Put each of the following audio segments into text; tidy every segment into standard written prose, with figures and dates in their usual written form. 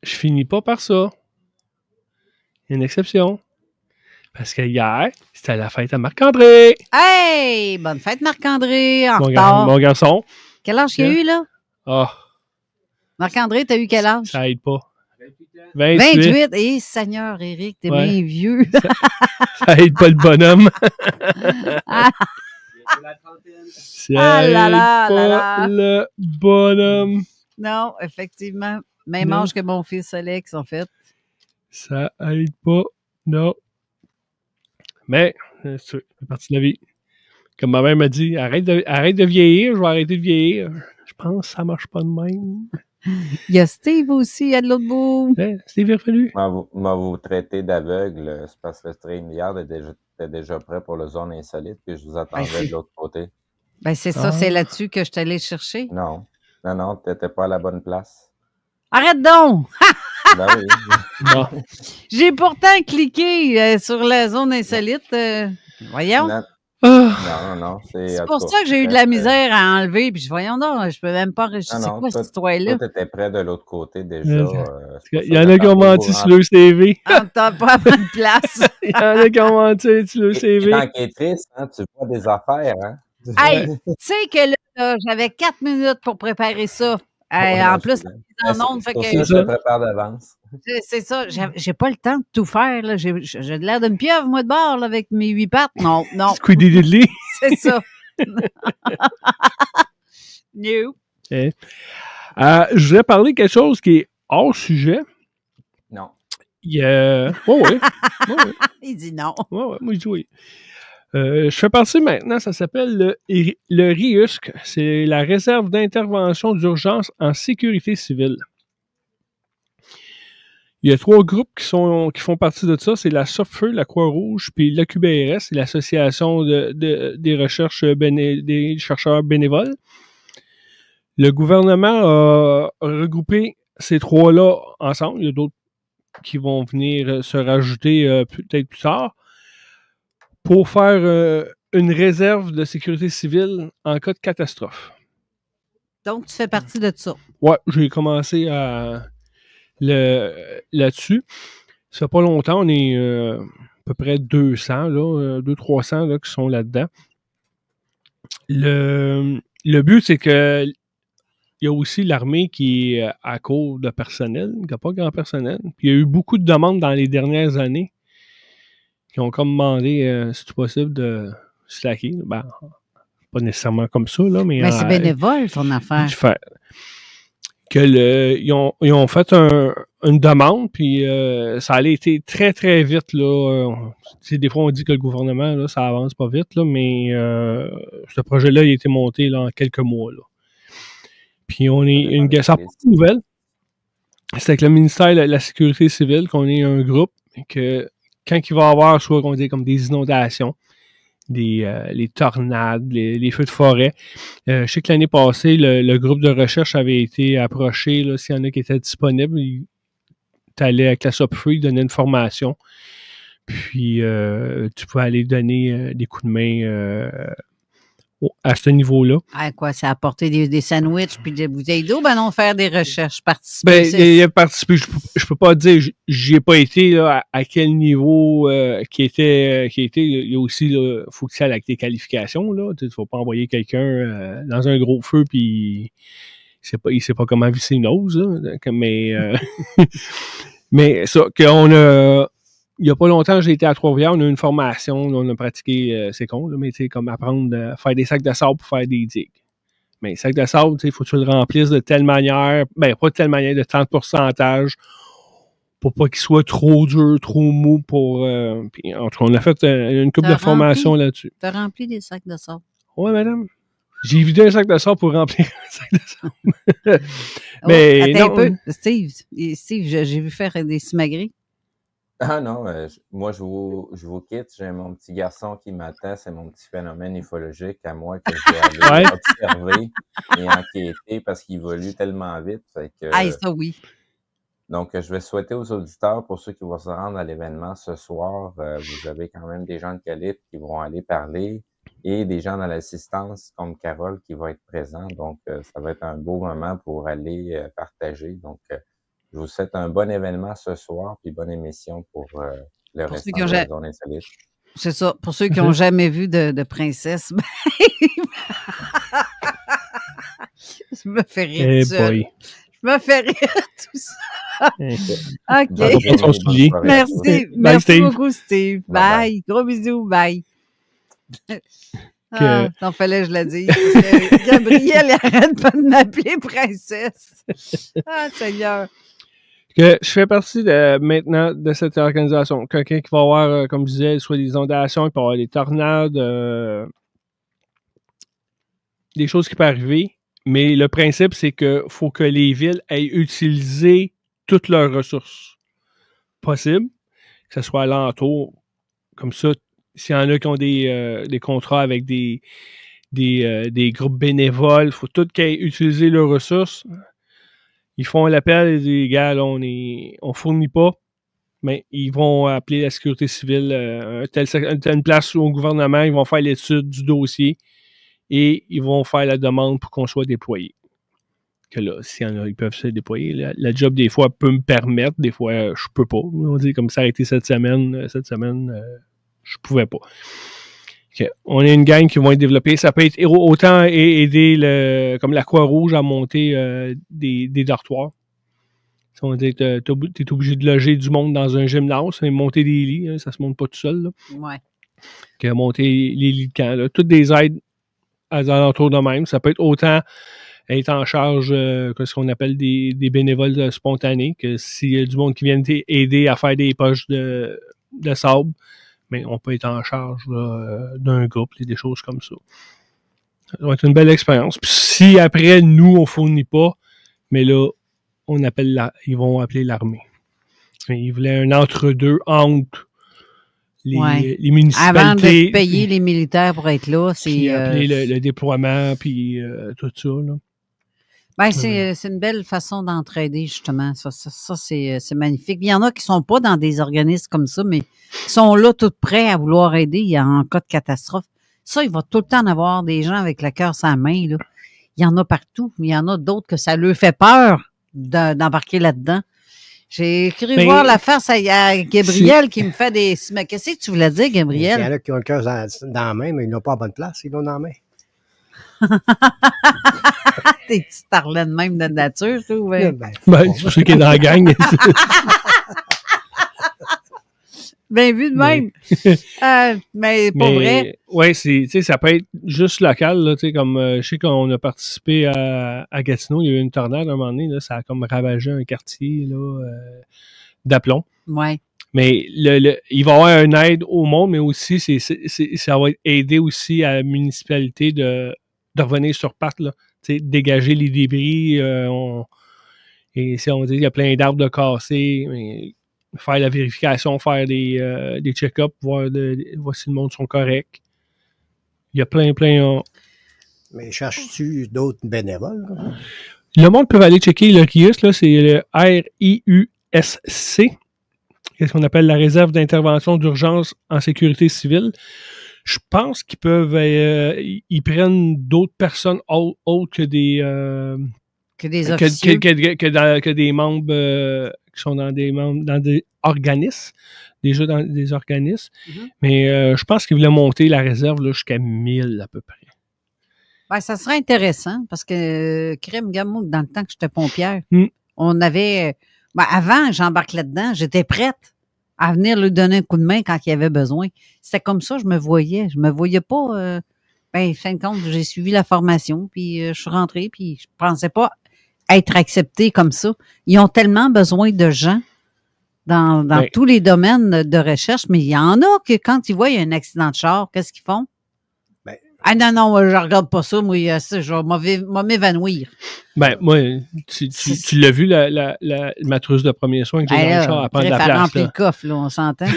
je finis pas par ça. Il y a une exception. Parce que hier, c'était la fête à Marc-André. Hey! Bonne fête, Marc-André, en Mon retard. Mon garçon. Quel âge il y a eu, là? Ah, Marc-André, t'as eu quel âge? ça aide pas. 28. Eh, Seigneur, Éric, t'es bien vieux. Ça aide pas le bonhomme. Ah. Ça aide là là, pas là là. le bonhomme. Non, effectivement. Même âge que mon fils Alex, en fait. Ça aide pas. Non. Mais, c'est partie de la vie. Comme ma mère m'a dit, arrête de vieillir, je vais arrêter de vieillir. Je pense que ça marche pas de même. Il y a Steve aussi, à de l'autre bout. Steve est revenu. Vous traitez d'aveugle, c'est parce que StreamYard était déjà prêt pour le zone insolite, puis je vous attendais de l'autre côté. Ben, c'est ça, c'est là-dessus que je suis allée chercher. Non, t'étais pas à la bonne place. Arrête donc! Ben oui. Non. J'ai pourtant cliqué sur la zone insolite. Voyons. Non. C'est pour ça que j'ai eu de la misère à enlever. Puis voyons donc, je peux même pas enregistrer. C'est quoi cette histoire-là? Toi, t'étais prêt de l'autre côté déjà. Il y en a qui ont menti sur le CV. Ah, t'as pas à bonne place. Il y en a qui ont menti sur le CV. Quand il est triste, hein, tu vois des affaires, hein? Hey, tu sais que là, j'avais 4 minutes pour préparer ça. En plus, en ondes, fait que je te prépare d'avance. C'est ça, j'ai pas le temps de tout faire. Là. J'ai l'air d'une pieuvre, moi, de bord, là, avec mes 8 pattes. Non. Squiddy Diddly. C'est ça. New. Okay. Je voudrais parler de quelque chose qui est hors sujet. Non. Oui. Il dit non. Oui, moi je dis oui. Je fais partie maintenant, ça s'appelle le RIUSC. C'est la réserve d'intervention d'urgence en sécurité civile. Il y a 3 groupes qui font partie de ça. C'est la SOFFEU, la Croix-Rouge, puis l'AQBRS, c'est l'association des recherches des chercheurs bénévoles. Le gouvernement a regroupé ces 3-là ensemble. Il y a d'autres qui vont venir se rajouter peut-être plus tard pour faire une réserve de sécurité civile en cas de catastrophe. Donc, tu fais partie de ça. Ouais, j'ai commencé là-dessus. Ça fait pas longtemps, on est à peu près 200, 200-300 là, qui sont là-dedans. Le but, c'est que il y a aussi l'armée qui est à court de personnel, qui n'a pas grand personnel. Puis il y a eu beaucoup de demandes dans les dernières années qui ont comme demandé, si c'est possible, de slacker. Ben, pas nécessairement comme ça, là, mais... Mais c'est bénévole, ton affaire. Ils ont fait une demande, puis ça allait été très, très vite, là. Des fois, on dit que le gouvernement, là, ça avance pas vite, là, mais ce projet-là, il a été monté là, en quelques mois, là. Puis on est ça nouvelle. C'est avec le ministère de la Sécurité civile qu'on est un groupe et que quand il va y avoir soit qu'on dit comme des inondations, les tornades, les feux de forêt. Je sais que l'année passée, le groupe de recherche avait été approché, là, s'il y en a qui étaient disponibles, tu allais avec la SOPFEU, ils donnaient une formation. Puis tu pouvais aller donner des coups de main à ce niveau-là. Ah, quoi, ça a apporté des sandwichs puis des bouteilles d'eau? Ben non, faire des recherches, participer. Ben, il a participé, je peux pas dire, j'y ai pas été là, à quel niveau qui était. Il y a aussi, il faut que ça aille avec tes qualifications, là. Tu ne vas pas envoyer quelqu'un dans un gros feu puis il sait pas comment visser une hose, là. Mais ça, qu'on a. Il n'y a pas longtemps, j'ai été à Trois-Rivières, on a eu une formation, on a pratiqué, c'est con, là, mais tu sais, comme apprendre à faire des sacs de sable pour faire des digues. Mais les sacs de sable, tu sais, il faut que tu le remplisses de telle manière, ben pas de telle manière, de tant de pourcentage, pour pas qu'il soit trop dur, trop mou pour... puis, en tout cas, on a fait une couple de formations là-dessus. Tu as rempli des sacs de sable? Oui, madame. J'ai vidé un sac de sable pour remplir un sac de sable. Mais attends un peu. Steve, j'ai vu faire des simagrées. Ah non, moi je vous quitte. J'ai mon petit garçon qui m'attend, c'est mon petit phénomène ufologique à moi que je vais aller observer et enquêter parce qu'il évolue tellement vite. Fait que, ça oui. Donc, je vais souhaiter aux auditeurs, pour ceux qui vont se rendre à l'événement ce soir, vous avez quand même des gens de calibre qui vont aller parler et des gens dans l'assistance comme Carole qui va être présent. Donc, ça va être un beau moment pour aller partager. Donc, je je vous souhaite un bon événement ce soir, puis bonne émission pour le restant de la Zone Insolite. C'est ça. Pour ceux qui n'ont jamais vu de princesse, je me fais rire tout seul. Je me fais rire tout ça. OK. Merci beaucoup, Steve. Bye. Gros bisous. Bye. T'en fallait que je le dise. Gabriel, arrête pas de m'appeler princesse. Ah, Seigneur. Que je fais partie maintenant de cette organisation. Quelqu'un qui va avoir, comme je disais, soit des inondations, il peut y avoir des tornades, des choses qui peuvent arriver. Mais le principe, c'est qu'il faut que les villes aient utilisé toutes leurs ressources possibles, que ce soit alentour. Comme ça, s'il y en a qui ont des contrats avec des groupes bénévoles, il faut tout qu'ils aient utilisé leurs ressources. Ils font l'appel et disent, gars, là, on fournit pas, mais ils vont appeler la sécurité civile, telle place au gouvernement, ils vont faire l'étude du dossier et ils vont faire la demande pour qu'on soit déployé. Que là, s'il y en a, ils peuvent se déployer. La job, des fois, peut me permettre, des fois, je peux pas. On dit comme ça a été cette semaine, je pouvais pas. Okay. On a une gang qui vont être développés. Ça peut être autant aider comme la Croix-Rouge à monter des dortoirs. Si on dit que t'es obligé de loger du monde dans un gymnase, mais monter des lits, hein, ça se monte pas tout seul. Là. Ouais. Que monter les lits de camp. Là. Toutes des aides à l'entour de même. Ça peut être autant être en charge que ce qu'on appelle des bénévoles spontanés, que s'il y a du monde qui vient t'aider à faire des poches de sable, mais on peut être en charge d'un groupe et des choses comme ça. Ça va être une belle expérience. Puis si après, nous, on fournit pas, mais là, ils vont appeler l'armée. Ils voulaient un entre-deux entre les municipalités. Avant de payer les militaires pour être là, c'est... Puis appeler le déploiement, puis tout ça, là. Ben, c'est une belle façon d'entraider, justement. Ça c'est magnifique. Il y en a qui sont pas dans des organismes comme ça, mais qui sont là tout prêts à vouloir aider en cas de catastrophe. Ça, il va tout le temps en avoir des gens avec le cœur sur la main, là. Il y en a partout. Mais il y en a d'autres que ça leur fait peur d'embarquer là-dedans. J'ai cru voir la face à Gabriel qui me fait des... Mais qu'est-ce que tu voulais dire, Gabriel? Il y en a qui ont le cœur dans la main, mais ils n'ont pas à bonne place. Ils l'ont dans la main. T'es petits tarlets de même de nature, toi, ouais. C'est pour ceux qui est dans la gang. Bien vu de même. Mais pas vrai. Oui, ça peut être juste local, là, comme je sais qu'on a participé à Gatineau, il y a eu une tornade à un moment donné, là, ça a comme ravagé un quartier là, d'aplomb. Oui. Mais il va y avoir une aide au monde, mais aussi ça va aider aussi à la municipalité de revenir sur pattes, là. Dégager les débris. Et si on dit qu'il y a plein d'arbres de cassés, mais faire la vérification, faire des check-ups, voir si le monde sont corrects. Il y a plein. Mais cherches-tu d'autres bénévoles? Le monde peut aller checker le RIUSC, là, c'est le RIUSC. Qu'est-ce qu'on appelle la réserve d'intervention d'urgence en sécurité civile. Je pense qu'ils peuvent, ils prennent d'autres personnes autres que des officiers. que des membres qui sont dans des organismes, déjà dans des organismes. Mm-hmm. Mais je pense qu'ils voulaient monter la réserve là, jusqu'à 1000 à peu près. Ben, ça serait intéressant parce que crème gamou, dans le temps que j'étais pompière, on avait... Ben, avant, j'embarque là-dedans, j'étais prête à venir lui donner un coup de main quand il y avait besoin. C'était comme ça, je me voyais. Je me voyais pas... fin de compte, j'ai suivi la formation, puis je suis rentrée, puis je pensais pas être acceptée comme ça. Ils ont tellement besoin de gens dans tous les domaines de recherche, mais il y en a que quand ils voient un accident de char, qu'est-ce qu'ils font? Ah non, je regarde pas ça, moi, je vais m'évanouir. Ben, moi, tu l'as vu, la matreuse de premier soin que j'ai dans le char à prendre la place. Remplir le coffre, là, on s'entend.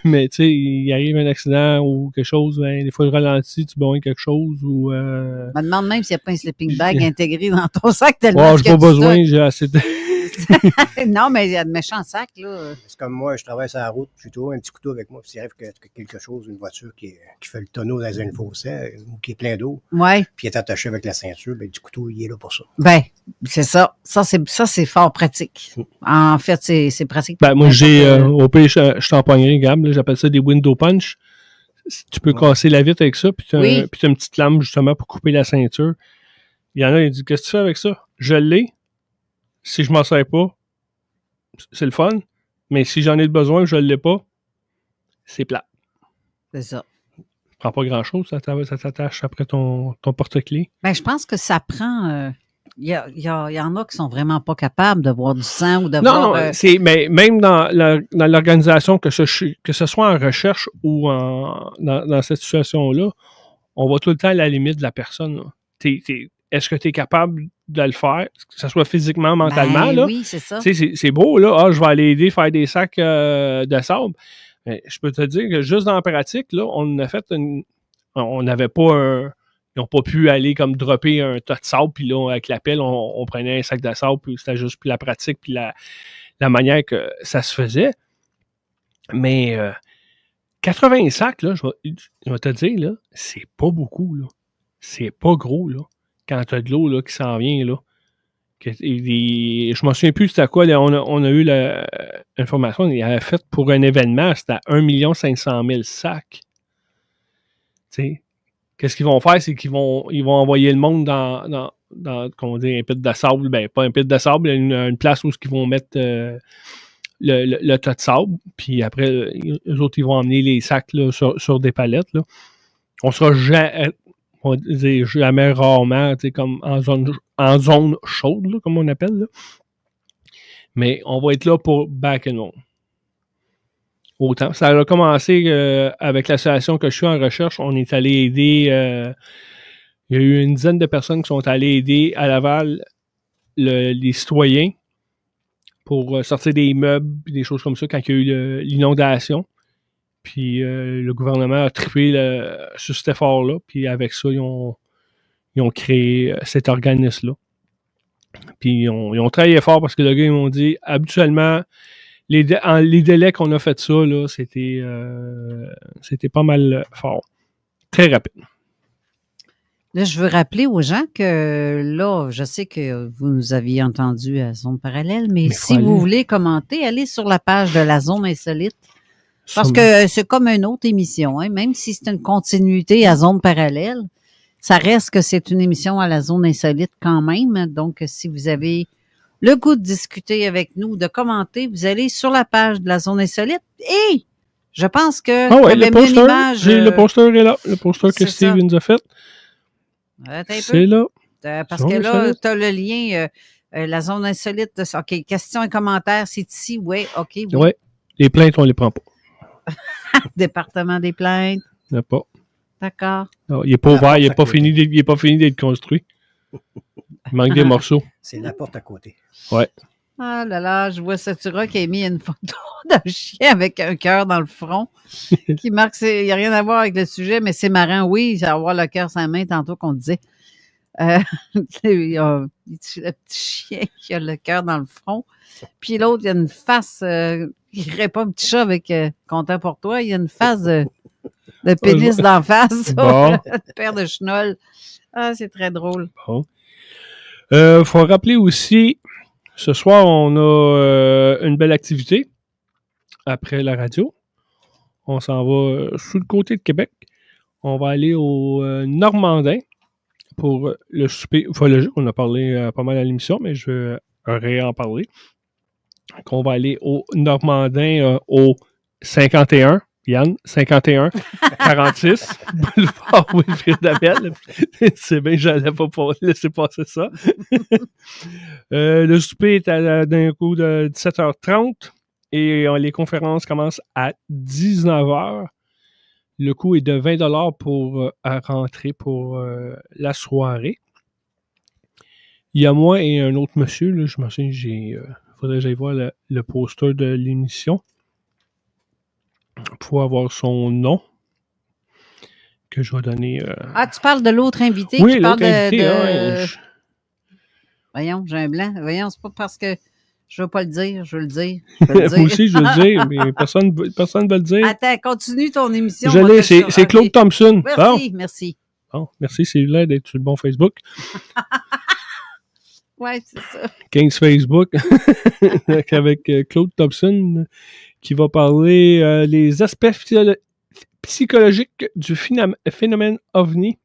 Mais tu sais, il arrive un accident ou quelque chose, ben, des fois, je ralentis, tu bois quelque chose ou... Je me demande même s'il n'y a pas un sleeping bag intégré dans ton sac tellement j'ai pas besoin, j'ai assez de... Non, mais il y a de méchants sacs, là. C'est comme moi, je travaille sur la route, j'ai toujours un petit couteau avec moi, puis s'il arrive que quelque chose, une voiture qui fait le tonneau dans un fossé ou qui est plein d'eau, Ouais. puis est attaché avec la ceinture, ben, du couteau, il est là pour ça. Ben, c'est ça. Ça, c'est fort pratique. En fait, c'est pratique. Ben, moi, j'ai, au pays, je suis en poignerie, Gab, là, j'appelle ça des window punch. Tu peux casser la vitre avec ça, puis tu as une petite lame, justement, pour couper la ceinture. Il y en a, il dit, qu'est-ce que tu fais avec ça? Je l'ai. Si je m'en sers pas, c'est le fun. Mais si j'en ai besoin, je l'ai pas, c'est plat. C'est ça. Ça prend pas grand-chose, ça t'attache après ton porte-clés. Ben, je pense que ça prend... Il y en a qui sont vraiment pas capables de voir du sang ou de voir... Non, mais même dans l'organisation, que ce soit en recherche ou dans cette situation-là, on va tout le temps à la limite de la personne. Là. Est-ce que tu es capable de le faire, que ce soit physiquement, mentalement? Ben, là? oui, c'est ça. C'est beau, là. Je vais aller aider à faire des sacs de sable. Mais je peux te dire que juste dans la pratique, là, on a fait on n'avait pas ils n'ont pas pu aller comme dropper un tas de sable, puis là, avec la pelle, on prenait un sac de sable, puis c'était juste plus la pratique, puis la manière que ça se faisait. Mais 80 sacs, là, je vais te dire, là, c'est pas beaucoup, là. C'est pas gros, là. Quand tu as de l'eau là, qui s'en vient, là. Je me souviens plus c'était à quoi, là, on a eu l'information, il avait fait pour un événement, c'était à 1 500 000 sacs. Tu sais, qu'est-ce qu'ils vont faire, c'est qu'ils vont envoyer le monde dans comment dire, un pit de sable, ben pas un pit de sable, une place où ils vont mettre le tas de sable, puis après, eux autres, ils vont emmener les sacs là, sur des palettes, là. On sera jamais rarement, tu sais, comme en zone chaude, là, comme on appelle, là. Mais on va être là pour back and roll. Autant. Ça a commencé avec l'association que je suis en recherche. On est allé aider. Il y a eu une dizaine de personnes qui sont allées aider à Laval les citoyens pour sortir des immeubles et des choses comme ça quand il y a eu l'inondation. Puis le gouvernement a trippé sur cet effort-là. Puis avec ça, ils ont créé cet organisme-là. Puis ils ont travaillé fort parce que le gars, ils m'ont dit, habituellement, les délais qu'on a fait ça, là, c'était pas mal fort. Très rapide. Là, je veux rappeler aux gens que là, je sais que vous nous aviez entendu à Zone Parallèle, mais si vous voulez commenter, allez sur la page de la Zone Insolite. Parce que c'est comme une autre émission, hein, même si c'est une continuité à Zone Parallèle, ça reste que c'est une émission à la Zone Insolite quand même. Donc, si vous avez le goût de discuter avec nous, de commenter, vous allez sur la page de la Zone Insolite et je pense que le poster est là. Le poster que Steve nous a fait. C'est là. Parce que là, tu as le lien, la Zone Insolite. OK, questions et commentaires, c'est ici. Oui, OK. Oui. Ouais. Les plaintes, on les prend pas. Département des plaintes. Il n'y a pas. D'accord. Non, il n'est pas ouvert, il n'est pas fini d'être construit. Il manque des morceaux. C'est la porte à côté. Ouais. Ah là là, je vois Satura qui a mis une photo d'un chien avec un cœur dans le front qui marque, il n'y a rien à voir avec le sujet, mais c'est marrant. Oui, ça va avoir le cœur sur la main tantôt qu'on disait. Il y a le petit chien qui a le cœur dans le front. Puis l'autre, il y a une face, il répond un petit chat avec content pour toi, il y a une face de pénis d'en face. Bon. Paire de chenolles. Ah, c'est très drôle. Bon. Faut rappeler aussi, ce soir, on a une belle activité après la radio. On s'en va sur le côté de Québec. On va aller au Normandin pour le souper ufologique. On a parlé pas mal à l'émission, mais je vais réen parler. Donc, on va aller au Normandin au 51. Yann, 51, 46, boulevard Wilfrid Abel. C'est bien, j'allais pas laisser passer ça. Le souper est d'un coup de 17h30 et les conférences commencent à 19h. Le coût est de 20$ pour rentrer pour la soirée. Il y a moi et un autre monsieur, là, je me souviens, faudrait que j'aille voir le poster de l'émission pour avoir son nom que je vais donner. Ah, tu parles de l'autre invité? Oui, qui l'autre parle invité. Voyons, j'ai un blanc. Voyons, c'est pas parce que Je veux pas le dire, je veux le dire. Moi aussi, je veux le dire, mais personne ne veut le dire. Attends, continue ton émission. Je l'ai, c'est Claude Thompson. Merci, merci. Bon, merci, c'est là d'être sur le bon Facebook. Oui, c'est ça. 15 Facebook avec Claude Thompson qui va parler les aspects psychologiques du phénomène OVNI.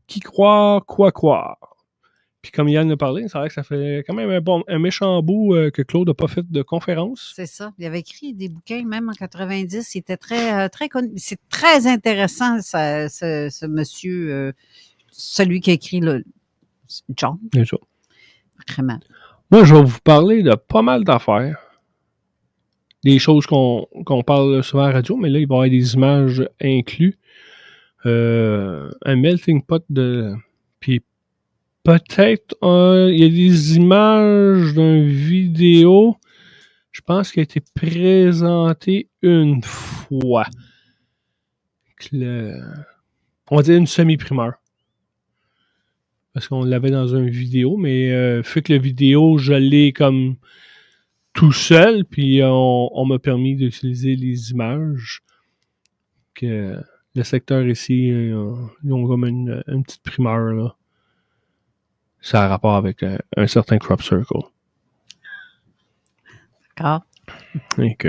Qui croire, quoi croire. Puis comme Yann a parlé, c'est vrai que ça fait quand même un méchant bout que Claude n'a pas fait de conférence. C'est ça. Il avait écrit des bouquins, même en 90. Il était très connu. C'est très intéressant, ce monsieur, celui qui a écrit le John. C'est ça. Vraiment. Moi, je vais vous parler de pas mal d'affaires. Des choses qu'on parle souvent à la radio, mais là, il va y avoir des images incluses. Un melting pot de... Puis peut-être, il y a des images d'une vidéo, je pense, qui a été présentée une fois. On va dire une semi-primeur. Parce qu'on l'avait dans une vidéo, mais fait que la vidéo, je l'ai comme tout seul, puis on m'a permis d'utiliser les images. Que le secteur ici, ils ont comme une petite primeur, là. Ça a rapport avec un certain crop circle. D'accord. Donc,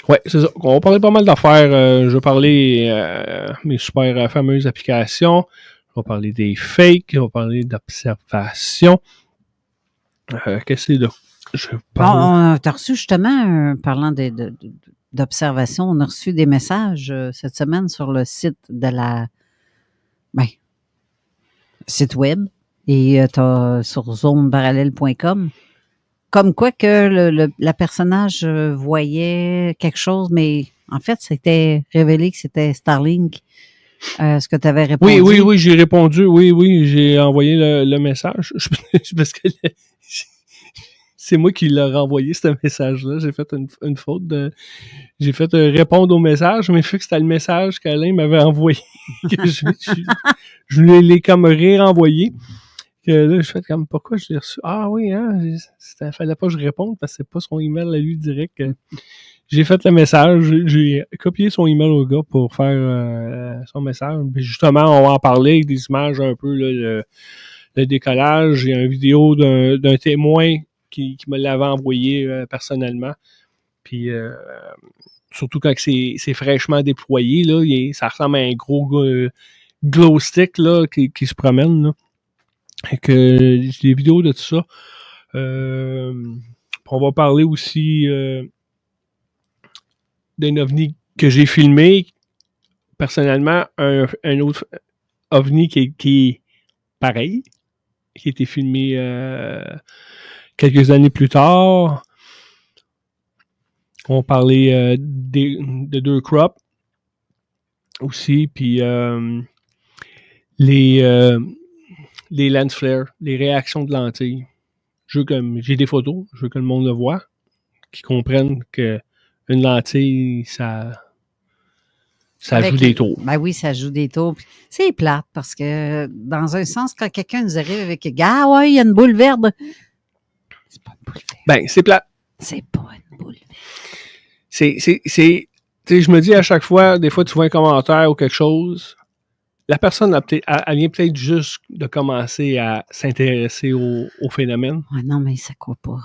ouais, c'est ça. On va parler pas mal d'affaires. Je vais parler mes super fameuses applications. Je vais parler des fakes. Je vais parler d'observation. Qu'est-ce que c'est de... Bon, t'as reçu justement, parlant d'observation, on a reçu des messages cette semaine sur le site de site web et sur zoneparallèle.com. Comme quoi que la personnage voyait quelque chose, mais en fait, c'était révélé que c'était Starlink. Est-ce que tu avais répondu? Oui, j'ai répondu. Oui, j'ai envoyé le message. Parce que c'est moi qui l'ai renvoyé, ce message-là. J'ai fait une faute j'ai fait répondre au message, mais vu que c'était le message qu'Alain m'avait envoyé, que je l'ai comme réenvoyé. Que là, je fais comme, pourquoi je l'ai reçu? Ah oui, hein, fallait pas que je réponde parce que c'est pas son email à lui direct. J'ai fait le message, j'ai copié son email au gars pour faire son message. Puis justement, on va en parler avec des images un peu, là, le décollage. Il y a une vidéo d'un témoin qui me l'avait envoyé personnellement. Puis surtout quand c'est fraîchement déployé, là, ça ressemble à un gros glow stick là, qui se promène. Là. Et que j'ai des vidéos de tout ça. On va parler aussi d'un ovni que j'ai filmé. Personnellement, un autre ovni qui est pareil, qui a été filmé quelques années plus tard. On parlait de deux crops aussi, puis les lens flares, les réactions de lentilles. J'ai des photos, je veux que le monde le voit, qu'ils comprennent que une lentille, ça joue des tours. Ben oui, ça joue des tours. C'est plate parce que, dans un sens, quand quelqu'un nous arrive avec « Ah ouais, il y a une boule verte », c'est pas une boule verte. Ben, c'est plate. C'est pas une boule verte. Tu sais, je me dis à chaque fois, des fois, tu vois un commentaire ou quelque chose, la personne, elle vient peut-être juste de commencer à s'intéresser au phénomène. Ah non, mais ça croit pas.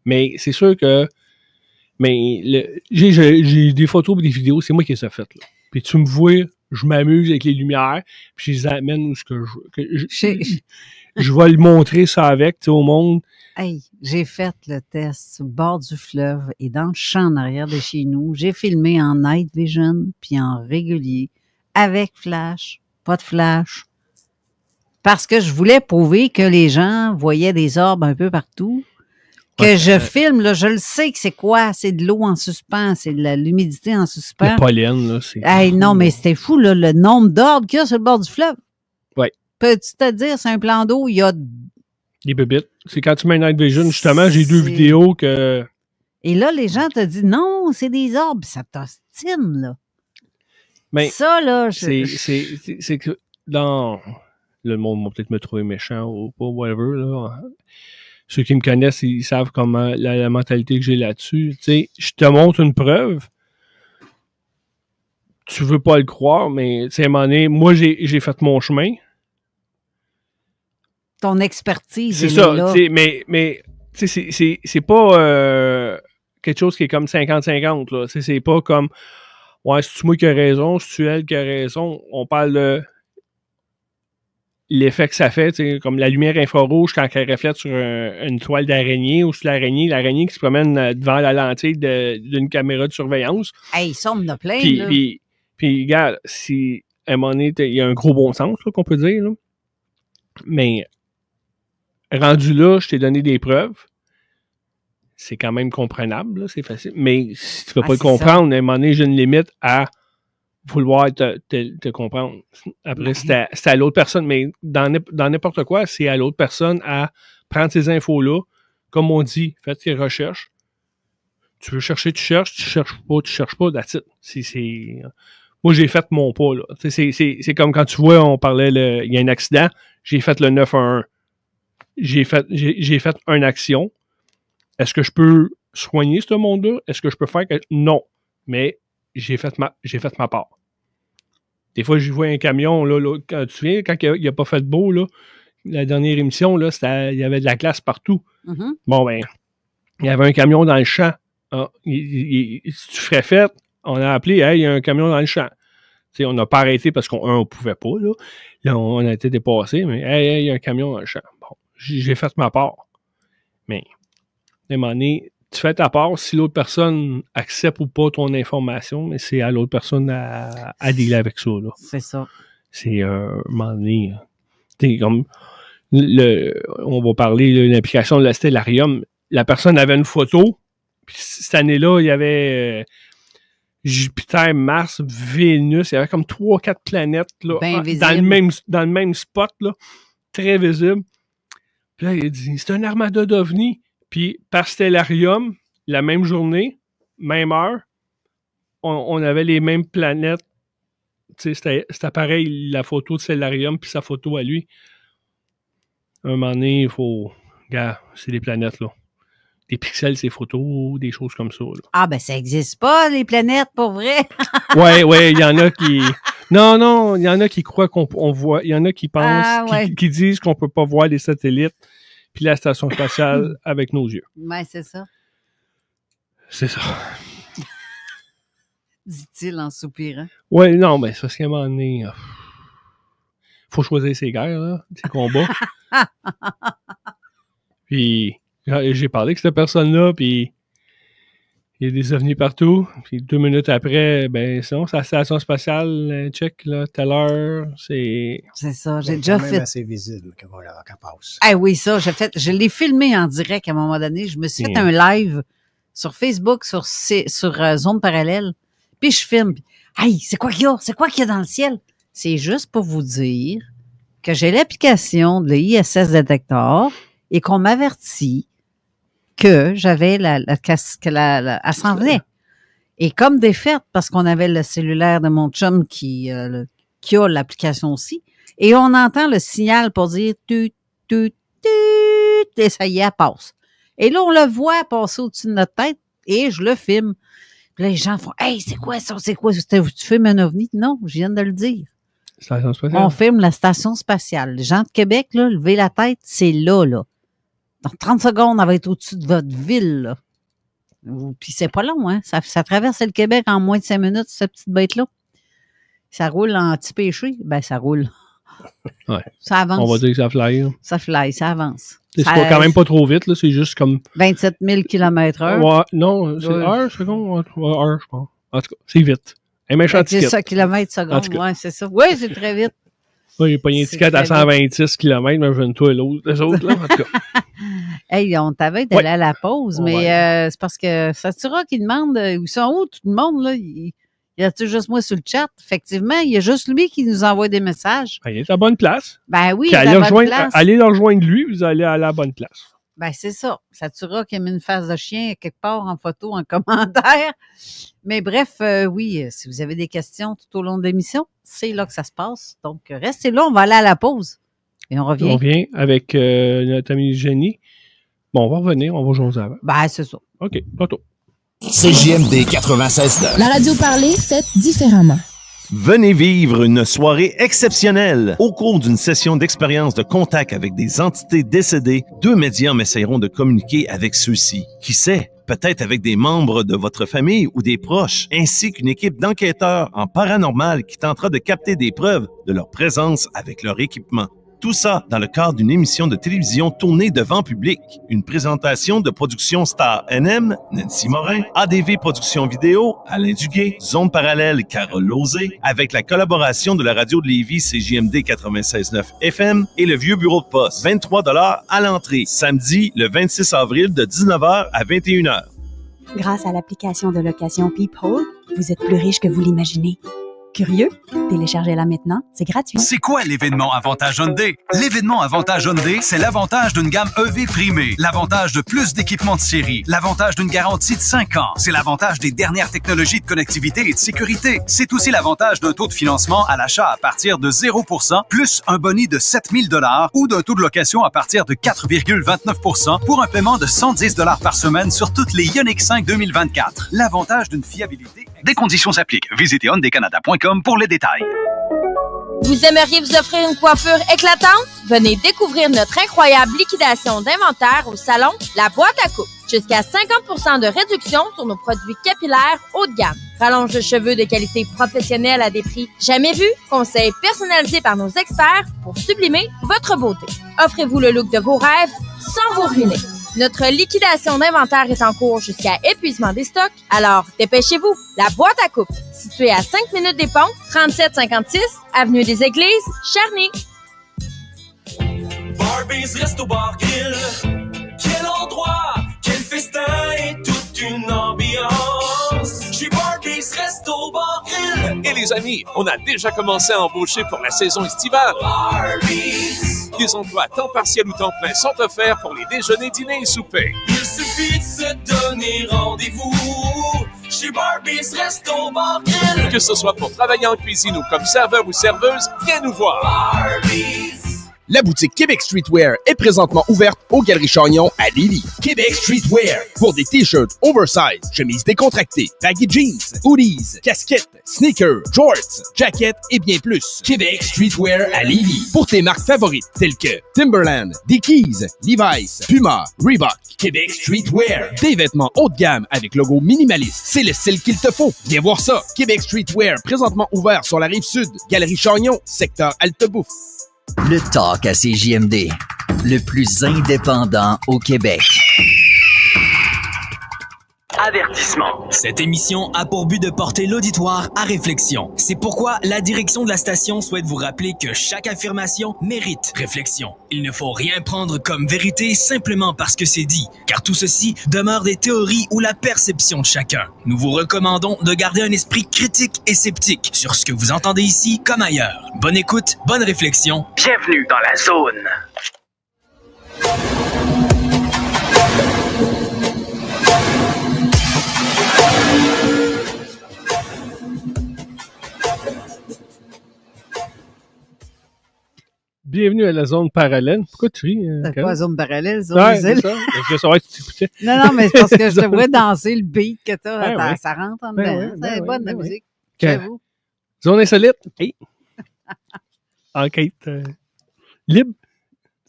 Mais c'est sûr que... j'ai des photos et des vidéos, c'est moi qui les ai faites. Là. Puis tu me vois, je m'amuse avec les lumières, puis je les amène où je vais le montrer ça avec, tu sais, au monde. Hey, j'ai fait le test au bord du fleuve et dans le champ en arrière de chez nous. J'ai filmé en night vision puis en régulier, avec flash, pas de flash. Parce que je voulais prouver que les gens voyaient des orbes un peu partout. Que je filme, là, je le sais que c'est quoi. C'est de l'eau en suspens, c'est de l'humidité en suspens. Le pollen, là, c'est... Hey, non, mais c'était fou, là, le nombre d'orbes qu'il y a sur le bord du fleuve. Oui. Peux-tu te dire, c'est un plan d'eau, il y a... Des bébites. C'est quand tu mets Night Vision, justement, j'ai 2 vidéos que... Et là, les gens te disent, non, c'est des orbes, ça t'ostine, là. Mais ça, là... C'est que dans... Le monde va peut-être me trouver méchant ou pas, whatever, là. ceux qui me connaissent, ils savent comment la mentalité que j'ai là-dessus. Tu sais, je te montre une preuve. Tu veux pas le croire, mais tu sais, à un moment donné, moi, j'ai fait mon chemin. Ton expertise, C'est elle ça, est là. mais tu sais, c'est pas quelque chose qui est comme 50-50, là. C'est pas comme, ouais, c'est-tu moi qui ai raison, c'est-tu elle qui a raison. On parle de l'effet que ça fait, tu sais, comme la lumière infrarouge quand elle reflète sur une toile d'araignée ou sur l'araignée qui se promène devant la lentille d'une caméra de surveillance. Hey, ça, on en a plein, là. Puis, regarde, si à un moment donné, il y a un gros bon sens, là, qu'on peut dire, là. Mais rendu là, je t'ai donné des preuves. C'est quand même comprenable, là, c'est facile. Mais si tu ne veux pas le comprendre, à un moment donné, j'ai une limite à vouloir te comprendre. Après, c'est à l'autre personne. Mais dans n'importe quoi, c'est à l'autre personne à prendre ces infos-là. Comme on dit, faites tes recherches. Tu veux chercher, tu cherches pas, that's it. Moi, j'ai fait mon pas, là. C'est comme quand tu vois, on parlait, il y a un accident, j'ai fait le 911. J'ai fait une action. Est-ce que je peux soigner ce monde-là? Est-ce que je peux faire quelque... Non. Mais j'ai fait ma part. Des fois, je vois un camion, là quand tu viens, quand il n'a pas fait beau, là, la dernière émission, là, il y avait de la glace partout. Mm-hmm. Bon, ben, il y avait un camion dans le champ. Ah, si tu ferais fait, on a appelé, hey, il y a un camion dans le champ. T'sais, on n'a pas arrêté parce qu'on ne pouvait pas, là. Là, on a été dépassé, mais hey, il y a un camion dans le champ. Bon, j'ai fait ma part. Mais, à un moment donné, tu fais ta part. Si l'autre personne accepte ou pas ton information, mais c'est à l'autre personne à dealer avec ça, là. C'est ça. C'est un moment donné. Comme on va parler de l'implication de la stellarium. La personne avait une photo. Puis cette année-là, il y avait Jupiter, Mars, Vénus. Il y avait comme 3-4 planètes là, dans le même spot, là, très visible. Puis là, il dit, c'est un armada d'OVNI. Puis par stellarium, la même journée, même heure, on avait les mêmes planètes. C'était pareil, la photo de stellarium puis sa photo à lui. À un moment donné, il faut... Regarde, c'est des planètes, là. Des pixels, ces photos, des choses comme ça, là. Ah, ben ça n'existe pas, les planètes, pour vrai. ouais, il y en a qui... Non, il y en a qui croient qu'on voit... Il y en a qui pensent, qui disent qu'on peut pas voir les satellites puis la station spatiale avec nos yeux. Ouais, c'est ça. C'est ça. Dit-il en soupirant. Ouais, non, mais c'est parce qu'à un moment donné... faut choisir ses guerres, là, ses combats. Puis... J'ai parlé avec cette personne-là, puis il y a des ovnis partout. Puis 2 minutes après, ben sinon, c'est la station spatiale, check, là, telle heure, c'est... C'est ça, j'ai déjà fait... C'est assez visible qu'elle passe. Ah oui, ça, je l'ai filmé en direct à un moment donné. Je me suis fait un live sur Facebook, sur Zone Parallèle, puis je filme. Hey, c'est quoi qu'il y a? C'est quoi qu'il y a dans le ciel? C'est juste pour vous dire que j'ai l'application de l'ISS Detector et qu'on m'avertit que j'avais elle s'en venait. Et comme défaite, parce qu'on avait le cellulaire de mon chum qui a l'application aussi, et on entend le signal pour dire tut, tut, tut, et ça y est, elle passe. Et là, on le voit passer au-dessus de notre tête et je le filme. Puis là, les gens font, hey, c'est quoi ça? C'est quoi? Tu filmes un ovni? Non, je viens de le dire. Station spatiale. On filme la station spatiale. Les gens de Québec, là, levez la tête, c'est là. Dans 30 secondes, elle va être au-dessus de votre ville, là. Puis c'est pas long, hein. Ça traverse le Québec en moins de 5 minutes, cette petite bête-là. Ça roule en petit péché. Ben, ça roule. Ouais. Ça avance. On va dire que ça fly. Là. Ça fly, ça avance. C'est quand même pas trop vite, là. C'est juste comme... 27 000 km/h. Ouais, non, c'est heure, seconde. Heure, je pense. En tout cas, c'est vite. Un méchant ticket. C'est ça, kilomètres seconde. Ouais, c'est ça. Oui, c'est très vite. Oui, il a pogné un ticket à 126 km, mais je viens de toi et l'autre. Les autres, là, en tout cas. Hey, on t'avait d'aller à la pause, mais c'est parce que Satura qui demande où sont où tout le monde, là? Il y a-tu juste moi sur le chat? Effectivement, il y a juste lui qui nous envoie des messages. Ben, il est à la bonne place. Ben oui, il est à la bonne place. Allez le rejoindre lui, vous allez à la bonne place. Ben, c'est ça. Satura qui a mis une face de chien quelque part en photo, en commentaire. Mais bref, oui, si vous avez des questions tout au long de l'émission, c'est là que ça se passe. Donc, restez là, on va aller à la pause. Et on revient. On revient avec notre amie Jenny. Bon, on va revenir, on va jaser avant. Ben, c'est ça. OK, tantôt. CJMD 96.9. La radio parlée, faite différemment. Venez vivre une soirée exceptionnelle. Au cours d'une session d'expérience de contact avec des entités décédées, 2 médiums essayeront de communiquer avec ceux-ci. Qui sait? Peut-être avec des membres de votre famille ou des proches, ainsi qu'une équipe d'enquêteurs en paranormal qui tentera de capter des preuves de leur présence avec leur équipement. Tout ça dans le cadre d'une émission de télévision tournée devant public. Une présentation de Production Star NM, Nancy Morin, ADV Production Vidéo, Alain Duguay, Zone Parallèle, Carole Lauzé, avec la collaboration de la radio de Lévis CJMD 96.9 FM et le Vieux Bureau de Poste. 23 $ à l'entrée. Samedi, le 26 avril, de 19h à 21h. Grâce à l'application de location Peephole, vous êtes plus riche que vous l'imaginez. Curieux? Téléchargez-la maintenant, c'est gratuit. C'est quoi l'événement Avantage Hyundai? L'événement Avantage Hyundai, c'est l'avantage d'une gamme EV primée, l'avantage de plus d'équipements de série, l'avantage d'une garantie de 5 ans, c'est l'avantage des dernières technologies de connectivité et de sécurité. C'est aussi l'avantage d'un taux de financement à l'achat à partir de 0%, plus un boni de 7 000 $ ou d'un taux de location à partir de 4,29% pour un paiement de 110 $ par semaine sur toutes les Ioniq 5 2024. L'avantage d'une fiabilité... Des conditions s'appliquent. Visitez hyundaicanada.com pour les détails. Vous aimeriez vous offrir une coiffure éclatante? Venez découvrir notre incroyable liquidation d'inventaire au salon La Boîte à Coupe. Jusqu'à 50% de réduction sur nos produits capillaires haut de gamme. Rallonge de cheveux de qualité professionnelle à des prix jamais vus. Conseils personnalisés par nos experts pour sublimer votre beauté. Offrez-vous le look de vos rêves sans vous ruiner. Notre liquidation d'inventaire est en cours jusqu'à épuisement des stocks, alors dépêchez-vous. La Boîte à Coupe, située à 5 minutes des Ponts, 3756, Avenue des Églises, Charny. Barbies Resto Bar Grill, quel endroit, quel festin et toute une ambiance. Chez Barbies Resto Bar Grill. Et les amis, on a déjà commencé à embaucher pour la saison estivale. Barbies. Des emplois à temps partiel ou temps plein sont offerts pour les déjeuners, dîners et soupers. Il suffit de se donner rendez-vous chez Barbies Resto Bar Grill. Que ce soit pour travailler en cuisine ou comme serveur ou serveuse, viens nous voir. Barbies. La boutique Québec Streetwear est présentement ouverte aux Galeries Chagnon à Lévis. Québec Streetwear pour des t-shirts oversize, chemises décontractées, baggy jeans, hoodies, casquettes, sneakers, shorts, jackets et bien plus. Québec Streetwear à Lévis pour tes marques favorites telles que Timberland, Dickies, Levi's, Puma, Reebok. Québec Streetwear, des vêtements haut de gamme avec logo minimaliste. C'est le style qu'il te faut. Viens voir ça. Québec Streetwear présentement ouvert sur la rive sud, Galerie Chagnon, secteur Altebouffe. Le talk à CJMD, le plus indépendant au Québec. Avertissement. Cette émission a pour but de porter l'auditoire à réflexion. C'est pourquoi la direction de la station souhaite vous rappeler que chaque affirmation mérite réflexion. Il ne faut rien prendre comme vérité simplement parce que c'est dit, car tout ceci demeure des théories ou la perception de chacun. Nous vous recommandons de garder un esprit critique et sceptique sur ce que vous entendez ici comme ailleurs. Bonne écoute, bonne réflexion. Bienvenue dans la zone. Bienvenue à la zone parallèle. Pourquoi tu ris? C'est pas zone parallèle, zone ouais, isolée. Je veux savoir si tu écoutais. Non, mais c'est parce que je te vois danser le beat que t'as. Ouais. Ça rentre en dedans. C'est bonne la musique. J'avoue. Zone insolite. Hey. Enquête libre.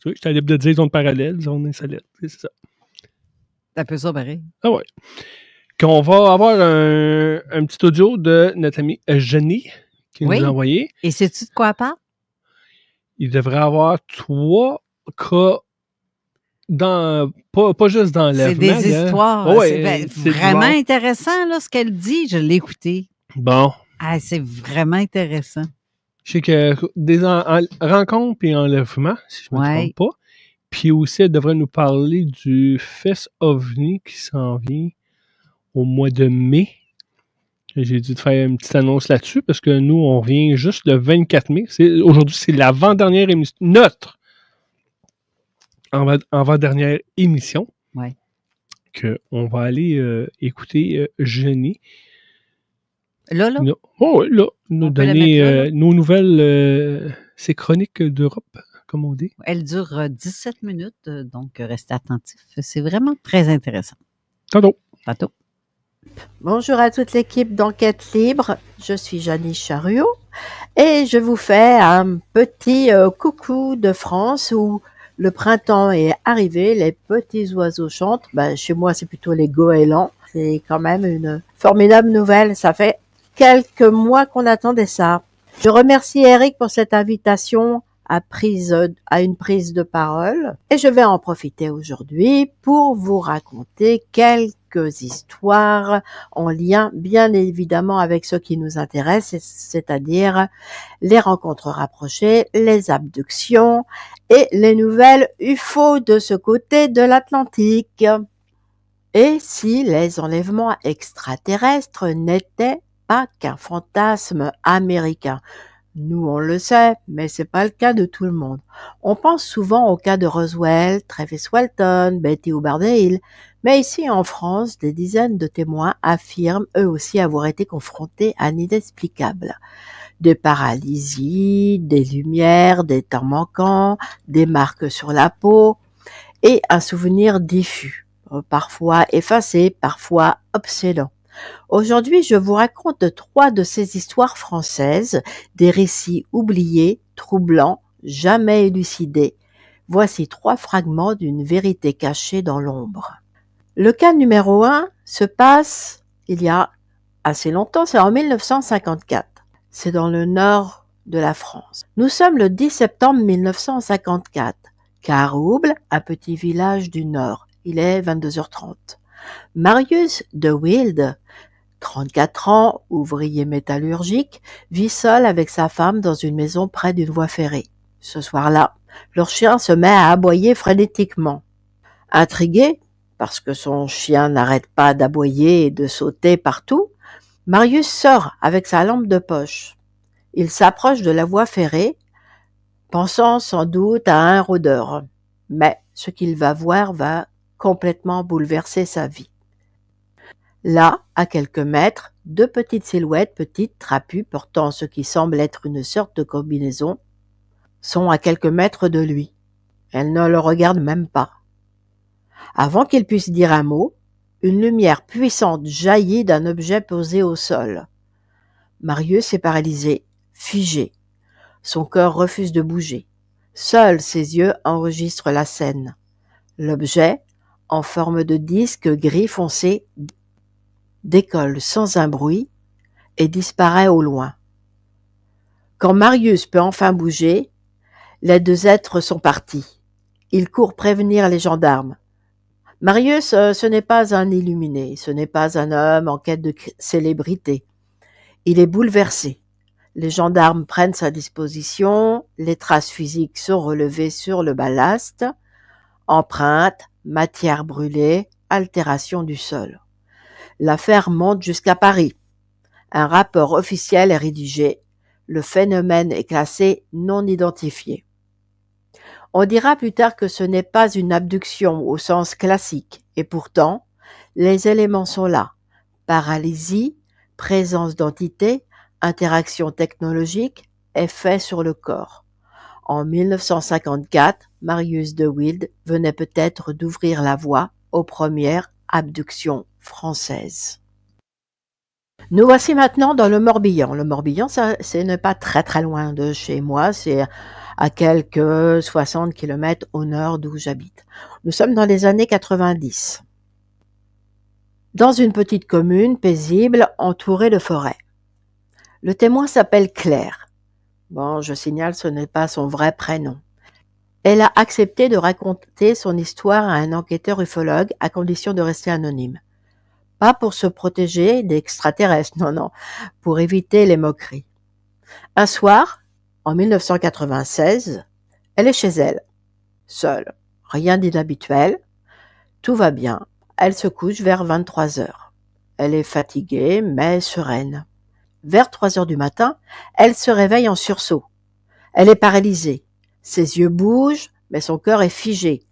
Tu vois, j'étais libre de dire zone parallèle, zone insolite. C'est ça. C'est un peu ça pareil. Ah ouais. Qu'on va avoir un petit audio de notre ami Jenny qui nous a envoyé. Et sais-tu de quoi elle parle? Il devrait avoir 3 cas dans pas juste dans l'enlèvement. C'est des histoires. Ouais, c'est vraiment intéressant là, ce qu'elle dit. Je l'ai écouté. Bon. Ah, c'est vraiment intéressant. Je sais que des rencontres et enlèvements, si je ne me trompe pas. Puis aussi, elle devrait nous parler du Fest OVNI qui s'en vient au mois de mai. J'ai dû te faire une petite annonce là-dessus parce que nous, on revient juste le 24 mai. Aujourd'hui, c'est l'avant-dernière émission. Notre avant-dernière émission. Ouais. Qu'on va aller écouter Jenny. Là? Nous donner nos nouvelles, ces chroniques d'Europe. comme on dit. Elle dure 17 minutes, donc restez attentifs. C'est vraiment très intéressant. Tantôt. Tantôt. Bonjour à toute l'équipe d'Enquête Libre. Je suis Janice Chariot et je vous fais un petit coucou de France où le printemps est arrivé, les petits oiseaux chantent. Ben, chez moi, c'est plutôt les goélands. C'est quand même une formidable nouvelle. Ça fait quelques mois qu'on attendait ça. Je remercie Eric pour cette invitation à une prise de parole et je vais en profiter aujourd'hui pour vous raconter quelques histoires en lien bien évidemment avec ce qui nous intéresse, c'est-à-dire les rencontres rapprochées, les abductions et les nouvelles UFO de ce côté de l'Atlantique. Et si les enlèvements extraterrestres n'étaient pas qu'un fantasme américain? Nous, on le sait, mais c'est pas le cas de tout le monde. On pense souvent au cas de Roswell, Travis Walton, Betty Hubbardsdale, mais ici en France, des dizaines de témoins affirment eux aussi avoir été confrontés à l'inexplicable. Des paralysies, des lumières, des temps manquants, des marques sur la peau et un souvenir diffus, parfois effacé, parfois obsédant. Aujourd'hui, je vous raconte 3 de ces histoires françaises, des récits oubliés, troublants, jamais élucidés. Voici 3 fragments d'une vérité cachée dans l'ombre. Le cas numéro 1 se passe il y a assez longtemps, c'est en 1954. C'est dans le nord de la France. Nous sommes le 10 septembre 1954. Carouble, un petit village du nord. Il est 22h30. Marius de Wilde, 34 ans, ouvrier métallurgique, vit seul avec sa femme dans une maison près d'une voie ferrée. Ce soir-là, leur chien se met à aboyer frénétiquement. Intrigué, parce que son chien n'arrête pas d'aboyer et de sauter partout, Marius sort avec sa lampe de poche. Il s'approche de la voie ferrée, pensant sans doute à un rôdeur. Mais ce qu'il va voir va complètement bouleverser sa vie. Là, à quelques mètres, 2 petites silhouettes, petites, trapues, portant ce qui semble être une sorte de combinaison, sont à quelques mètres de lui. Elles ne le regardent même pas. Avant qu'il puisse dire un mot, une lumière puissante jaillit d'un objet posé au sol. Marius est paralysé, figé. Son corps refuse de bouger. Seuls ses yeux enregistrent la scène. L'objet, en forme de disque gris foncé, décolle sans un bruit et disparaît au loin. Quand Marius peut enfin bouger, les 2 êtres sont partis. Il court prévenir les gendarmes. Marius, ce n'est pas un illuminé, ce n'est pas un homme en quête de célébrité. Il est bouleversé. Les gendarmes prennent sa disposition, les traces physiques sont relevées sur le ballast, empreintes, matière brûlée, altération du sol. L'affaire monte jusqu'à Paris. Un rapport officiel est rédigé. Le phénomène est classé non identifié. On dira plus tard que ce n'est pas une abduction au sens classique, et pourtant, les éléments sont là. Paralysie, présence d'entité, interaction technologique, effet sur le corps. En 1954, Marius de Wilde venait peut-être d'ouvrir la voie aux premières abductions françaises. Nous voici maintenant dans le Morbihan. Le Morbihan, ce n'est pas très très loin de chez moi, c'est à quelques 60 km au nord d'où j'habite. Nous sommes dans les années 90. Dans une petite commune paisible entourée de forêts. Le témoin s'appelle Claire. Bon, je signale, ce n'est pas son vrai prénom. Elle a accepté de raconter son histoire à un enquêteur ufologue à condition de rester anonyme. Pas pour se protéger d'extraterrestres, non, pour éviter les moqueries. Un soir, en 1996, elle est chez elle, seule, rien d'inhabituel, tout va bien, elle se couche vers 23 heures. Elle est fatiguée, mais sereine. Vers 3 heures du matin, elle se réveille en sursaut. Elle est paralysée. Ses yeux bougent, mais son cœur est figé.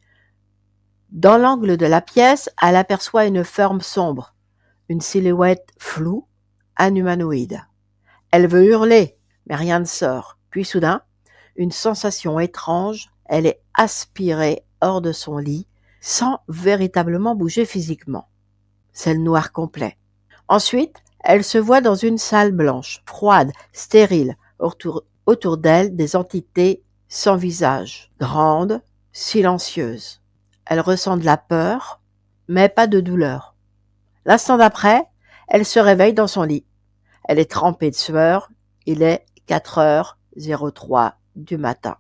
Dans l'angle de la pièce, elle aperçoit une forme sombre, une silhouette floue, un humanoïde. Elle veut hurler, mais rien ne sort. Puis soudain, une sensation étrange, elle est aspirée hors de son lit, sans véritablement bouger physiquement. C'est le noir complet. Ensuite, elle se voit dans une salle blanche, froide, stérile, autour d'elle des entités sans visage, grandes, silencieuses. Elle ressent de la peur, mais pas de douleur. L'instant d'après, elle se réveille dans son lit. Elle est trempée de sueur. Il est 4h03 du matin.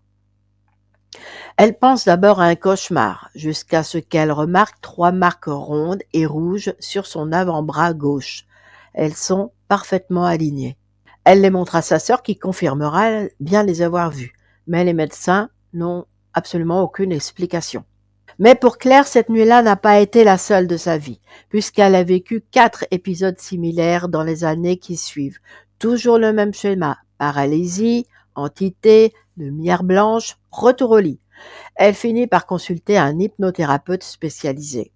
Elle pense d'abord à un cauchemar, jusqu'à ce qu'elle remarque 3 marques rondes et rouges sur son avant-bras gauche. Elles sont parfaitement alignées. Elle les montre à sa sœur qui confirmera bien les avoir vues, mais les médecins n'ont absolument aucune explication. Mais pour Claire, cette nuit-là n'a pas été la seule de sa vie, puisqu'elle a vécu 4 épisodes similaires dans les années qui suivent. Toujours le même schéma, paralysie, entité, lumière blanche, retour au lit. Elle finit par consulter un hypnothérapeute spécialisé.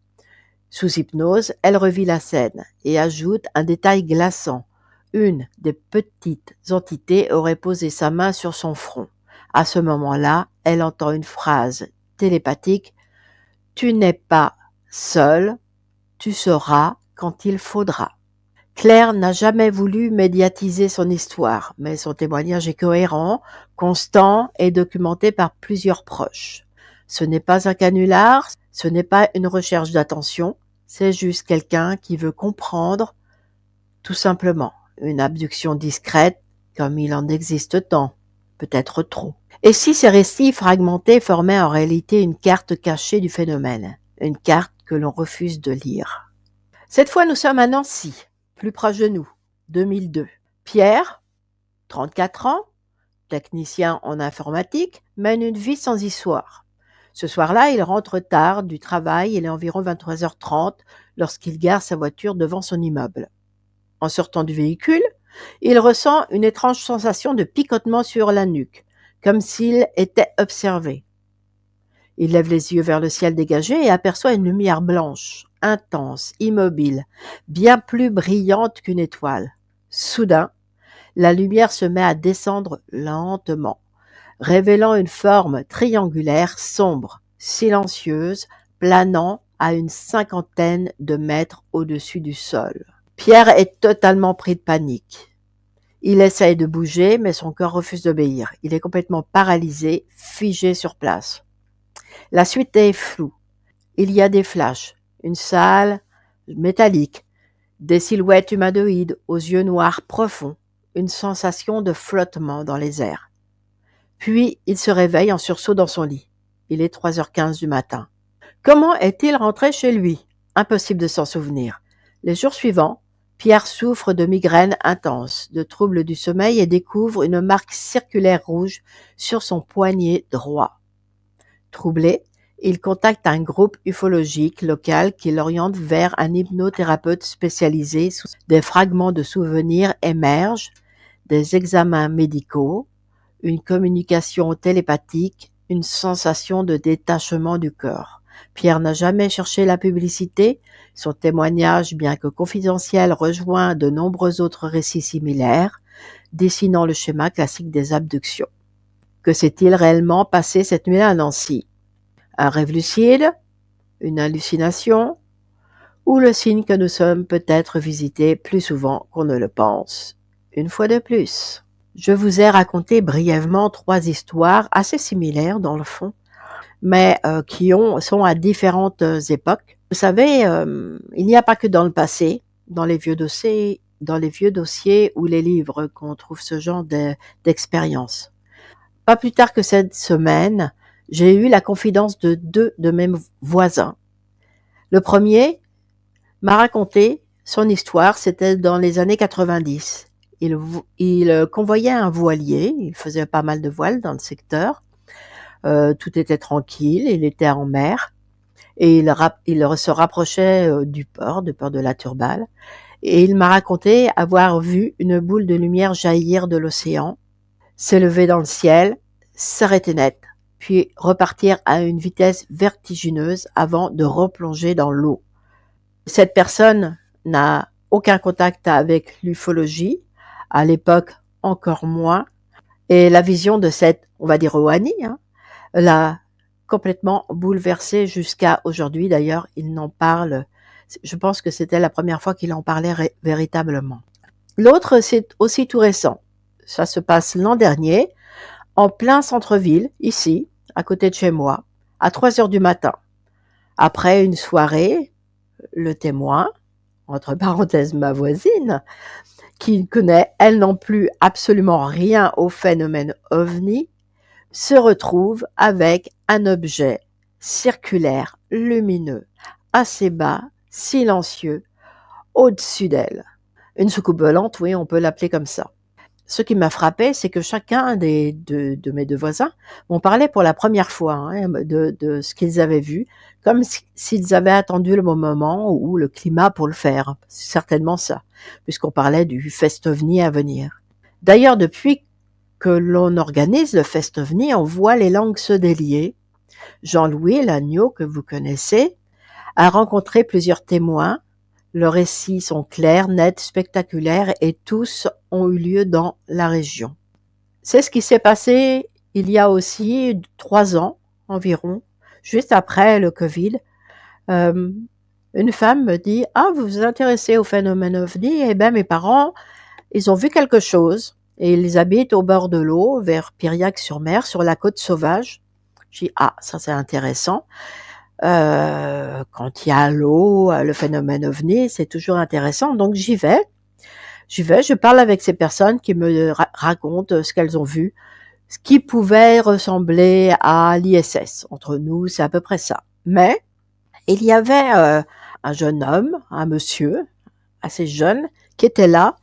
Sous hypnose, elle revit la scène et ajoute un détail glaçant. Une des petites entités aurait posé sa main sur son front. À ce moment-là, elle entend une phrase télépathique. « Tu n'es pas seul, tu sauras quand il faudra ». Claire n'a jamais voulu médiatiser son histoire, mais son témoignage est cohérent, constant et documenté par plusieurs proches. Ce n'est pas un canular, ce n'est pas une recherche d'attention, c'est juste quelqu'un qui veut comprendre, tout simplement, une abduction discrète, comme il en existe tant, peut-être trop. Et si ces récits fragmentés formaient en réalité une carte cachée du phénomène, une carte que l'on refuse de lire. Cette fois, nous sommes à Nancy, plus proche de nous, 2002. Pierre, 34 ans, technicien en informatique, mène une vie sans histoire. Ce soir-là, il rentre tard du travail, il est environ 23h30 lorsqu'il gare sa voiture devant son immeuble. En sortant du véhicule, il ressent une étrange sensation de picotement sur la nuque, comme s'il était observé. Il lève les yeux vers le ciel dégagé et aperçoit une lumière blanche, intense, immobile, bien plus brillante qu'une étoile. Soudain, la lumière se met à descendre lentement, révélant une forme triangulaire sombre, silencieuse, planant à une 50aine de mètres au-dessus du sol. Pierre est totalement pris de panique. Il essaye de bouger, mais son corps refuse d'obéir. Il est complètement paralysé, figé sur place. La suite est floue. Il y a des flashs, une salle métallique, des silhouettes humanoïdes aux yeux noirs profonds, une sensation de flottement dans les airs. Puis, il se réveille en sursaut dans son lit. Il est 3h15 du matin. Comment est-il rentré chez lui? Impossible de s'en souvenir. Les jours suivants, Pierre souffre de migraines intenses, de troubles du sommeil et découvre une marque circulaire rouge sur son poignet droit. Troublé, il contacte un groupe ufologique local qui l'oriente vers un hypnothérapeute spécialisé. Des fragments de souvenirs émergent, des examens médicaux, une communication télépathique, une sensation de détachement du corps. Pierre n'a jamais cherché la publicité. Son témoignage, bien que confidentiel, rejoint de nombreux autres récits similaires, dessinant le schéma classique des abductions. Que s'est-il réellement passé cette nuit-là à Nancy? Un rêve lucide? Une hallucination? Ou le signe que nous sommes peut-être visités plus souvent qu'on ne le pense? Une fois de plus. Je vous ai raconté brièvement 3 histoires assez similaires dans le fond, mais qui sont à différentes époques. Vous savez, il n'y a pas que dans le passé, dans les vieux dossiers ou les livres qu'on trouve ce genre d'expérience. Pas plus tard que cette semaine, j'ai eu la confidence de 2 de mes voisins. Le premier m'a raconté son histoire, c'était dans les années 90. Il convoyait un voilier, il faisait pas mal de voiles dans le secteur. Tout était tranquille, il était en mer et il se rapprochait du port de la Turballe. Et il m'a raconté avoir vu une boule de lumière jaillir de l'océan, s'élever dans le ciel, s'arrêter net, puis repartir à une vitesse vertigineuse avant de replonger dans l'eau. Cette personne n'a aucun contact avec l'ufologie, à l'époque encore moins, Et la vision de cette, on va dire, Ohani, l'a complètement bouleversé jusqu'à aujourd'hui. D'ailleurs, il n'en parle, je pense que c'était la première fois qu'il en parlait véritablement. L'autre, c'est aussi tout récent. Ça se passe l'an dernier, en plein centre-ville, ici, à côté de chez moi, à 3 heures du matin. Après une soirée, le témoin, entre parenthèses ma voisine, qui ne connaît elle non plus absolument rien au phénomène OVNI, se retrouve avec un objet circulaire, lumineux, assez bas, silencieux, au-dessus d'elle. Une soucoupe volante, oui, on peut l'appeler comme ça. Ce qui m'a frappé, c'est que chacun de mes deux voisins m'ont parlé pour la première fois de ce qu'ils avaient vu, comme s'ils avaient attendu le bon moment ou le climat pour le faire. C'est certainement ça, puisqu'on parlait du Fest OVNI à venir. D'ailleurs, depuis que l'on organise le Fest OVNI, on voit les langues se délier. Jean-Louis Lagneau, que vous connaissez, a rencontré plusieurs témoins. Leurs récits sont clairs, nets, spectaculaires et tous ont eu lieu dans la région. C'est ce qui s'est passé il y a aussi 3 ans environ, juste après le Covid. Une femme me dit « Ah, vous vous intéressez au phénomène OVNI ?» Eh bien, mes parents, ils ont vu quelque chose et ils habitent au bord de l'eau, vers Piriac-sur-Mer, sur la côte sauvage. Je dis « Ah, ça c'est intéressant. » Quand il y a l'eau, le phénomène OVNI, c'est toujours intéressant. Donc j'y vais, je parle avec ces personnes qui me racontent ce qu'elles ont vu, ce qui pouvait ressembler à l'ISS. Entre nous, c'est à peu près ça. Mais il y avait un jeune homme, un monsieur, assez jeune, qui était là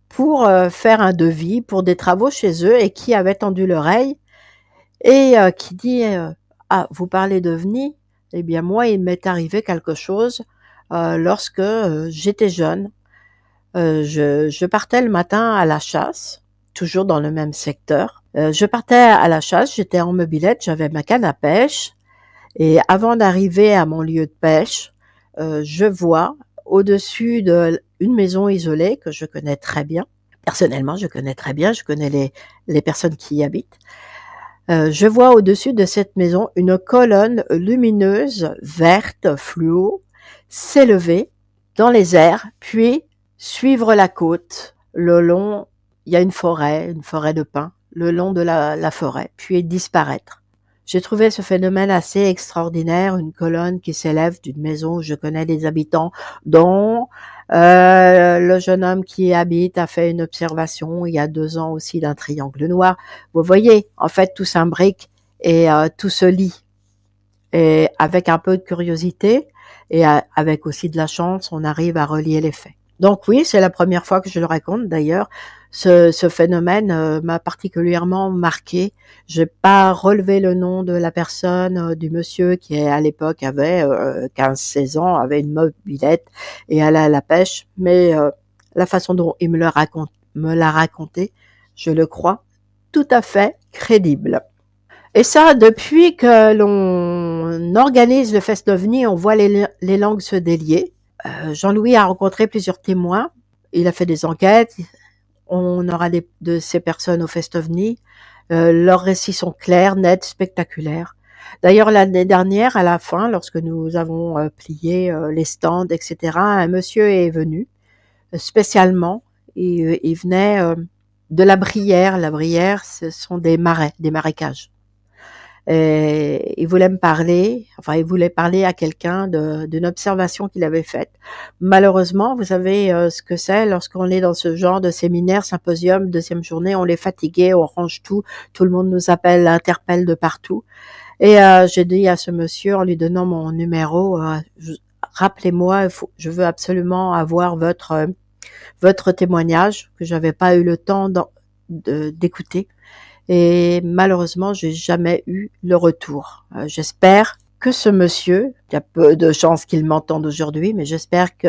pour faire un devis pour des travaux chez eux et qui avait tendu l'oreille et qui dit « Ah, vous parlez d'OVNI ? Eh bien, moi, il m'est arrivé quelque chose lorsque j'étais jeune. Je partais le matin à la chasse, toujours dans le même secteur. Je partais à la chasse, j'étais en mobilette, j'avais ma canne à pêche. Et avant d'arriver à mon lieu de pêche, je vois au-dessus d'une maison isolée que je connais très bien. Personnellement, je connais très bien, je connais les personnes qui y habitent. Je vois au-dessus de cette maison une colonne lumineuse, verte, fluo, s'élever dans les airs, puis suivre la côte. Le long, il y a une forêt de pins, le long de la forêt, puis disparaître. J'ai trouvé ce phénomène assez extraordinaire, une colonne qui s'élève d'une maison où je connais les habitants, dont le jeune homme qui y habite a fait une observation il y a 2 ans aussi d'un triangle noir. Vous voyez, en fait, tout s'imbrique et tout se lie. Et avec un peu de curiosité et avec aussi de la chance, on arrive à relier les faits. Donc oui, c'est la première fois que je le raconte. D'ailleurs, ce phénomène m'a particulièrement marqué. J'ai pas relevé le nom de la personne, du monsieur qui à l'époque avait 15-16 ans, avait une mobilette et allait à la pêche, mais la façon dont il me l'a raconté, je le crois tout à fait crédible. Et ça, depuis que l'on organise le Fest OVNI, on voit les langues se délier. Jean-Louis a rencontré plusieurs témoins, il a fait des enquêtes, on aura de ces personnes au Fest OVNI, leurs récits sont clairs, nets, spectaculaires. D'ailleurs, l'année dernière, à la fin, lorsque nous avons plié les stands, etc., un monsieur est venu spécialement, il venait de la Brière. La Brière, ce sont des marais, des marécages. Et il voulait me parler, il voulait parler à quelqu'un d'une observation qu'il avait faite. Malheureusement, vous savez ce que c'est lorsqu'on est dans ce genre de séminaire, symposium, 2e journée, on est fatigué, on range tout le monde nous appelle, interpelle de partout. Et j'ai dit à ce monsieur, en lui donnant mon numéro, rappelez-moi, je veux absolument avoir votre témoignage, que j'avais pas eu le temps d'écouter. Et malheureusement, j'ai jamais eu le retour. J'espère que ce monsieur, il y a peu de chances qu'il m'entende aujourd'hui, mais j'espère que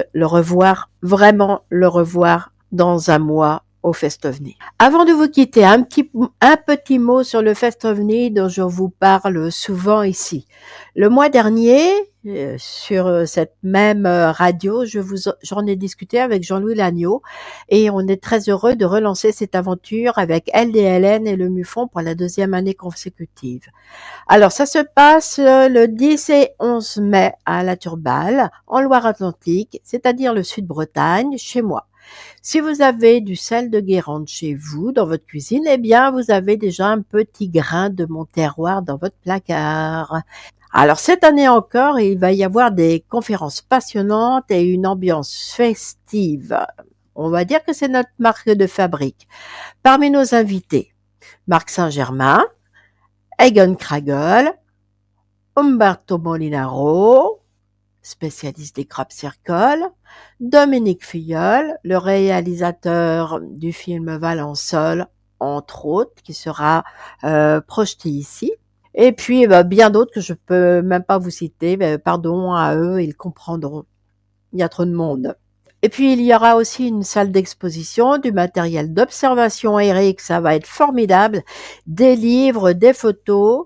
vraiment le revoir dans 1 mois au Fest OVNI. Avant de vous quitter, un petit mot sur le Fest OVNI dont je vous parle souvent ici. Le mois dernier, sur cette même radio, j'en ai discuté avec Jean-Louis Lagneau et on est très heureux de relancer cette aventure avec LDLN et le MUFON pour la 2e année consécutive. Alors, ça se passe le 10 et 11 mai à La Turballe, en Loire-Atlantique, c'est-à-dire le Sud-Bretagne, chez moi. Si vous avez du sel de Guérande chez vous, dans votre cuisine, eh bien, vous avez déjà un petit grain de mon terroir dans votre placard. Alors, cette année encore, il va y avoir des conférences passionnantes et une ambiance festive. On va dire que c'est notre marque de fabrique. Parmi nos invités, Marc Saint-Germain, Egon Kragel, Umberto Molinaro, spécialiste des crop circles, Dominique Filleul, le réalisateur du film Valençol, entre autres, qui sera projeté ici. Et puis, bien d'autres que je peux même pas vous citer, pardon à eux, ils comprendront. Il y a trop de monde. Et puis, il y aura aussi une salle d'exposition, du matériel d'observation aérienne, ça va être formidable, des livres, des photos,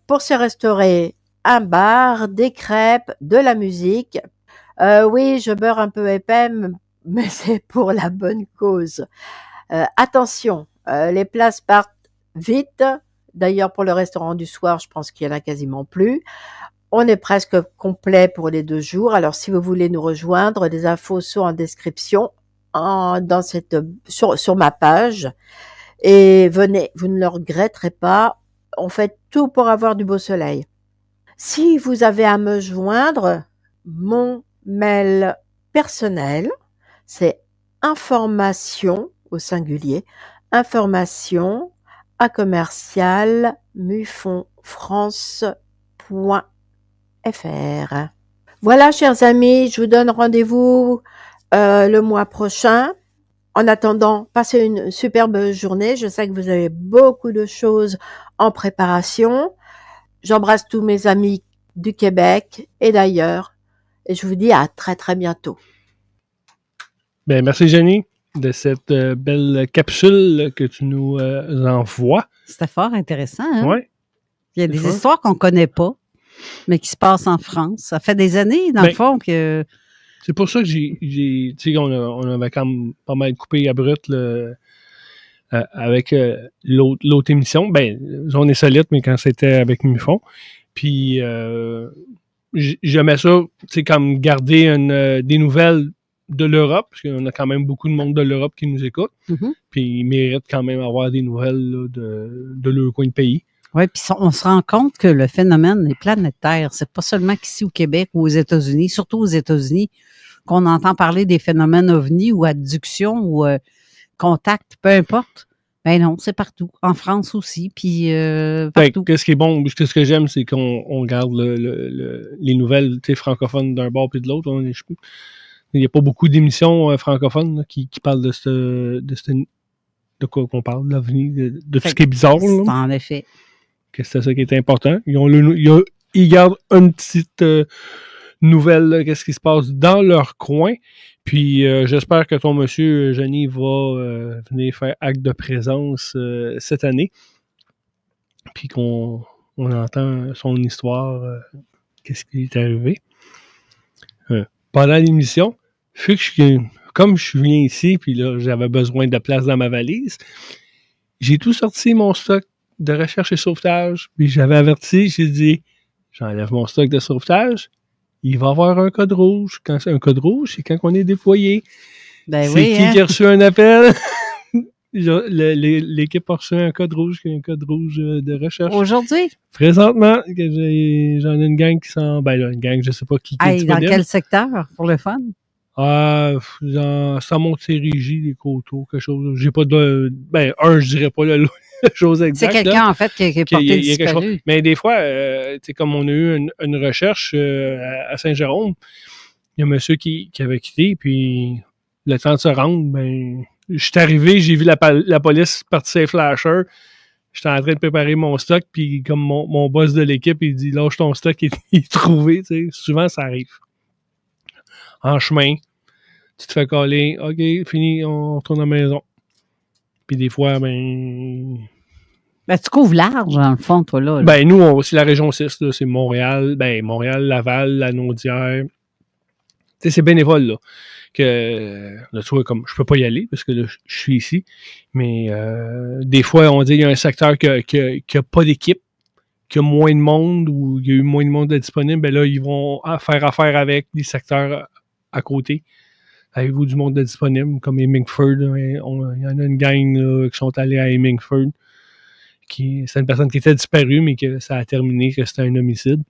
pour se restaurer un bar, des crêpes, de la musique. Oui, je beurre un peu épais, mais c'est pour la bonne cause. Attention, les places partent vite. D'ailleurs, pour le restaurant du soir, je pense qu'il y en a quasiment plus. On est presque complet pour les 2 jours. Alors, si vous voulez nous rejoindre, les infos sont en description sur ma page. Et venez, vous ne le regretterez pas. On fait tout pour avoir du beau soleil. Si vous avez à me joindre, mon mail personnel, c'est information au singulier, information@mufonfrance.fr. Voilà, chers amis, je vous donne rendez-vous le mois prochain. En attendant, passez une superbe journée. Je sais que vous avez beaucoup de choses en préparation. J'embrasse tous mes amis du Québec et d'ailleurs. Et je vous dis à très, très bientôt. Ben, merci, Jenny, de cette belle capsule que tu nous envoies. C'était fort intéressant, hein? Oui. Il y a des histoires qu'on ne connaît pas, mais qui se passent en France. Ça fait des années, dans le fond, que... C'est pour ça que tu sais, on avait quand même pas mal coupé à brut avec l'autre émission. Ben, on est solide, mais quand c'était avec Mufon. Puis, j'aimais ça, tu sais, comme garder des nouvelles de l'Europe, parce qu'on a quand même beaucoup de monde de l'Europe qui nous écoute. Mm-hmm. Puis, ils méritent quand même avoir des nouvelles là, de leur coin de pays. Oui, puis on se rend compte que le phénomène est planétaire. C'est pas seulement qu'ici au Québec ou aux États-Unis, surtout aux États-Unis, qu'on entend parler des phénomènes ovnis ou adduction ou contact, peu importe. Ben non, c'est partout. En France aussi, puis partout. Qu'est-ce qui est bon, ce que j'aime, c'est qu'on garde les nouvelles francophones d'un bord puis de l'autre. Il n'y a pas beaucoup d'émissions francophones là, qui parlent de quoi qu'on parle, l'OVNI, de tout ce qui est bizarre. Là. En effet. Que c'est ça qui est important. Ils gardent une petite nouvelle, là, qu'est-ce qui se passe dans leur coin. Puis j'espère que ton monsieur, Jenny, va venir faire acte de présence cette année. Puis qu'on entend son histoire, qu'est-ce qui est arrivé. Pendant l'émission, comme je viens ici, puis là, j'avais besoin de place dans ma valise, j'ai tout sorti mon stock de recherche et sauvetage, puis j'avais averti, j'ai dit, j'enlève mon stock de sauvetage, il va y avoir un code rouge. Quand c'est un code rouge, c'est quand on est déployé. Ben c'est oui, qui a reçu un appel? L'équipe a reçu un code rouge de recherche. Aujourd'hui? Présentement, j'en ai une gang qui s'en... Ben là, une gang, je sais pas qui est dans quel secteur, pour le fun? Dans Montérégie, les coteaux, quelque chose. J'ai pas de... Ben, je dirais pas la chose exacte. C'est quelqu'un, en fait, qui est porté disparu. Mais des fois, comme on a eu une recherche à Saint-Jérôme, il y a un monsieur qui avait quitté, puis le temps de se rendre, ben... Je suis arrivé, j'ai vu la police partir ses flashers. J'étais en train de préparer mon stock, puis comme mon boss de l'équipe, il dit « Lâche ton stock, il est trouvé. » Souvent, ça arrive. En chemin, tu te fais coller. « OK, fini, on retourne à la maison. » Puis des fois, tu couvres large, dans le fond, toi, là. Ben, nous, c'est la région 6, là, c'est Montréal, Laval, la Naudière. Tu sais, c'est bénévole, là. Que, là, tu vois, comme, je peux pas y aller, parce que là, je suis ici. Mais, des fois, on dit qu'il y a un secteur qui a pas d'équipe, qui a moins de monde, ou il y a eu moins de monde disponible, ben là, ils vont faire affaire avec des secteurs à côté. Avez-vous du monde disponible, comme Hemingford? Il y en a une gang, là, qui sont allés à Hemingford. C'est une personne qui était disparue, mais que ça a terminé, que c'était un homicide.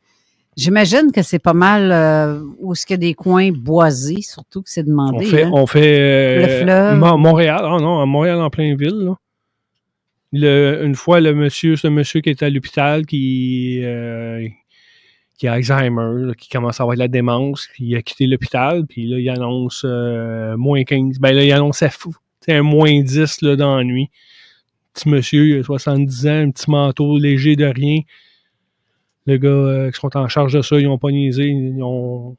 J'imagine que c'est pas mal où est-ce qu'il y a des coins boisés, surtout que c'est demandé. On fait le fleuve. Montréal. Ah non, à Montréal en plein ville. Là. Une fois, ce monsieur qui était à l'hôpital, qui a Alzheimer, là, qui commence à avoir de la démence, puis il a quitté l'hôpital, puis là, il annonce moins 15. Ben là, il annonce un moins 10 là, dans la nuit. Petit monsieur, il a 70 ans, un petit manteau léger de rien. Les gars qui sont en charge de ça, ils ont pas niaisé. Ils ont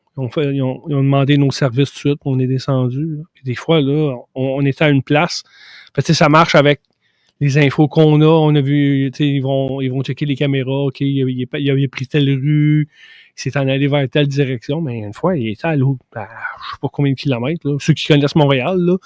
demandé nos services tout de suite. On est descendu. Puis des fois, là, on était à une place. Fait que, ça marche avec les infos qu'on a. On a vu, ils vont checker les caméras. OK, il avait pris telle rue. Il s'est en allé vers telle direction. Mais une fois, il était à l'autre, je sais pas combien de kilomètres. Là. Ceux qui connaissent Montréal, là,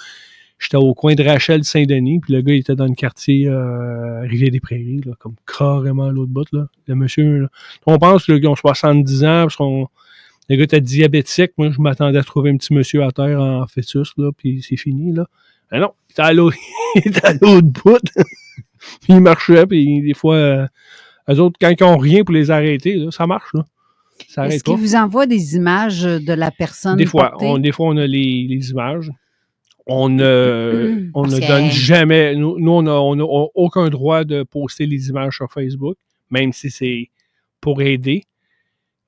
j'étais au coin de Rachel-Saint-Denis, puis le gars, il était dans le quartier Rivière-des-Prairies, là, comme carrément à l'autre bout, là. Le monsieur, là. On pense qu'ils ont 70 ans, parce le gars était diabétique. Moi, je m'attendais à trouver un petit monsieur à terre en fœtus, là, puis c'est fini, là. Mais non, il était à l'autre bout. Puis il marchait, puis des fois, eux autres, quand ils ont rien pour les arrêter, là, ça marche, là. Ça arrête Est-ce qu'ils vous envoient des images de la personne Des fois, portée? on a les images. On ne donne jamais. Nous, on n'a aucun droit de poster les images sur Facebook, même si c'est pour aider.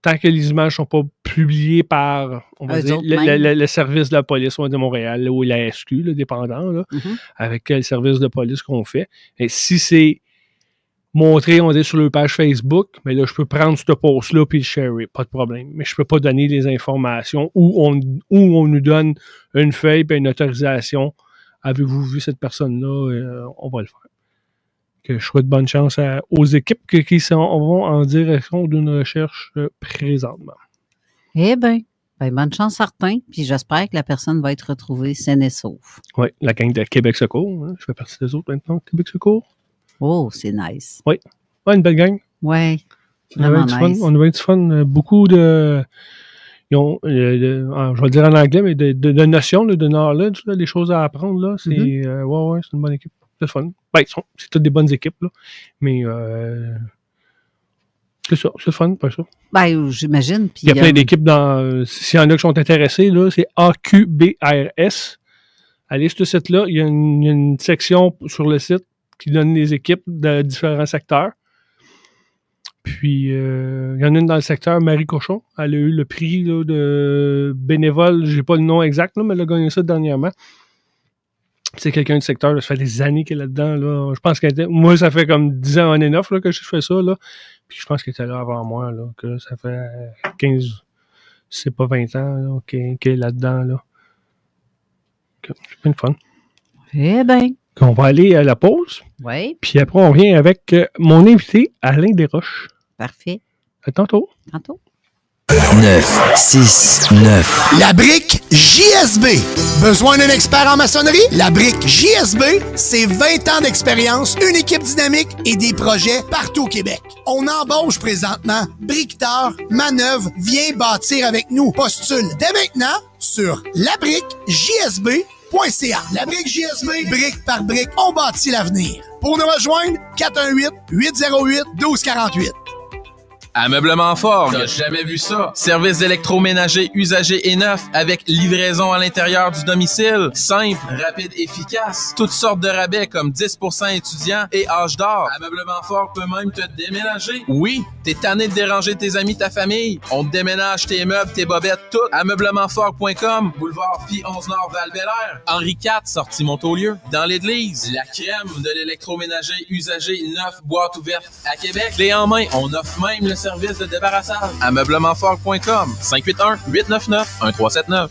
Tant que les images ne sont pas publiées par le service de la police de Montréal ou la SQ, le dépendant, là, avec quel service de police qu'on fait. Et si c'est montré, on dit sur leur page Facebook, mais là, je peux prendre ce post-là et le sharer, pas de problème. Mais je ne peux pas donner des informations où on nous donne une feuille et une autorisation. Avez-vous vu cette personne-là? On va le faire. Que je souhaite bonne chance aux équipes qui vont en direction d'une recherche présentement. Eh bien, bonne chance certain, puis j'espère que la personne va être retrouvée saine et sauve. Oui, la gang de Québec Secours. Hein, je fais partie des autres maintenant, Québec Secours. Oh, c'est nice. Oui. Ouais, une belle gang. Oui. On avait du fun. Beaucoup de. Je vais le dire en anglais, mais de notions, de knowledge, là, des choses à apprendre. Là, c'est, c'est une bonne équipe. C'est fun. Ben, c'est toutes des bonnes équipes, là. Mais c'est ça, c'est fun, pas ça. Ben, j'imagine. Il y a plein d'équipes s'il y en a qui sont intéressés, là, c'est AQBRS. Allez sur ce site-là, il y a une section sur le site qui donne les équipes de différents secteurs. Puis, il y en a une dans le secteur, Marie Cochon. Elle a eu le prix là, de bénévole. J'ai pas le nom exact, là, mais elle a gagné ça dernièrement. C'est quelqu'un du secteur, là, ça fait des années qu'elle est là-dedans. Là. Je pense moi, ça fait comme 10 ans on and off là, que je fais ça. Là. Puis je pense qu'elle était là avant moi, là, que ça fait 15, c'est pas 20 ans là, qu'elle est là-dedans. Là. C'est bien le fun. Eh bien. On va aller à la pause. Oui. Puis après, on revient avec mon invité, Alain Desroches. Parfait. À tantôt. Tantôt. 969. La brique JSB. Besoin d'un expert en maçonnerie? La brique JSB, c'est 20 ans d'expérience, une équipe dynamique et des projets partout au Québec. On embauche présentement. Briqueteur, manœuvre, viens bâtir avec nous. Postule dès maintenant sur labriquejsb.ca. La brique JSB, brique par brique, on bâtit l'avenir. Pour nous rejoindre, 418-808-1248. Ameublement Fort, t'as jamais vu ça? Service d'électroménager usagé et neuf avec livraison à l'intérieur du domicile. Simple, rapide, efficace. Toutes sortes de rabais comme 10% étudiants et âge d'or. Ameublement Fort peut même te déménager. Oui, t'es tanné de déranger tes amis, ta famille. On te déménage tes meubles, tes bobettes, tout. Ameublementfort.com, boulevard Pi-11 Nord Val-Bélair. Henri IV, sortie Montaulieu. Dans l'église, la crème de l'électroménager usagé neuf, boîte ouverte à Québec. Clé en main, on offre même le service de débarrassage. Ameublementfort.com 581-899-1379.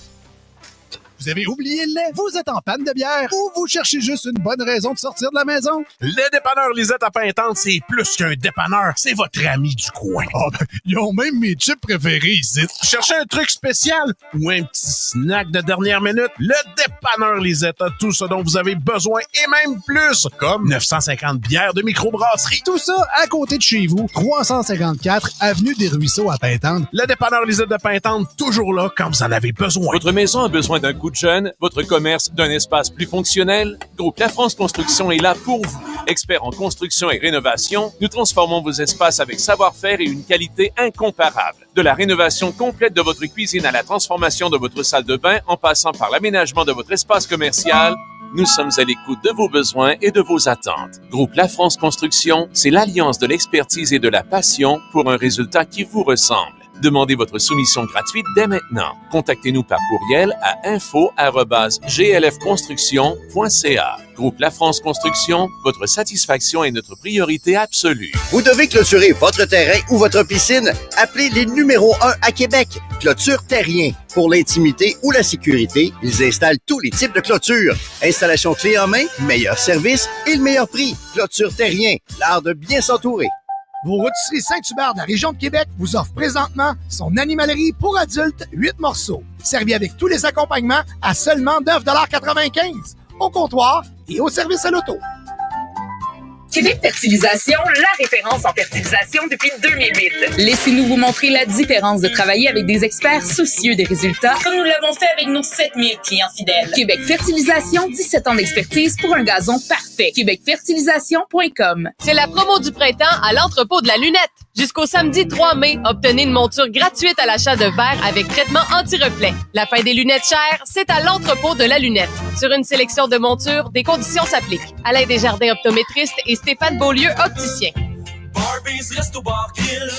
Vous avez oublié le lait? Vous êtes en panne de bière? Ou vous cherchez juste une bonne raison de sortir de la maison? Le dépanneur Lisette à Pintante, c'est plus qu'un dépanneur. C'est votre ami du coin. Oh, ben, ils ont même mes chips préférés ici. Cherchez un truc spécial ou un petit snack de dernière minute? Le dépanneur Lisette a tout ce dont vous avez besoin et même plus. Comme 950 bières de microbrasserie. Tout ça à côté de chez vous. 354 Avenue des Ruisseaux à Pintante. Le dépanneur Lisette de Pintante, toujours là quand vous en avez besoin. Votre maison a besoin d'un coup de jeune, votre commerce d'un espace plus fonctionnel? Groupe La France Construction est là pour vous. Experts en construction et rénovation, nous transformons vos espaces avec savoir-faire et une qualité incomparable. De la rénovation complète de votre cuisine à la transformation de votre salle de bain, en passant par l'aménagement de votre espace commercial, nous sommes à l'écoute de vos besoins et de vos attentes. Groupe La France Construction, c'est l'alliance de l'expertise et de la passion pour un résultat qui vous ressemble. Demandez votre soumission gratuite dès maintenant. Contactez-nous par courriel à info@glfconstruction.ca. Groupe La France Construction, votre satisfaction est notre priorité absolue. Vous devez clôturer votre terrain ou votre piscine? Appelez les numéros 1 à Québec. Clôture Terrien. Pour l'intimité ou la sécurité, ils installent tous les types de clôtures. Installation clé en main, meilleur service et le meilleur prix. Clôture Terrien. L'art de bien s'entourer. Vos rôtisseries Saint-Hubert de la région de Québec vous offrent présentement son animalerie pour adultes 8 morceaux. Servi avec tous les accompagnements à seulement 9,95 $ au comptoir et au service à l'auto. Québec Fertilisation, la référence en fertilisation depuis 2008. Laissez-nous vous montrer la différence de travailler avec des experts soucieux des résultats, comme nous l'avons fait avec nos 7000 clients fidèles. Québec Fertilisation, 17 ans d'expertise pour un gazon parfait. québecfertilisation.com. C'est la promo du printemps à l'entrepôt de la lunette. Jusqu'au samedi 3 mai, obtenez une monture gratuite à l'achat de verre avec traitement anti-reflet. La fin des lunettes chères, c'est à l'entrepôt de la lunette. Sur une sélection de montures, des conditions s'appliquent. Alain Desjardins, optométriste, et Stéphane Beaulieu, opticien. Barbies Resto Bar Grill.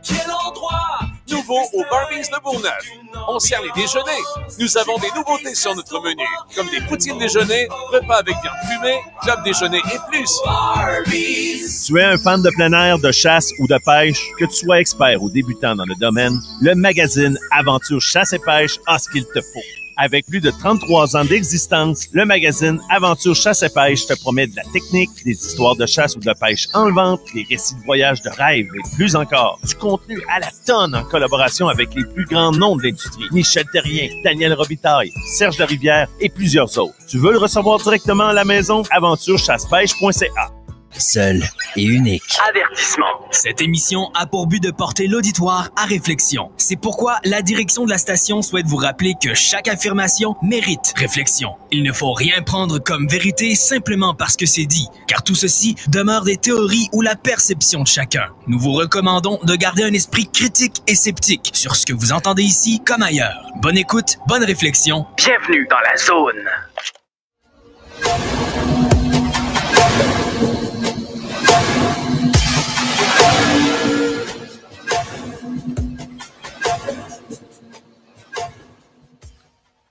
Quel endroit? Nouveau au Barbies de Bourgneuf. On sert les déjeuners. Nous avons des nouveautés sur notre menu, comme des poutines déjeuner, repas avec viande fumée, club déjeuner et plus. Barbies. Tu es un fan de plein air, de chasse ou de pêche, que tu sois expert ou débutant dans le domaine, le magazine Aventure Chasse et Pêche a ce qu'il te faut. Avec plus de 33 ans d'existence, le magazine Aventure Chasse et Pêche te promet de la technique, des histoires de chasse ou de pêche enlevantes, des récits de voyage de rêve et plus encore. Du contenu à la tonne en collaboration avec les plus grands noms de l'industrie. Michel Terrien, Daniel Robitaille, Serge de Rivière et plusieurs autres. Tu veux le recevoir directement à la maison? aventurechassepêche.ca. Seul et unique. Avertissement. Cette émission a pour but de porter l'auditoire à réflexion. C'est pourquoi la direction de la station souhaite vous rappeler que chaque affirmation mérite réflexion. Il ne faut rien prendre comme vérité simplement parce que c'est dit, car tout ceci demeure des théories ou la perception de chacun. Nous vous recommandons de garder un esprit critique et sceptique sur ce que vous entendez ici comme ailleurs. Bonne écoute, bonne réflexion. Bienvenue dans la zone.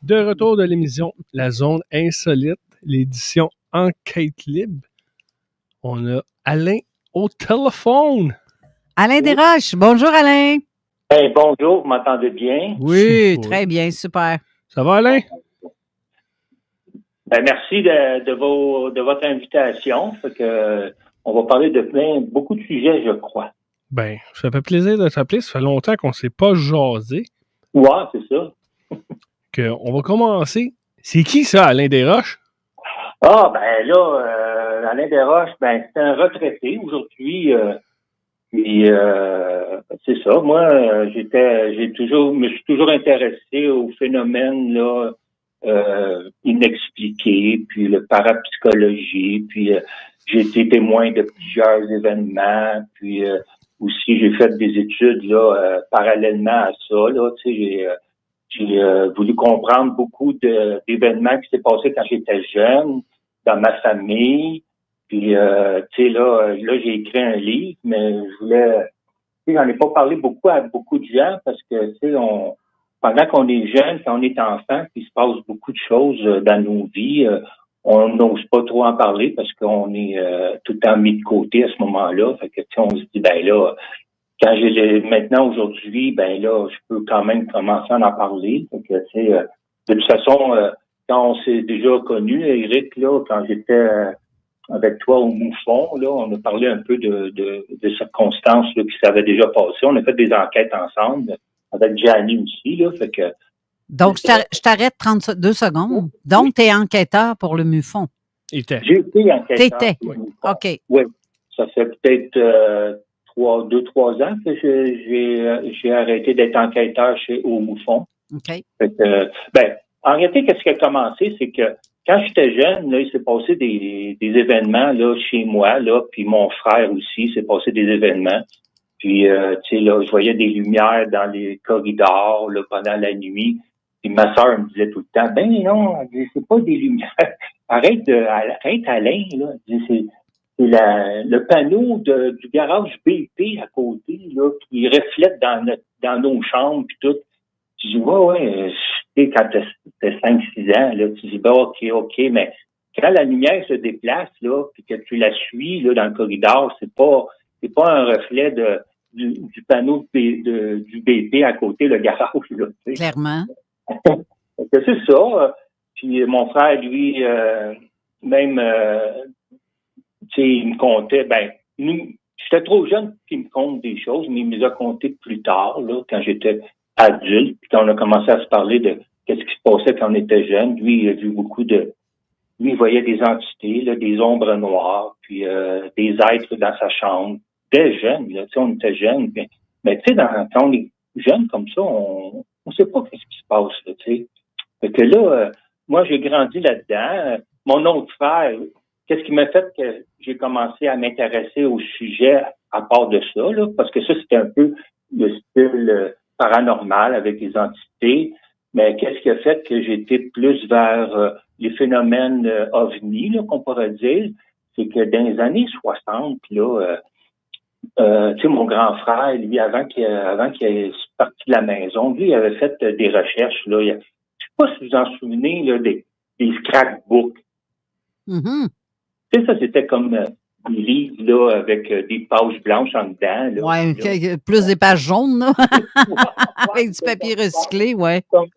De retour de l'émission La Zone Insolite, l'édition Enquête Libre. On a Alain au téléphone. Alain Desroches. Bonjour, Alain. Hey, bonjour, vous m'entendez bien? Oui, très bien, super. Ça va, Alain? Ben, merci de votre invitation. Fait que, on va parler de beaucoup de sujets, je crois. Ben, ça fait plaisir de t'appeler. Ça fait longtemps qu'on ne s'est pas jasé. Ouais, c'est ça. On va commencer. C'est qui ça, Alain Desroches? Ah, ben là, Alain Desroches, ben, c'est un retraité aujourd'hui. C'est ça. Moi, me suis toujours intéressé au phénomène là inexpliqué, puis le parapsychologie, puis j'ai été témoin de plusieurs événements, puis aussi j'ai fait des études là parallèlement à ça. Là, tu sais, j'ai voulu comprendre beaucoup d'événements qui s'est passé quand j'étais jeune, dans ma famille. Puis, tu sais, là, j'ai écrit un livre, mais je voulais... Tu sais, j'en ai pas parlé beaucoup à beaucoup de gens parce que, tu sais, pendant qu'on est jeune, quand on est enfant, il se passe beaucoup de choses dans nos vies. On n'ose pas trop en parler parce qu'on est tout le temps mis de côté à ce moment-là. Fait que, tu sais, on se dit, ben là... Quand maintenant, aujourd'hui, ben là, je peux quand même commencer à en parler. Donc, tu sais, de toute façon, quand on s'est déjà connus, Éric, là, quand j'étais avec toi au Moufon, là, on a parlé un peu de circonstances là, qui s'avaient déjà passées. On a fait des enquêtes ensemble, avec Gianni aussi, là, fait que... Donc, je t'arrête 32 secondes. Donc, tu es enquêteur pour le MUFON. J'ai été enquêteur. T'étais? Pour le MUFON. OK. Oui. Ça fait peut-être 2-3 ans que j'ai arrêté d'être enquêteur au Moufon. OK. Fait que, en réalité, qu'est-ce qui a commencé, c'est que quand j'étais jeune, là, il s'est passé des événements là chez moi, là, puis mon frère aussi, il s'est passé des événements. Puis, tu sais, là, je voyais des lumières dans les corridors là, pendant la nuit. Puis ma sœur me disait tout le temps, ben non, elle dit, c'est pas des lumières. Arrête Alain, là. Elle dit, c'est le panneau du garage BP à côté, là, qui reflète dans nos chambres puis tout. Tu dis, ouais, tu sais, quand t'as 5-6 ans, là, tu dis, OK, mais quand la lumière se déplace, là, puis que tu la suis, là, dans le corridor, c'est pas un reflet du panneau du BP à côté, le garage, là, tu sais. Clairement. C'est ça. Puis mon frère, lui, même, tu sais, il me contait, j'étais trop jeune qu'il me conte des choses, mais il me les a contées plus tard, là, quand j'étais adulte, puis quand on a commencé à se parler de qu'est-ce qui se passait quand on était jeune. Lui, il a vu beaucoup lui, il voyait des entités, là, des ombres noires, puis des êtres dans sa chambre. Dès jeune, là, tu sais, on était jeunes, mais tu sais, quand on est jeune comme ça, on sait pas qu'est-ce qui se passe, là, tu sais. Fait que là, moi, j'ai grandi là-dedans. Mon autre frère, qu'est-ce qui m'a fait que j'ai commencé à m'intéresser au sujet à part de ça, là, parce que ça, c'était un peu le style paranormal avec les entités. Mais qu'est-ce qui a fait que j'ai été plus vers les phénomènes ovnis, là, qu'on pourrait dire, c'est que dans les années 60, là, tu sais, mon grand frère, lui, avant qu'il ait parti de la maison, lui, il avait fait des recherches, là. Je sais pas si vous en souvenez, là, des scrapbooks. Mm-hmm. Tu sais, ça, c'était comme des livres, là, avec des pages blanches en dedans, là. Ouais, plus des pages jaunes, là. Avec du papier recyclé, ouais. Comme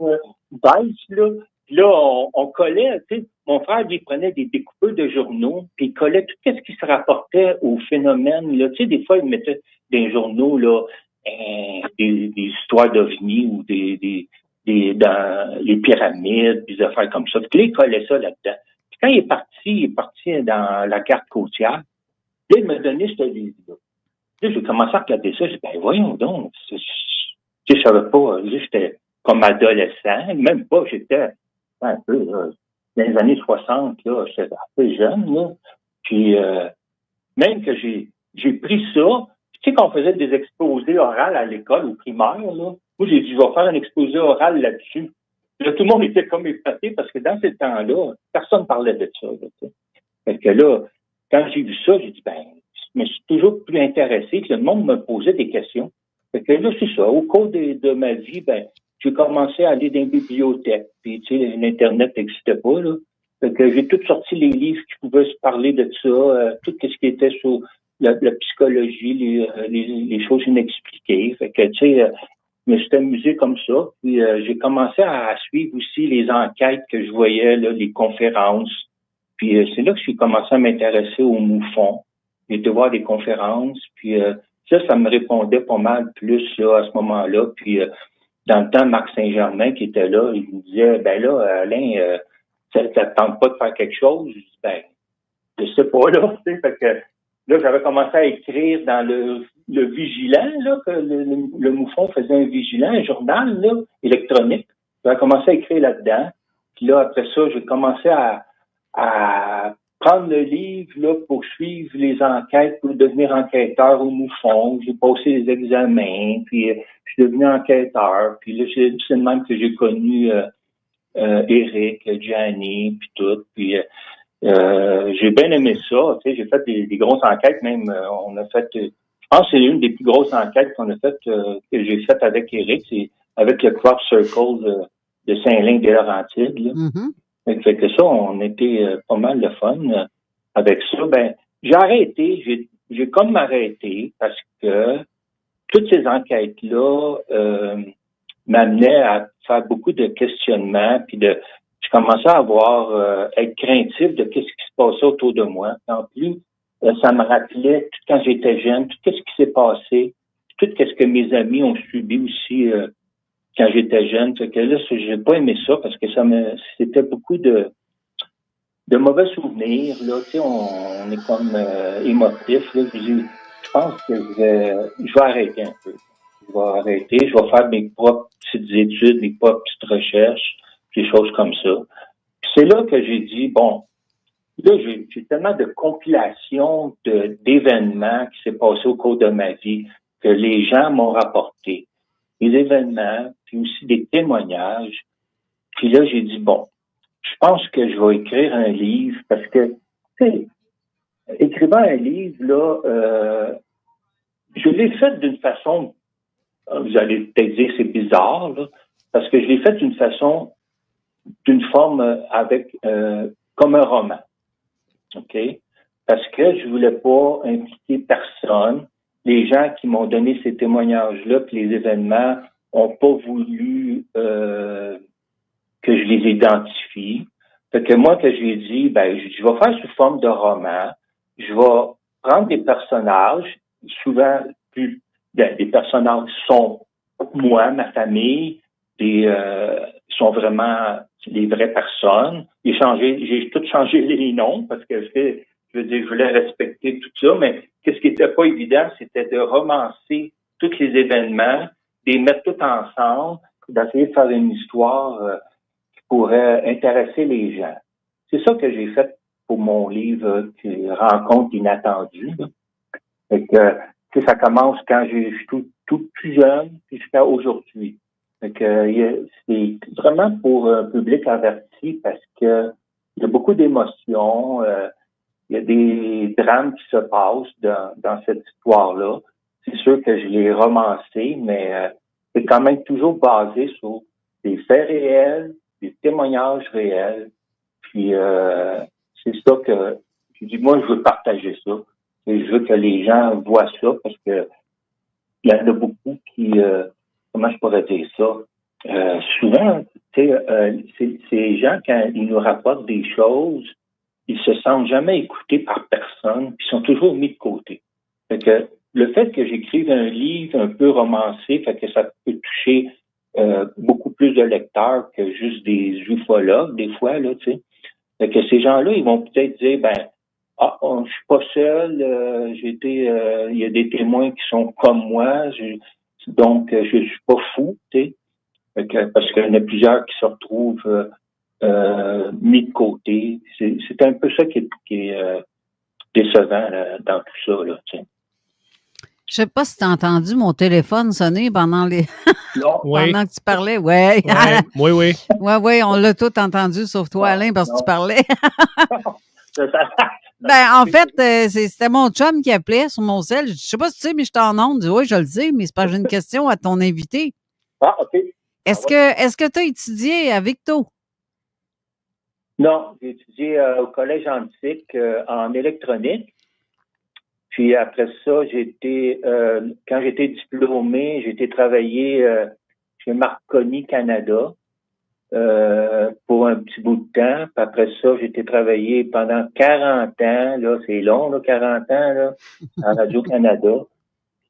beige, là. Puis là, on collait, tu sais, mon frère, lui, prenait des découpeurs de journaux, puis il collait tout ce qui se rapportait au phénomène, là. Tu sais, des fois, il mettait des journaux, là, des histoires d'ovnis ou dans les pyramides, des affaires comme ça. Puis là, il collait ça là-dedans. Puis quand il est parti dans la carte côtière. Là, il m'a donné ce livre-là. Là, j'ai commencé à regarder ça. J'ai dit, ben voyons donc. Je savais pas. Là, j'étais comme adolescent. Même pas, j'étais un peu, là, dans les années 60, là, j'étais un peu jeune, là. Puis, même que j'ai pris ça. Tu sais, quand on faisait des exposés orales à l'école, au primaire, là, moi, j'ai dit, je vais faire un exposé oral là-dessus. Là, tout le monde était comme épaté parce que dans ces temps-là, personne ne parlait de ça. Là, fait que là, quand j'ai vu ça, j'ai dit, je me suis toujours plus intéressé, que le monde me posait des questions. Fait que là, c'est ça. Au cours de ma vie, j'ai commencé à aller dans les bibliothèques. Puis, tu sais, l'Internet n'existait pas, là. Fait que j'ai tout sorti les livres qui pouvaient se parler de ça, tout ce qui était sur la psychologie, les choses inexpliquées. Fait que, tu sais, je me suis amusé comme ça. Puis, j'ai commencé à suivre aussi les enquêtes que je voyais, là, les conférences. Puis, c'est là que j'ai commencé à m'intéresser au MUFON. J'ai été voir des conférences. Puis, ça me répondait pas mal plus, là, à ce moment-là. Puis, dans le temps, Marc Saint-Germain qui était là, il me disait, Alain, ça te tente pas de faire quelque chose? Je dis, je sais pas, là, tu sais, fait que là, j'avais commencé à écrire dans le Vigilant, là, que le MUFON faisait un Vigilant, un journal, là, électronique. J'avais commencé à écrire là-dedans. Puis là, après ça, j'ai commencé à prendre le livre, là, pour suivre les enquêtes, pour devenir enquêteur au MUFON. J'ai passé les examens, puis je suis devenu enquêteur. Puis là, c'est le même que j'ai connu Éric, Gianni, puis tout. Puis j'ai bien aimé ça. Tu sais, j'ai fait des grosses enquêtes, même on a fait. Je pense que c'est une des plus grosses enquêtes qu'on a faites, que j'ai faites avec Éric, c'est avec le Crop Circle de Saint-Lin-des-Laurentides. Là. Mm-hmm. Fait que ça, on était pas mal de fun avec ça. J'ai arrêté, j'ai comme arrêté parce que toutes ces enquêtes-là, m'amenait à faire beaucoup de questionnements, puis je commençais à être craintif de qu'est-ce qui se passait autour de moi. En plus, ça me rappelait tout quand j'étais jeune, tout ce qui s'est passé, tout ce que mes amis ont subi aussi quand j'étais jeune. Fait que là, j'ai pas aimé ça parce que c'était beaucoup de mauvais souvenirs. Là, tu sais, on est comme émotif. Là. Je pense que je vais arrêter un peu. Je vais faire mes propres petites études, mes propres petites recherches, des choses comme ça. Puis c'est là que j'ai dit, bon, là, j'ai tellement de compilations d'événements qui s'est passé au cours de ma vie que les gens m'ont rapporté. Des événements, puis aussi des témoignages. Puis là, j'ai dit, bon, je pense que je vais écrire un livre parce que, tu sais, écrivant un livre, là, je l'ai fait d'une façon, vous allez peut-être dire c'est bizarre, là, parce que je l'ai fait d'une forme avec, comme un roman. OK? Parce que je voulais pas impliquer personne. Les gens qui m'ont donné ces témoignages-là, puis les événements, ont pas voulu que je les identifie. Fait que moi, que j'ai dit, je vais faire sous forme de roman. Je vais prendre des personnages, souvent des personnages sont moi, ma famille, sont vraiment les vraies personnes. J'ai tout changé les noms parce que je voulais respecter tout ça, mais qu'est-ce qui était pas évident, c'était de romancer tous les événements, de les mettre tout ensemble, d'essayer de faire une histoire qui pourrait intéresser les gens. C'est ça que j'ai fait pour mon livre Rencontre inattendue. Fait que, ça commence quand je suis tout plus jeune jusqu'à aujourd'hui. Fait que c'est vraiment pour un public averti parce que il y a beaucoup d'émotions. Il y a des drames qui se passent dans cette histoire-là. C'est sûr que je l'ai romancé, mais c'est quand même toujours basé sur des faits réels, des témoignages réels. Puis c'est ça que je dis, moi, je veux partager ça. Et je veux que les gens voient ça parce que il y en a beaucoup qui, comment je pourrais dire ça? Souvent, tu sais, ces gens, quand ils nous rapportent des choses, ils se sentent jamais écoutés par personne, puis ils sont toujours mis de côté. Fait que le fait que j'écrive un livre un peu romancé, fait que ça peut toucher beaucoup plus de lecteurs que juste des ufologues, des fois, là, tu sais. Fait que ces gens-là, ils vont peut-être dire, je suis pas seul, il y a des témoins qui sont comme moi, donc je suis pas fou, tu sais. Fait que, parce qu'il y en a plusieurs qui se retrouvent mis de côté. C'est un peu ça qui est décevant là, dans tout ça, là, tu sais. Je sais pas si tu as entendu mon téléphone sonner pendant pendant que tu parlais. Ouais. Oui. Oui, on l'a tout entendu, sauf toi, Alain, parce que tu parlais. En fait, c'était mon chum qui appelait sur mon cell. Je sais pas si tu sais, mais je suis en onde. Oui, je le sais, mais c'est pas j'ai une question à ton invité. Ah, OK. Est-ce que tu as étudié à Victo? Non, j'ai étudié au Collège Antique en électronique. Puis après ça, quand j'étais diplômé, j'ai été travailler chez Marconi Canada pour un petit bout de temps. Puis après ça, j'ai été travailler pendant 40 ans. Là, c'est long, là, 40 ans, là, à Radio-Canada.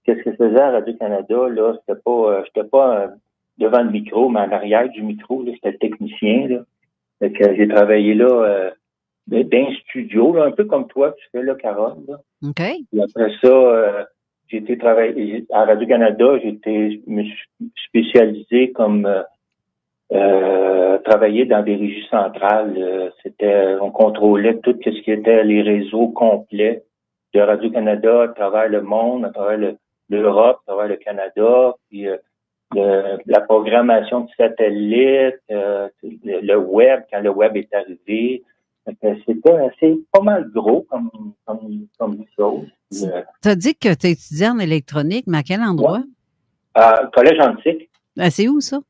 Qu'est-ce que je faisais à Radio-Canada? Là, j'étais pas devant le micro, mais en arrière du micro, là, j'étais le technicien, là. Fait que j'ai travaillé là d'un studio, là, un peu comme toi, tu fais là, Carole. Là. OK. Et après ça, j'ai été travailler à Radio-Canada, me suis spécialisé comme travailler dans des régies centrales. On contrôlait tout ce qui était les réseaux complets de Radio-Canada à travers le monde, à travers l'Europe, à travers le Canada, puis la programmation de satellites, le web, quand le web est arrivé. C'est pas mal gros comme chose. Tu as dit que tu as étudié en électronique, mais à quel endroit? Collège Antique. C'est où, ça?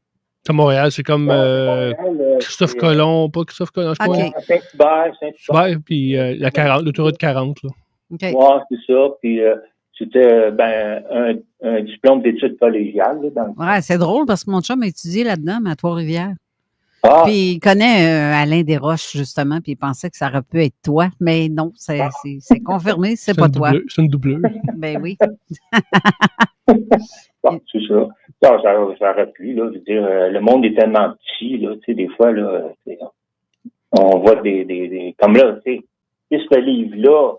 À Montréal, c'est comme Christophe Colomb, pas Christophe Colomb, je crois. Saint-Hubert, puis l'autoroute 40, là. Okay. Ouais, c'est ça. Puis c'était un diplôme d'études collégiales. Là, Ouais, c'est drôle parce que mon chum a étudié là-dedans, mais à Trois-Rivières. Ah. Puis il connaît Alain Desroches, justement, puis il pensait que ça aurait pu être toi, mais non, c'est confirmé, c'est pas toi. C'est une doublure. Ben oui. Bon, c'est ça. Ça aurait pu, là. Je veux dire, le monde est tellement petit, là, tu sais, des fois, là, on voit des comme là, tu sais, ce livre-là,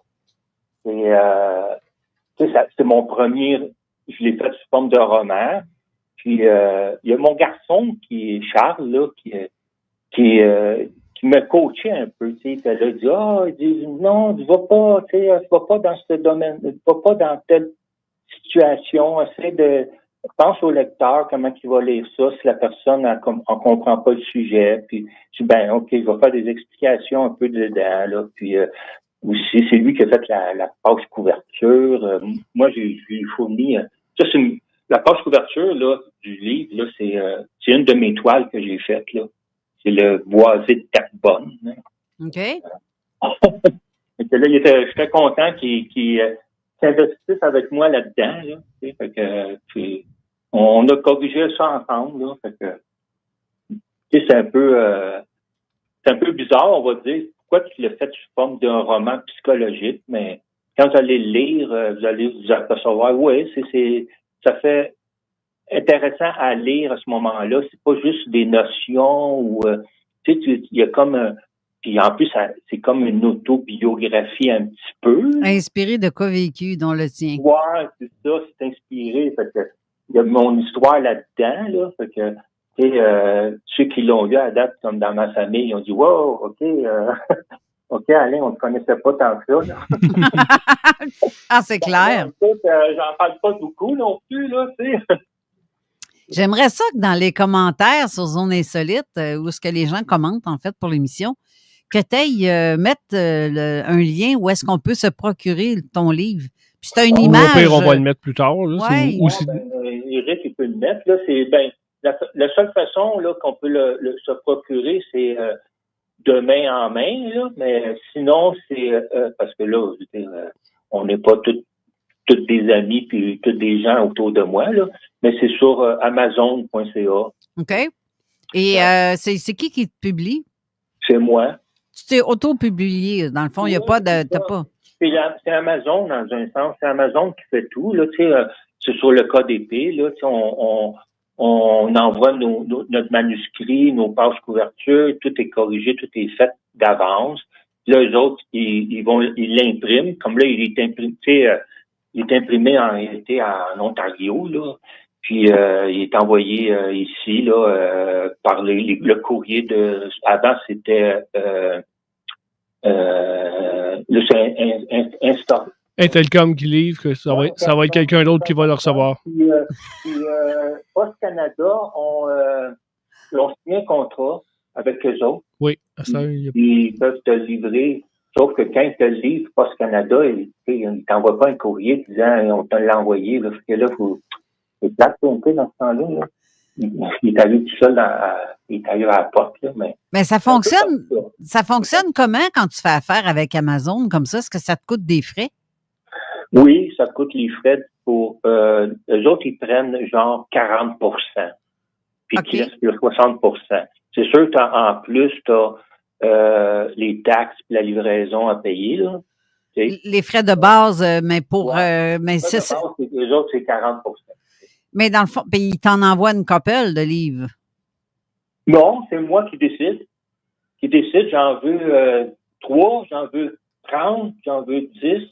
c'est mon premier, je l'ai fait sous forme de roman. Puis, il y a mon garçon, qui est Charles, là, qui me coachait un peu, tu sais, il a dit, non, tu vas pas, tu sais, tu vas pas dans ce domaine, tu vas pas dans telle situation, pense au lecteur, comment il va lire ça, si la personne ne comprend pas le sujet, puis je dis, OK, je vais faire des explications un peu dedans, là, puis aussi, c'est lui qui a fait la page couverture, moi, j'ai fourni, ça, la page couverture, là, du livre, là, c'est une de mes toiles que j'ai faites, là. C'est le boisé de carbone. Hein. OK. J'étais content qu'il s'investisse avec moi là-dedans, là. Fait que, puis, on a corrigé ça ensemble, là. Fait que, c'est un peu bizarre, on va dire. Pourquoi tu l'as fait sous forme d'un roman psychologique, mais quand vous allez le lire, vous allez vous apercevoir, oui, ça fait intéressant à lire à ce moment-là. C'est pas juste des notions ou tu sais, il y a comme puis en plus c'est comme une autobiographie un petit peu. Inspiré de cas vécu dont le tien. Ouais, c'est ça, c'est inspiré. Fait que il y a mon histoire là-dedans, là. Fait que tu sais, ceux qui l'ont lu à date, comme dans ma famille, ils ont dit wow, OK, OK, Alain, on ne te connaissait pas tant que ça, là. Ah, c'est clair. J'en parle pas beaucoup non plus, là, tu sais. J'aimerais ça que dans les commentaires sur Zone Insolite, où est-ce que les gens commentent, en fait, pour l'émission, que tu ailles mettre un lien où est-ce qu'on peut se procurer ton livre. Puis c'est une image. Au pire, on va le mettre plus tard. Là, ouais. Eric, il peut le mettre. Là, c'est la seule façon là, qu'on peut se procurer, c'est de main en main. Là, mais sinon, c'est parce que là, je veux dire, on n'est pas toutes des amis puis tous des gens autour de moi, là, mais c'est sur Amazon.ca. OK. Et c'est qui te publie? C'est moi. Tu t'es auto-publié. Dans le fond, il n'y a pas de... T'as pas... C'est Amazon, dans un sens. C'est Amazon qui fait tout. Là, c'est sur le code épée. Là, on envoie notre manuscrit, nos pages couverture. Tout est corrigé, tout est fait d'avance. Là, eux autres, ils l'impriment. Comme là, il est imprimé en réalité en Ontario, là. Puis il est envoyé ici, là, par le courrier de. Avant, c'était Intelcom qui livre, que ça va être quelqu'un d'autre qui va le recevoir. Puis Post Canada ont signé un contrat avec eux autres. Oui, ça, ils peuvent te livrer. Sauf que quand ils te le livrent, Post Canada, ils ne t'envoient pas un courrier disant on te l'a envoyé. Là, parce que là, c'est plate un peu dans ce temps-là. Là. Il est allé tout seul, il est allé à la porte. Là, mais ça fonctionne. Ça fonctionne comment quand tu fais affaire avec Amazon comme ça? Est-ce que ça te coûte des frais? Oui, ça coûte les frais pour. Eux autres, ils prennent genre 40 %. Puis qui reste le 60 %. C'est sûr qu'en plus, tu as les taxes et la livraison à payer. Là. Les frais de base, mais pour. Ouais. Mais c'est ça. Eux autres, c'est 40 %. Mais dans le fond, ils t'en envoient une couple de livres. Non, c'est moi qui décide. J'en veux 3, j'en veux 30, j'en veux 10.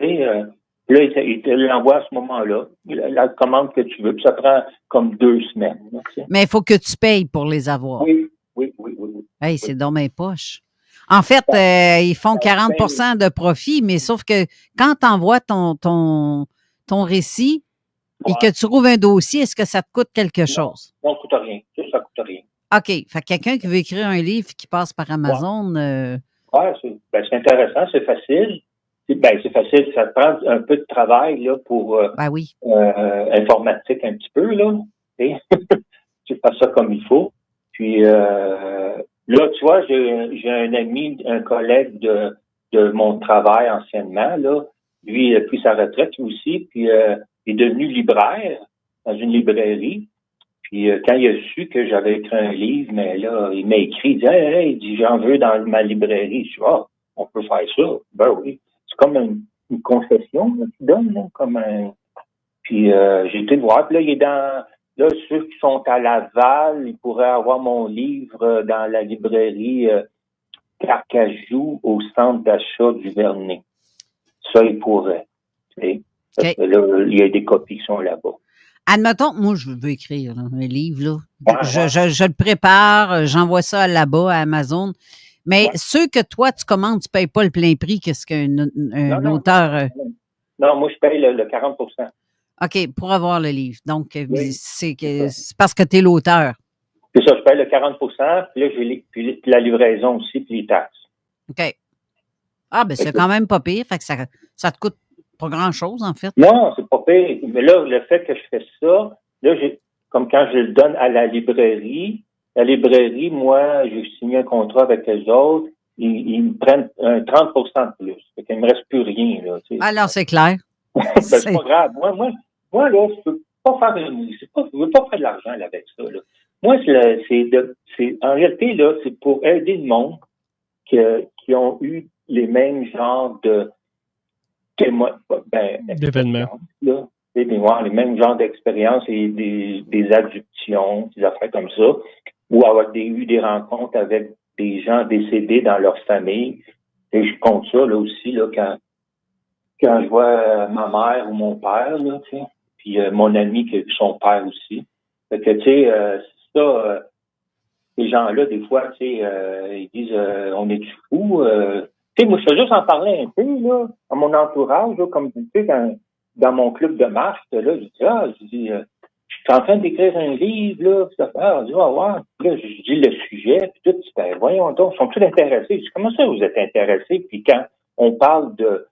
Et là, il te l'envoie à ce moment-là. La commande que tu veux. Puis ça prend comme 2 semaines. Là, mais il faut que tu payes pour les avoir. Oui. Hey, c'est dans mes poches. En fait, ils font 40 % de profit, mais sauf que quand tu envoies ton récit et que tu trouves un dossier, est-ce que ça te coûte quelque chose? Non, ça ne coûte rien. Ça coûte rien. OK. Fait que quelqu'un qui veut écrire un livre qui passe par Amazon... c'est intéressant, c'est facile. C'est facile. Ça te prend un peu de travail là, pour informatique un petit peu. Là. Tu fais ça comme il faut. Puis là, tu vois, j'ai un ami, un collègue de mon travail anciennement, là. Lui, il a pris sa retraite lui aussi, puis il est devenu libraire dans une librairie. Puis quand il a su que j'avais écrit un livre, mais là, il m'a écrit, il dit, hey, il dit, j'en veux dans ma librairie. Je dis, on peut faire ça. Ben oui. C'est comme une concession là, qu'il donne, là, comme un. Puis j'ai été le voir, puis là, il est dans. Là, ceux qui sont à Laval, ils pourraient avoir mon livre dans la librairie Carcajou au centre d'achat du Vernet. Ça, ils pourraient. Okay. Parce que là, il y a des copies qui sont là-bas. Admettons, moi, je veux écrire là, un livre. Là. Je le prépare, j'envoie ça là-bas à Amazon. Mais ceux que toi, tu commandes, tu ne payes pas le plein prix qu'est-ce qu'un auteur... Non, moi, je paye le 40 % OK, pour avoir le livre. Donc, c'est parce que tu es l'auteur. C'est ça, je paye le 40 % puis là, puis la livraison aussi, puis les taxes. OK. Ah, ben c'est quand même pas pire. Fait que ça te coûte pas grand-chose, en fait. Non, c'est pas pire. Mais là, le fait que je fais ça, là, comme quand je le donne à la librairie, moi, j'ai signé un contrat avec eux autres, ils me prennent un 30 % de plus. Fait qu'il ne me reste plus rien, là. Tu sais. Alors, c'est clair. C'est pas grave. Moi, là, je veux pas faire je veux pas faire de l'argent là, avec ça, là. Moi, en réalité, là, c'est pour aider le monde qui ont eu les mêmes genres d'événements. Les mêmes genres d'expériences et des adductions, des affaires comme ça, ou avoir eu des rencontres avec des gens décédés dans leur famille. Et je compte ça, là, aussi, là, quand je vois ma mère ou mon père, là, tu sais, puis mon ami qui a vu son père aussi. Fait que, tu sais, c'est ça, ces gens-là, des fois, tu sais, ils disent, on est-tu fous? Tu sais, moi, je fais juste en parler un peu, là, à mon entourage, là, comme tu sais, dans mon club de marche, là, je dis, je suis en train d'écrire un livre, là, puis ça fait, je dis, là, je dis le sujet, puis tout, ben, voyons donc, ils sont tous intéressés. Je dis, comment ça, vous êtes intéressés? Puis quand on parle de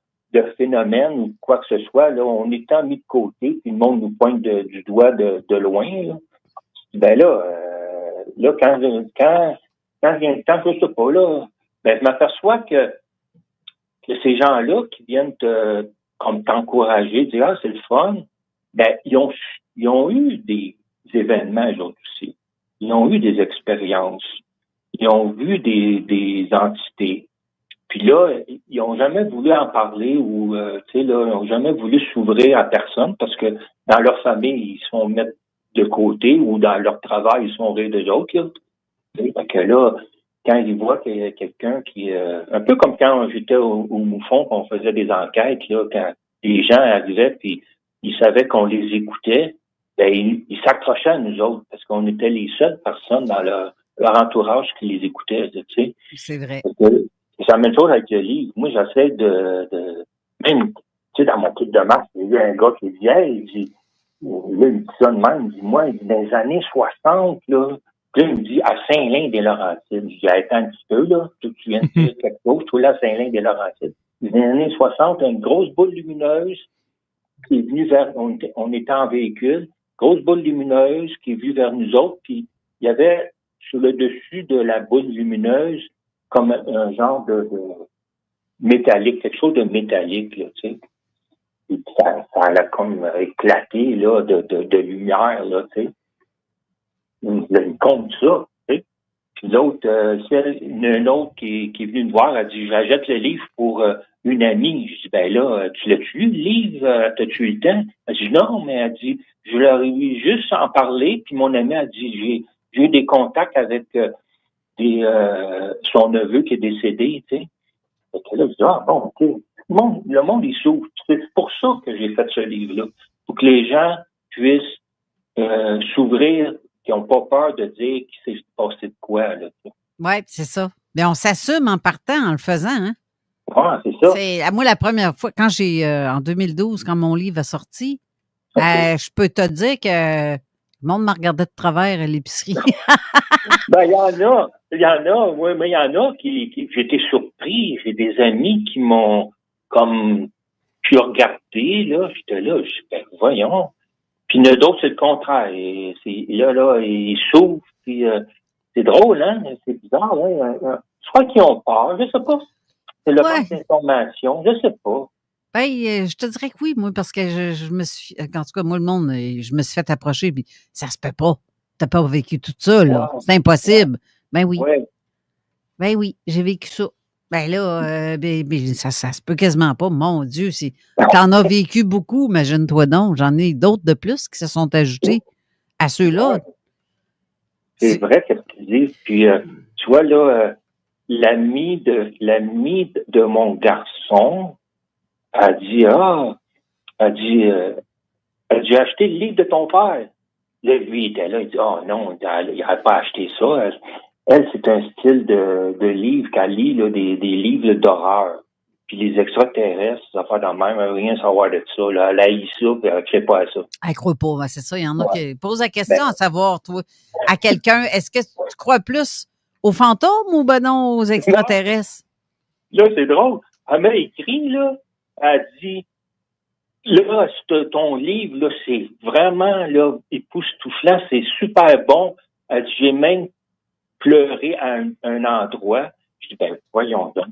phénomènes ou quoi que ce soit, là, on est tant mis de côté, puis le monde nous pointe du doigt de loin, là. Ben là, quand vient le temps, je sais pas, là, ben, je m'aperçois que ces gens-là qui viennent comme t'encourager, dire, c'est le fun, ben, ils ont eu des événements, eux autres aussi. Ils ont eu des expériences. Ils ont vu des entités. Puis là, ils n'ont jamais voulu en parler ou, tu sais, là, ils n'ont jamais voulu s'ouvrir à personne parce que dans leur famille, ils se font mettre de côté ou dans leur travail, ils se font rire d'eux autres, là. Fait que là, quand ils voient qu'il y a quelqu'un qui... un peu comme quand j'étais au Moufon, qu'on faisait des enquêtes, là, quand les gens arrivaient puis ils savaient qu'on les écoutait, ben ils s'accrochaient à nous autres parce qu'on était les seules personnes dans leur entourage qui les écoutaient, tu sais. C'est vrai. C'est la même chose avec le livre. Moi, j'essaie de même, tu sais, dans mon club de marche, il y a un gars qui dit, hey, il dit ça de même, il dit, moi, il dit, dans les années 60, là, puis là, il me dit, à Saint-Lin-des-Laurentides. Je dis, attends un petit peu, là, tu viens de dire quelque chose, toi, là, à Saint-Lin-des-Laurentides. Dans les années 60, une grosse boule lumineuse qui est venue on était en véhicule, grosse boule lumineuse qui est venue vers nous autres, puis il y avait sur le dessus de la boule lumineuse comme un genre de métallique, quelque chose de métallique, là, tu sais. Et ça a comme éclaté, là, de lumière, là, tu sais. Il compte ça, tu sais. Puis l'autre, une autre qui est venue me voir, elle dit, j'achète le livre pour une amie. Je dis, ben là, tu l'as-tu lu, le livre? T'as-tu eu le temps? Elle dit, non, mais elle dit, je leur ai eu juste en parler, puis mon amie a dit, j'ai eu des contacts avec son neveu qui est décédé, tu sais. Fait que là, je dis, bon, OK. Le monde, il s'ouvre. C'est pour ça que j'ai fait ce livre-là. Pour que les gens puissent s'ouvrir, qui n'ont pas peur de dire qu'il s'est passé de quoi, là. Oui, c'est ça. Mais on s'assume en partant, en le faisant, hein? Oui, c'est ça. Moi, la première fois, quand en 2012, quand mon livre a sorti, je peux te dire que le monde m'a regardé de travers à l'épicerie. Ben, il y en a, oui, mais il y en a qui j'étais surpris. J'ai des amis qui m'ont comme pu regarder, là. J'étais là, je dis, ben, voyons. Puis il y en a d'autres, c'est le contraire. Et là, ils s'ouvrent, puis c'est drôle, hein? C'est bizarre, hein? Je crois qu'ils ont peur, je sais pas. C'est le manque d'information, je sais pas. Ben, je te dirais que oui, moi, parce que je me suis... En tout cas, moi, le monde, je me suis fait approcher, puis ça se peut pas. T'as pas vécu tout ça, là. Wow. C'est impossible. Ben oui. Ouais. Ben oui, j'ai vécu ça. Ben là, ça se peut quasiment pas. Mon Dieu, t'en as vécu beaucoup, imagine-toi donc. J'en ai d'autres de plus qui se sont ajoutés à ceux-là. C'est vrai ce que tu dis. Puis, tu vois, là, l'ami de mon garçon a dit, j'ai acheté le livre de ton père. Là, lui, il était là, il dit, oh non, il n'a pas acheté ça. Elle, c'est un style de livre qu'elle lit, là, des livres d'horreur. Puis les extraterrestres, ces affaires dans le même, elle veut rien savoir de ça. Là. Elle haït ça, puis elle ne crée pas à ça. Elle croit pas, c'est ça. Il y en a qui posent la question à savoir, toi, à quelqu'un, est-ce que tu crois plus aux fantômes ou ben non aux extraterrestres? Là, c'est drôle. Elle m'a écrit, là, elle dit, là, ton livre, là, c'est vraiment, là, époustouflant, c'est super bon. Elle dit, j'ai même pleuré à un endroit. Je dis, ben, voyons donc.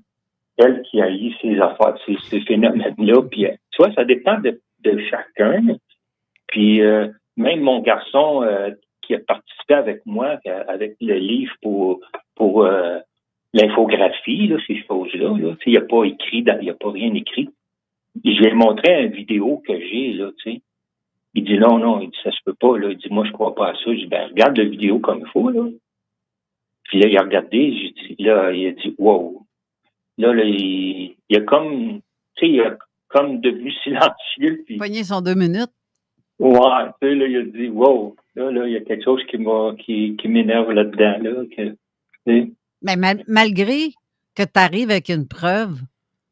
Elle qui haït ces affaires, ces phénomènes-là. Puis, tu vois, ça dépend de chacun. Puis, même mon garçon qui a participé avec moi, avec le livre pour l'infographie, là, ces choses-là, là, il n'a pas écrit, il n'a pas rien écrit. Je lui ai montré une vidéo que j'ai, là, tu sais. Il dit non, il dit ça se peut pas, là. Il dit moi je crois pas à ça. Je dis ben regarde la vidéo comme il faut, là. Puis là, il a regardé, il a dit wow. Là, il a comme, tu sais, il a comme devenu silencieux. Puis pogné son 2 minutes. Ouais, tu sais, là, il a dit wow. Là, il y a quelque chose qui m'énerve là-dedans, là. Mais malgré que tu arrives avec une preuve,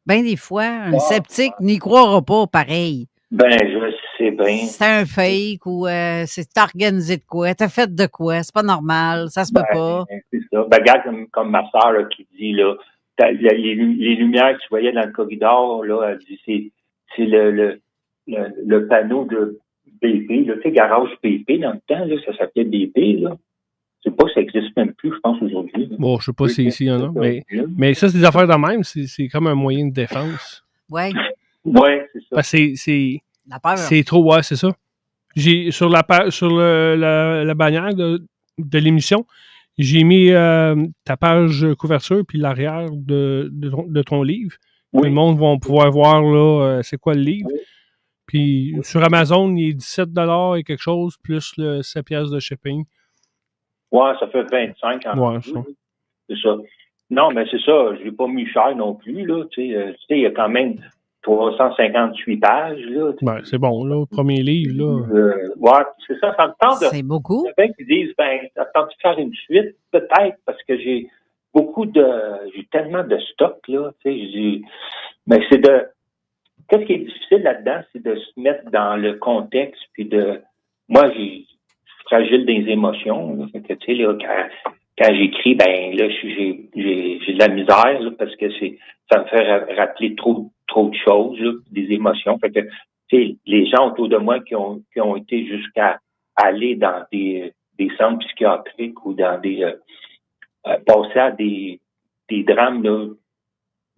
bien des fois, un sceptique n'y croira pas pareil. Ben, je sais bien. C'est un fake ou c'est organisé de quoi? T'as fait de quoi? C'est pas normal, ça se peut pas. C'est ça. Ben, regarde comme ma soeur là, qui dit, là, les lumières que tu voyais dans le corridor, là, elle dit, c'est le panneau de BP, là, tu sais, garage BP dans le temps, là, ça s'appelait BP, là. Je sais pas si ça existe même plus, je pense, aujourd'hui. Là. Bon, je sais pas si ici il y en a, mais ça, c'est des affaires de même, c'est comme un moyen de défense. Ouais. Ouais, c'est ça. Parce que c'est trop, ouais, c'est ça. J'ai sur la bannière de l'émission, j'ai mis ta page couverture puis l'arrière de ton livre. Oui. Tout le monde va pouvoir voir là c'est quoi le livre. Oui. Puis sur Amazon, il est 17$ et quelque chose, plus le 7$ de shipping. Ouais, ça fait 25 en ouais, plus. C'est ça. Non, mais c'est ça, je l'ai pas mis cher non plus, là. Tu sais, il y a quand même 358 pages, là. Ben, c'est bon, là, le premier livre, là. Ouais, c'est ça, ça me tente de... C'est beaucoup. Il y a bien qui disent, ben, ça me tente de faire une suite, peut-être, parce que j'ai tellement de stock, là, tu sais, mais c'est de... Qu'est-ce qui est difficile là-dedans, c'est de se mettre dans le contexte, puis de... Moi, je suis fragile des émotions, là. Fait que, tu sais, là, quand j'écris, ben, là, j'ai de la misère, là, parce que ça me fait rappeler trop de choses, là, des émotions. Fait que, tu sais, les gens autour de moi qui ont été jusqu'à aller dans des centres psychiatriques ou dans passer à des drames, là,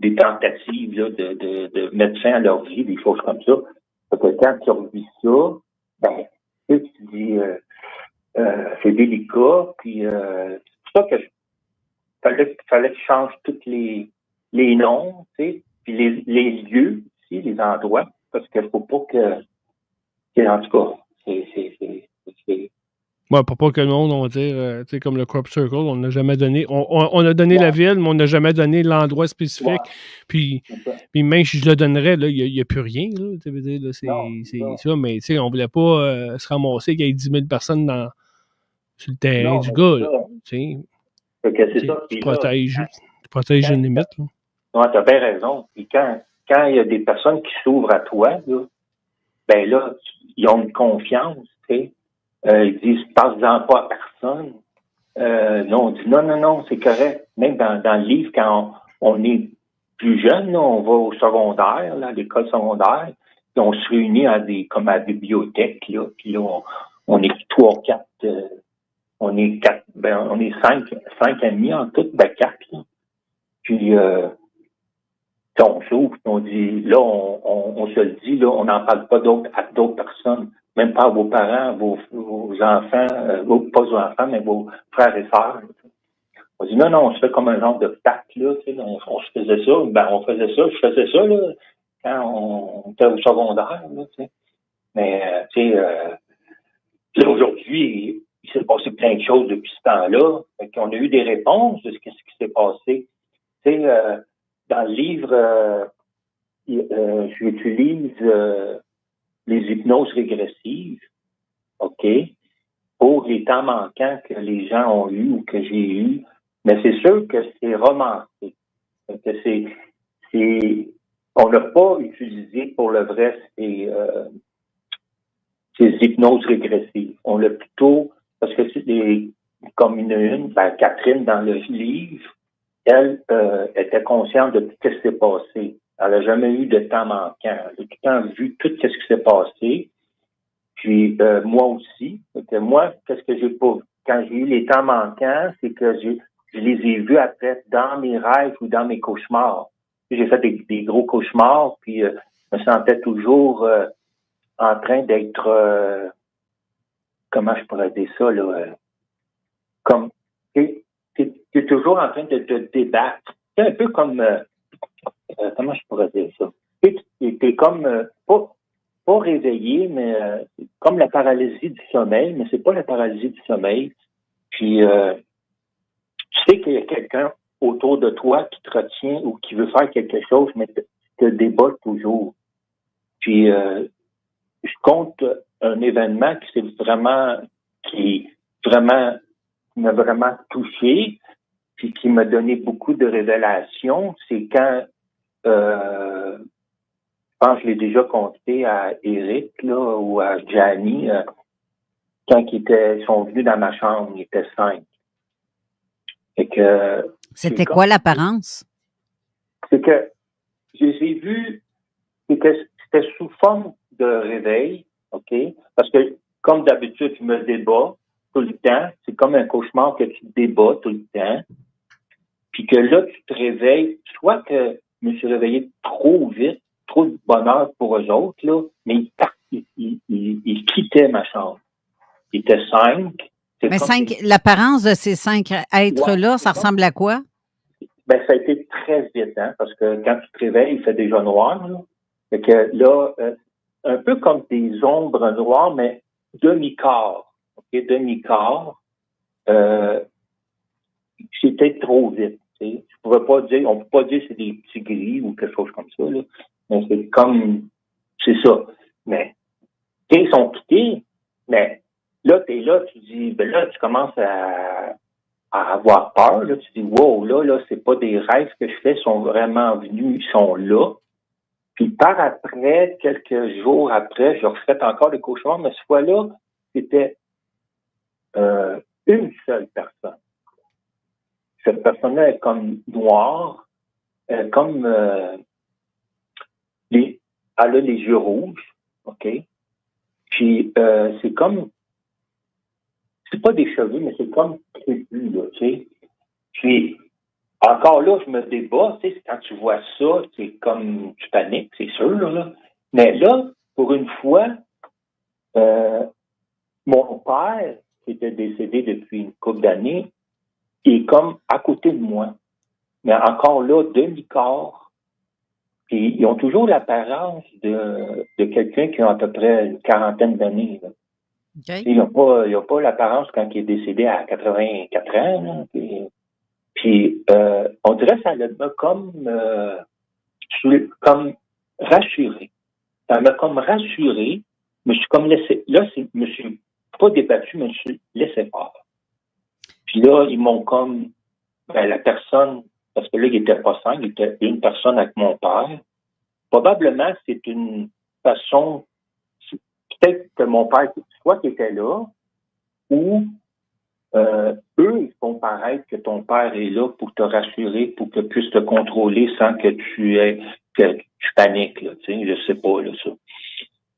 des tentatives, là, de mettre fin à leur vie, des choses comme ça. Fait que quand tu revis ça, ben, tu dis, c'est délicat, puis c'est pour ça que fallait que je change tous les noms, tu sais, puis les lieux aussi, les endroits, parce qu'il faut pas que en tout cas, c'est ouais, pour pas que le monde, on va dire, tu sais, comme le Crop Circle, on n'a jamais donné, on a donné la ville, mais on n'a jamais donné l'endroit spécifique. Ouais. Puis même si je le donnerais, là, il n'y a plus rien, là, tu veux dire, là, c'est ça, mais tu sais, on voulait pas se ramasser qu'il y ait 10 000 personnes sur le terrain du gars, là, tu sais. C'est ça. Tu protèges une limite, là. Non, t'as bien raison. Puis quand il y a des personnes qui s'ouvrent à toi, là, ben là, ils ont une confiance, tu sais. Ils disent, passe-en pas à personne. Là, on dit, non, c'est correct. Même dans le livre, quand on est plus jeune, là, on va au secondaire, là, à l'école secondaire, puis on se réunit comme à la bibliothèque, là, puis là, on est 3-4, on est 4, on est 5 amis en tout, 4, là. Puis, on s'ouvre, on dit, là, on se le dit, là, on n'en parle pas à d'autres personnes, même pas à vos parents, vos enfants, pas vos enfants, mais vos frères et sœurs. On dit, non, on se fait comme un genre de pacte, là, tu sais, on se faisait ça, on faisait ça, je faisais ça, là, quand on était au secondaire, là, tu sais. Mais, tu sais, là, aujourd'hui, il s'est passé plein de choses depuis ce temps-là. On a eu des réponses de ce qui s'est passé. Tu sais, dans le livre, j'utilise les hypnoses régressives, OK, pour les temps manquants que les gens ont eu ou que j'ai eu. Mais c'est sûr que c'est romancé. On n'a pas utilisé pour le vrai ces hypnoses régressives. On l'a plutôt, parce que c'est comme Catherine dans le livre, elle était consciente de tout ce qui s'est passé. Elle n'a jamais eu de temps manquant. Elle a tout le temps vu tout ce qui s'est passé. Puis moi aussi. Moi, qu'est-ce que j'ai pas vu? Quand j'ai eu les temps manquants, c'est que je les ai vus après dans mes rêves ou dans mes cauchemars. J'ai fait des gros cauchemars, puis je me sentais toujours en train d'être comment je pourrais dire ça, là, comme t'es toujours en train de te débattre. C'est un peu comme comment je pourrais dire ça? T'es comme pas réveillé, mais comme la paralysie du sommeil, mais c'est pas la paralysie du sommeil. Puis tu sais qu'il y a quelqu'un autour de toi qui te retient ou qui veut faire quelque chose, mais te débat toujours. Puis je compte un événement qui m'a vraiment touché, puis qui m'a donné beaucoup de révélations. C'est quand je pense que je l'ai déjà conté à Eric là, ou à Gianni, quand ils sont venus dans ma chambre, ils étaient 5. C'était quoi l'apparence? C'est que je les ai vus, c'est que c'était sous forme de réveil, OK? Parce que, comme d'habitude, je me débats tout le temps. C'est comme un cauchemar que tu te débats tout le temps. Puis que là, tu te réveilles, soit que je me suis réveillé trop vite, trop de bonheur pour eux autres, là, mais ils quittaient ma chambre. Ils étaient 5. Mais l'apparence de ces 5 êtres-là, ça ressemble à quoi? Ben, ça a été très vite, hein, parce que quand tu te réveilles, il fait déjà noir, là. Fait que là, un peu comme des ombres noires, mais demi-quart. OK, demi-quart. C'était trop vite. Tu sais. On peut pas dire que c'est des petits gris ou quelque chose comme ça, là. Mais c'est ça. Mais, tu sais, ils sont quittés, mais là, t'es là, tu dis, ben là, tu commences à avoir peur, là. Tu dis, wow, là, c'est pas des rêves que je fais, ils sont vraiment venus, ils sont là. Puis par après, quelques jours après, je refais encore des cauchemars, mais cette fois-là, c'était une seule personne. Cette personne-là est comme noire, comme elle a les yeux rouges, OK? Puis c'est comme, c'est pas des cheveux, mais c'est comme crépus, là, tu sais. Puis encore là, je me débat, tu sais, quand tu vois ça, c'est comme tu paniques, c'est sûr, là. Mais là, pour une fois, mon père, qui était décédé depuis une couple d'années, est comme à côté de moi. Mais encore là, demi-quart. Puis ils ont toujours l'apparence de quelqu'un qui a à peu près une quarantaine d'années, là. Okay. Ils n'ont pas l'apparence quand il est décédé à 84 ans, là. Puis on dirait que ça m'a comme rassuré. Ça m'a comme rassuré. Je me suis comme laissé. Là, je me suis pas débattu, mais je me suis laissé faire. Puis là, ils m'ont comme la personne, parce que là, il était pas 5, il était une personne avec mon père. Probablement, c'est une façon, peut-être que mon père, soit qu'il était là, ou eux, ils font paraître que ton père est là pour te rassurer, pour que puisse te contrôler sans que tu paniques, là, tu sais, je sais pas, là, ça.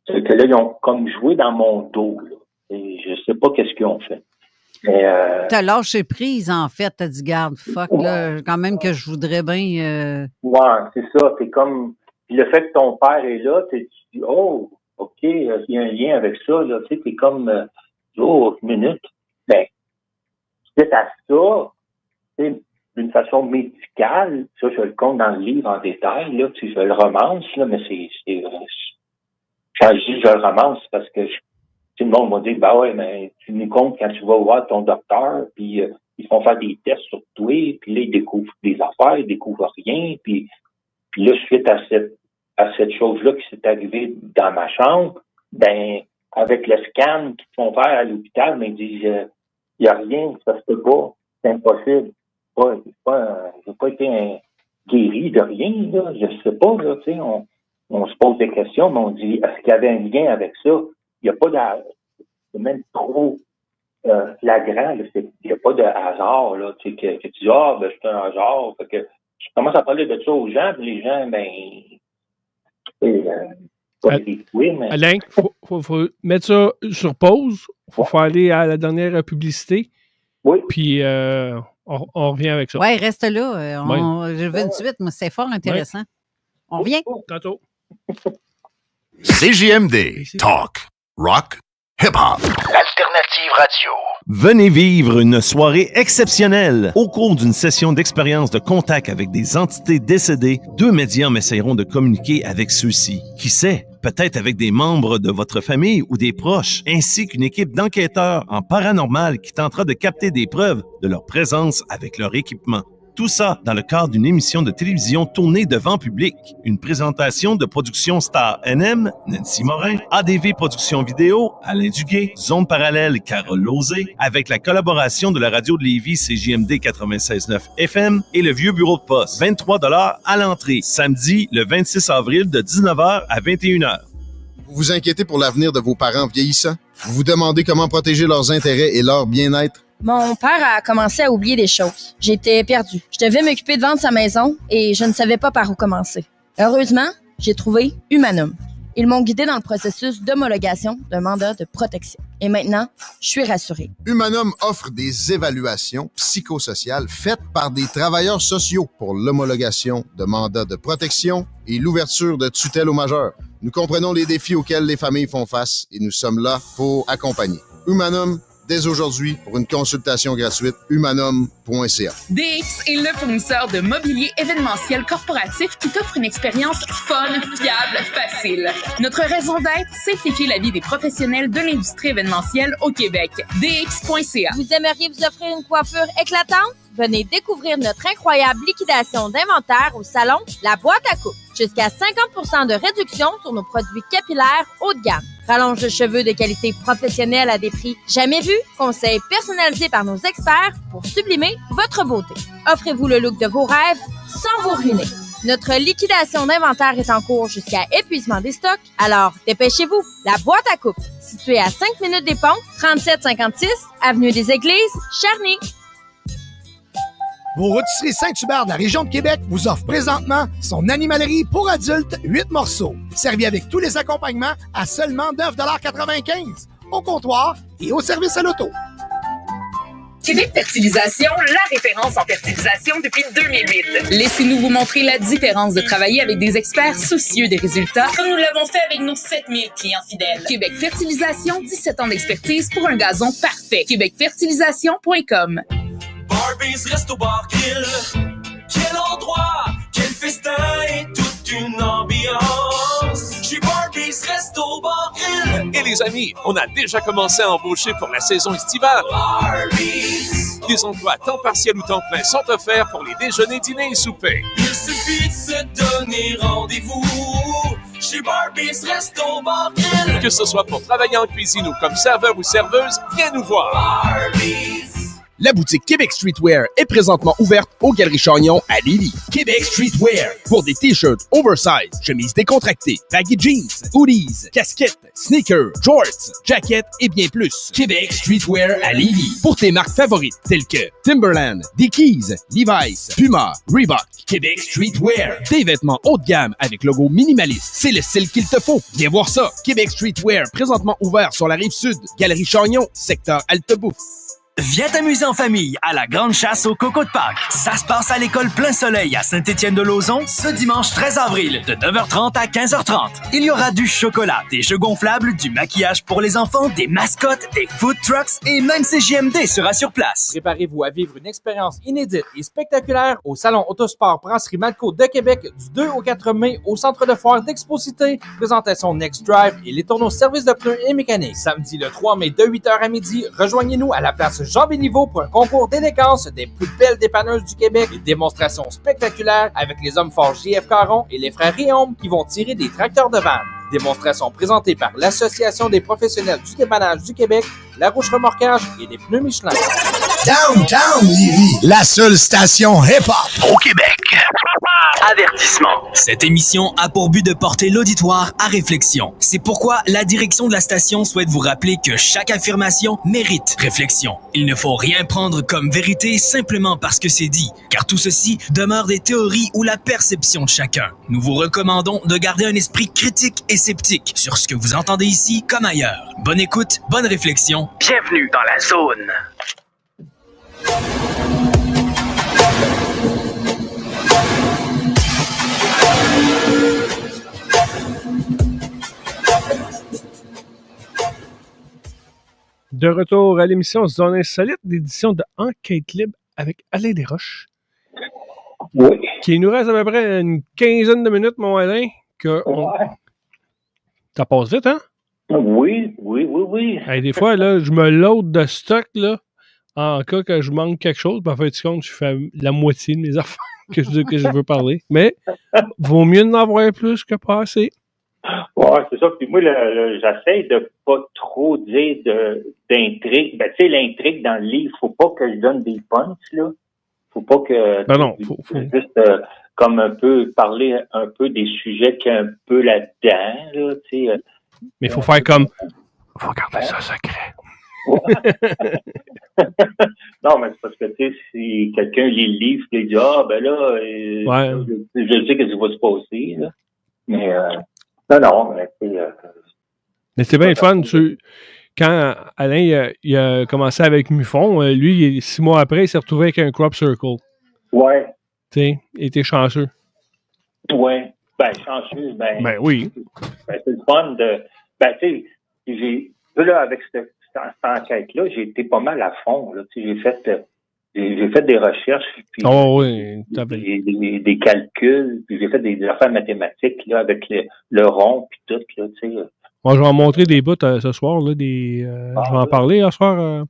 C'est que là, ils ont comme joué dans mon dos, là. Et je sais pas qu'est-ce qu'ils ont fait. T'as lâché prise, en fait. T'as dit, garde, fuck, là, quand même que je voudrais bien... Ouais, c'est ça. C'est comme... Puis le fait que ton père est là, tu dis, oh, OK, il y a un lien avec ça, là. Tu sais, t'es comme, oh, une minute. Ben, c'est à ça, tu sais, d'une façon médicale, ça, je le compte dans le livre en détail, là, puis je le romance, là, mais quand je dis je le romance, c'est parce que tout le monde m'a dit, bah ouais, mais tu nous comptes quand tu vas voir ton docteur, puis ils font faire des tests sur toi, puis là, ils découvrent des affaires, ils découvrent rien, puis là, suite à cette chose-là qui s'est arrivée dans ma chambre, ben, avec le scan qu'ils font faire à l'hôpital, ben, ils disent, il n'y a rien, ça se peut pas, c'est impossible. J'ai pas été guéri de rien, là, je sais pas, là, tu sais, on se pose des questions, mais on dit, est-ce qu'il y avait un lien avec ça? Il n'y a pas c'est même trop flagrant, il n'y a pas de hasard, là, tu sais, que tu dis, ben, c'est un hasard, fait que je commence à parler de ça aux gens, puis les gens, ben, Alain, faut mettre ça sur pause. Faut faire aller à la dernière publicité. Oui. Puis on revient avec ça. Oui, reste là. Je veux une suite, mais c'est fort intéressant. Ouais. On revient. Tantôt. CJMD. Talk. Rock. Hip-hop. L'alternative radio. Venez vivre une soirée exceptionnelle. Au cours d'une session d'expérience de contact avec des entités décédées, 2 médiums essaieront de communiquer avec ceux-ci. Qui sait? Peut-être avec des membres de votre famille ou des proches, ainsi qu'une équipe d'enquêteurs en paranormal qui tentera de capter des preuves de leur présence avec leur équipement. Tout ça dans le cadre d'une émission de télévision tournée devant public. Une présentation de Production Star NM, Nancy Morin, ADV Production Vidéo, Alain Duguay, Zone Parallèle, Carole Lauzé, avec la collaboration de la radio de Lévis CJMD 96.9 FM et le Vieux Bureau de Poste. 23 $ à l'entrée, samedi le 26 avril de 19h à 21h. Vous vous inquiétez pour l'avenir de vos parents vieillissants? Vous vous demandez comment protéger leurs intérêts et leur bien-être? Mon père a commencé à oublier des choses. J'étais perdue. Je devais m'occuper de vendre sa maison et je ne savais pas par où commencer. Heureusement, j'ai trouvé Humanum. Ils m'ont guidé dans le processus d'homologation d'un mandat de protection. Et maintenant, je suis rassurée. Humanum offre des évaluations psychosociales faites par des travailleurs sociaux pour l'homologation de mandats de protection et l'ouverture de tutelle aux majeurs. Nous comprenons les défis auxquels les familles font face et nous sommes là pour accompagner. Humanum, dès aujourd'hui, pour une consultation gratuite, humanum.ca. DX est le fournisseur de mobilier événementiel corporatif qui t'offre une expérience fun, fiable, facile. Notre raison d'être, simplifier la vie des professionnels de l'industrie événementielle au Québec. DX.ca. Vous aimeriez vous offrir une coiffure éclatante? Venez découvrir notre incroyable liquidation d'inventaire au salon La Boîte à Coupe. Jusqu'à 50% de réduction sur nos produits capillaires haut de gamme. Rallonge de cheveux de qualité professionnelle à des prix jamais vus. Conseils personnalisés par nos experts pour sublimer votre beauté. Offrez-vous le look de vos rêves sans vous ruiner. Notre liquidation d'inventaire est en cours jusqu'à épuisement des stocks. Alors, dépêchez-vous. La Boîte à Coupe, située à 5 minutes des Ponts, 3756 Avenue des Églises, Charny. Vos rôtisseries Saint-Hubert de la région de Québec vous offrent présentement son animalerie pour adultes 8 morceaux. Servi avec tous les accompagnements à seulement 9,95 $ au comptoir et au service à l'auto. Québec Fertilisation, la référence en fertilisation depuis 2008. Laissez-nous vous montrer la différence de travailler avec des experts soucieux des résultats, comme nous l'avons fait avec nos 7000 clients fidèles. Québec Fertilisation, 17 ans d'expertise pour un gazon parfait. QuébecFertilisation.com. Barbies Resto Bar Grill, quel endroit, quel festin et toute une ambiance. Chez Barbies Resto Bar Grill. Et les amis, on a déjà commencé à embaucher pour la saison estivale. Barbies. Des emplois à temps partiel ou temps plein sont offerts pour les déjeuners, dîners et soupers. Il suffit de se donner rendez-vous chez Barbies Resto Bar Grill. Que ce soit pour travailler en cuisine ou comme serveur ou serveuse, viens nous voir. Barbies. La boutique Québec Streetwear est présentement ouverte aux Galeries Chagnon à Lévis. Québec Streetwear pour des t-shirts oversize, chemises décontractées, baggy jeans, hoodies, casquettes, sneakers, jorts, jackets et bien plus. Québec Streetwear à Lévis pour tes marques favorites telles que Timberland, Dickies, Levi's, Puma, Reebok. Québec Streetwear, des vêtements haut de gamme avec logo minimaliste. C'est le style qu'il te faut. Viens voir ça. Québec Streetwear présentement ouvert sur la Rive-Sud, Galerie Chagnon, secteur Altebouffe. Viens t'amuser en famille à la grande chasse au coco de Pâques. Ça se passe à l'école Plein Soleil à Saint-Étienne-de-Lauzon ce dimanche 13 avril de 9h30 à 15h30. Il y aura du chocolat, des jeux gonflables, du maquillage pour les enfants, des mascottes, des food trucks et même CJMD sera sur place. Préparez-vous à vivre une expérience inédite et spectaculaire au Salon Autosport Brasserie Malco de Québec du 2 au 4 mai au Centre de foire d'Exposité. Présentation Next Drive et les tournois service de pneus et mécanique. Samedi le 3 mai de 8h à midi, rejoignez-nous à la place Jean Béliveau pour un concours d'élégance des plus belles dépanneuses du Québec. Des démonstrations spectaculaires avec les hommes forts JF Caron et les frères Riom qui vont tirer des tracteurs de vanne. Démonstration présentée par l'Association des professionnels du dépannage du Québec, La Roche Remorquage et des pneus Michelin. Downtown Lévis, la seule station hip-hop au Québec. Avertissement. Cette émission a pour but de porter l'auditoire à réflexion. C'est pourquoi la direction de la station souhaite vous rappeler que chaque affirmation mérite réflexion. Il ne faut rien prendre comme vérité simplement parce que c'est dit, car tout ceci demeure des théories ou la perception de chacun. Nous vous recommandons de garder un esprit critique et sceptique sur ce que vous entendez ici comme ailleurs. Bonne écoute, bonne réflexion. Bienvenue dans la zone. De retour à l'émission Zone Insolite, d'édition de Enquête Libre avec Alain Desroches. Oui. Qui nous reste à peu près une quinzaine de minutes, mon Alain. Ça passe vite, hein? Oui. Hey, des fois, là, je me load de stock, là, en cas que je manque quelque chose. Puis en fait, compte, je fais la moitié de mes affaires que je veux parler. Mais, vaut mieux en avoir plus que pas assez. Ouais, c'est ça. Puis moi, j'essaie de pas trop dire d'intrigue. Ben, tu sais, l'intrigue dans le livre, faut pas que je donne des punchs, là. Faut pas que... Ben non, faut... Juste comme un peu parler un peu des sujets qu'il y a un peu là-dedans, là, tu sais. Mais il faut faire comme... Faut garder ça secret. Non, mais c'est parce que, tu sais, si quelqu'un lit le livre et dit « Ah, ben là, je sais que ça va se passer, là. » Mais... Non, mais c'est... Mais c'est bien le fun. Quand Alain il a commencé avec Mufon, lui, 6 mois après, il s'est retrouvé avec un crop circle. Ouais. Tu sais, il était chanceux. Ouais. Ben, chanceux, ben oui. Ben, c'est le fun de... Ben, tu sais, là, avec cette enquête-là, j'ai été pas mal à fond, là. Tu sais, j'ai fait des recherches, puis des calculs, puis j'ai fait des affaires mathématiques là, avec le rond, puis tout. Là, tu sais. Moi, je vais en montrer des bouts ce soir. Là, je vais en parler ce soir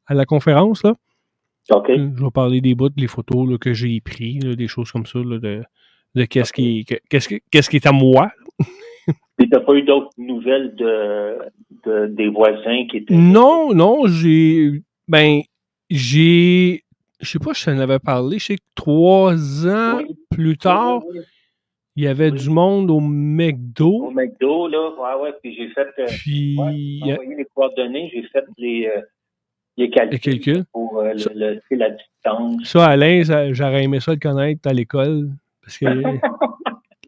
à la conférence. Là. OK. Je vais parler des bouts, des photos là, que j'ai pris, là, des choses comme ça, là, de qu'est-ce qui est à moi. Et t'as pas eu d'autres nouvelles des voisins qui étaient... Non, je sais pas si je t'en avais parlé, je sais que 3 ans plus tard, il y avait du monde au McDo. Au McDo, là, ouais, puis j'ai fait... j'ai envoyé les coordonnées, j'ai fait les calculs pour la distance. Ça, Alain, j'aurais aimé ça le connaître à l'école, parce que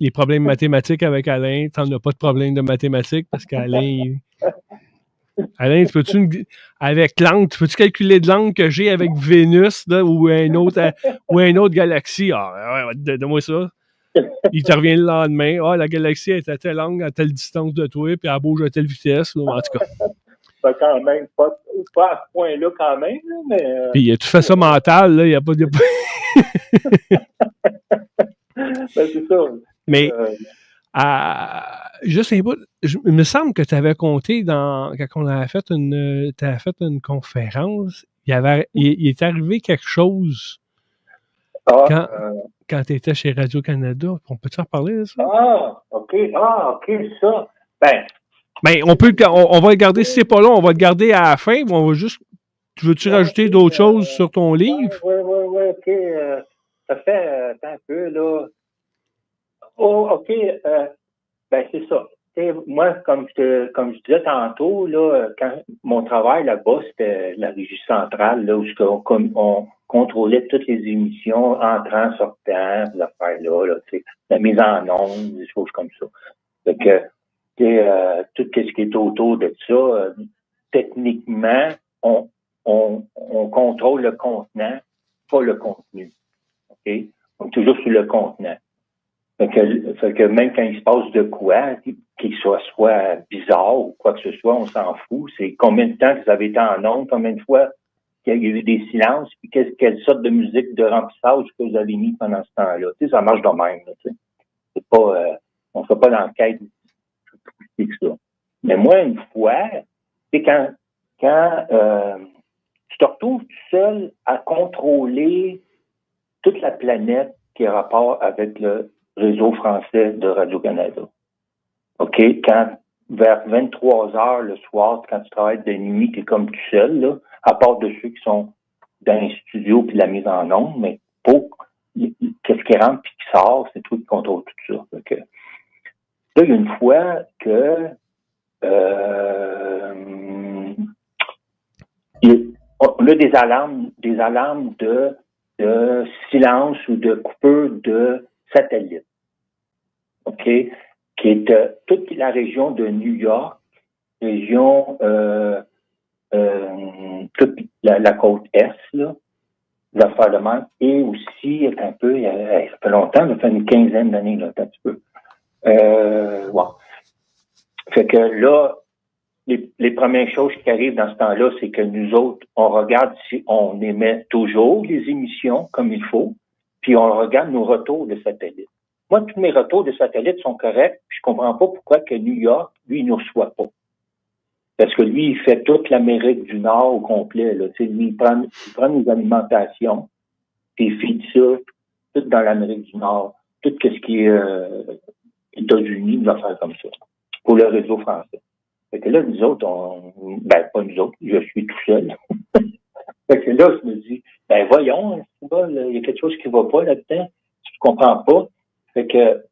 les problèmes mathématiques avec Alain, t'en as pas de problème de mathématiques, parce qu'Alain... Alain, avec l'angle, tu peux-tu calculer de l'angle que j'ai avec Vénus là, ou une autre galaxie? Ah, ouais, donne-moi ça. Il te revient le lendemain. Ah, la galaxie est à telle angle, à telle distance de toi, puis elle bouge à telle vitesse. Là, en tout cas. Quand même, pas à ce point-là quand même, mais... Puis tu fais ça mental, là, il n'y a pas de... Ben, c'est ça. Mais... juste un bout, il me semble que tu avais compté quand on avait fait une conférence, il est arrivé quelque chose quand tu étais chez Radio-Canada. On peut-tu en parler de ça? OK, ça. Ben, on va le garder, si c'est pas long, on va le garder à la fin, on va juste... Tu veux-tu rajouter d'autres choses sur ton livre? Oui, OK. Ça fait un peu, là... Oh, OK. Ben, c'est ça. T'sais, moi, comme je disais tantôt, là, quand mon travail là-bas, c'était la régie centrale, là, où on contrôlait toutes les émissions, entrant, sortant, ces affaires-là, là, la mise en onde, des choses comme ça. Fait que, tout ce qui est autour de ça, techniquement, on contrôle le contenant, pas le contenu. OK? Donc, toujours sur le contenant. Fait que même quand il se passe de quoi, qu'il soit bizarre ou quoi que ce soit, on s'en fout. C'est combien de temps que vous avez été en ondes, combien de fois qu'il y a eu des silences, puis quelle sorte de musique de remplissage que vous avez mis pendant ce temps-là. Tu sais, ça marche de même, là, tu sais. C'est pas, on fait pas d'enquête plus que ça. Mais moi, une fois, c'est quand tu te retrouves tout seul à contrôler toute la planète qui a rapport avec le réseau français de Radio-Canada. OK? Quand, vers 23 heures le soir, quand tu travailles de nuit, tu es comme tout seul, là, à part de ceux qui sont dans les studios puis la mise en onde, mais pour qu'est-ce qui rentre puis qui sort, c'est toi qui contrôle tout ça. OK? Là, il y a une fois que on a des alarmes de silence ou de coupure de satellites. OK? Qui est toute la région de New York, région toute la côte Est, là, l'affaire de même, et aussi un peu, ça fait longtemps, ça fait une quinzaine d'années, là, un petit peu. Ouais. Fait que là, les premières choses qui arrivent dans ce temps-là, c'est que nous autres, on regarde si on émet toujours les émissions comme il faut, puis on regarde nos retours de satellites. Moi, tous mes retours de satellites sont corrects, puis je comprends pas pourquoi que New York, lui, il ne nous reçoit pas. Parce que lui, il fait toute l'Amérique du Nord au complet, là. Tu sais, lui, il prend nos alimentations, puis il feed ça tout dans l'Amérique du Nord, tout ce qui est États-Unis, il va faire comme ça, pour le réseau français. Fait que là, nous autres, pas nous autres, je suis tout seul. Fait que là, je me dis, voyons, il y a quelque chose qui va pas là-dedans, je comprends pas. Fait que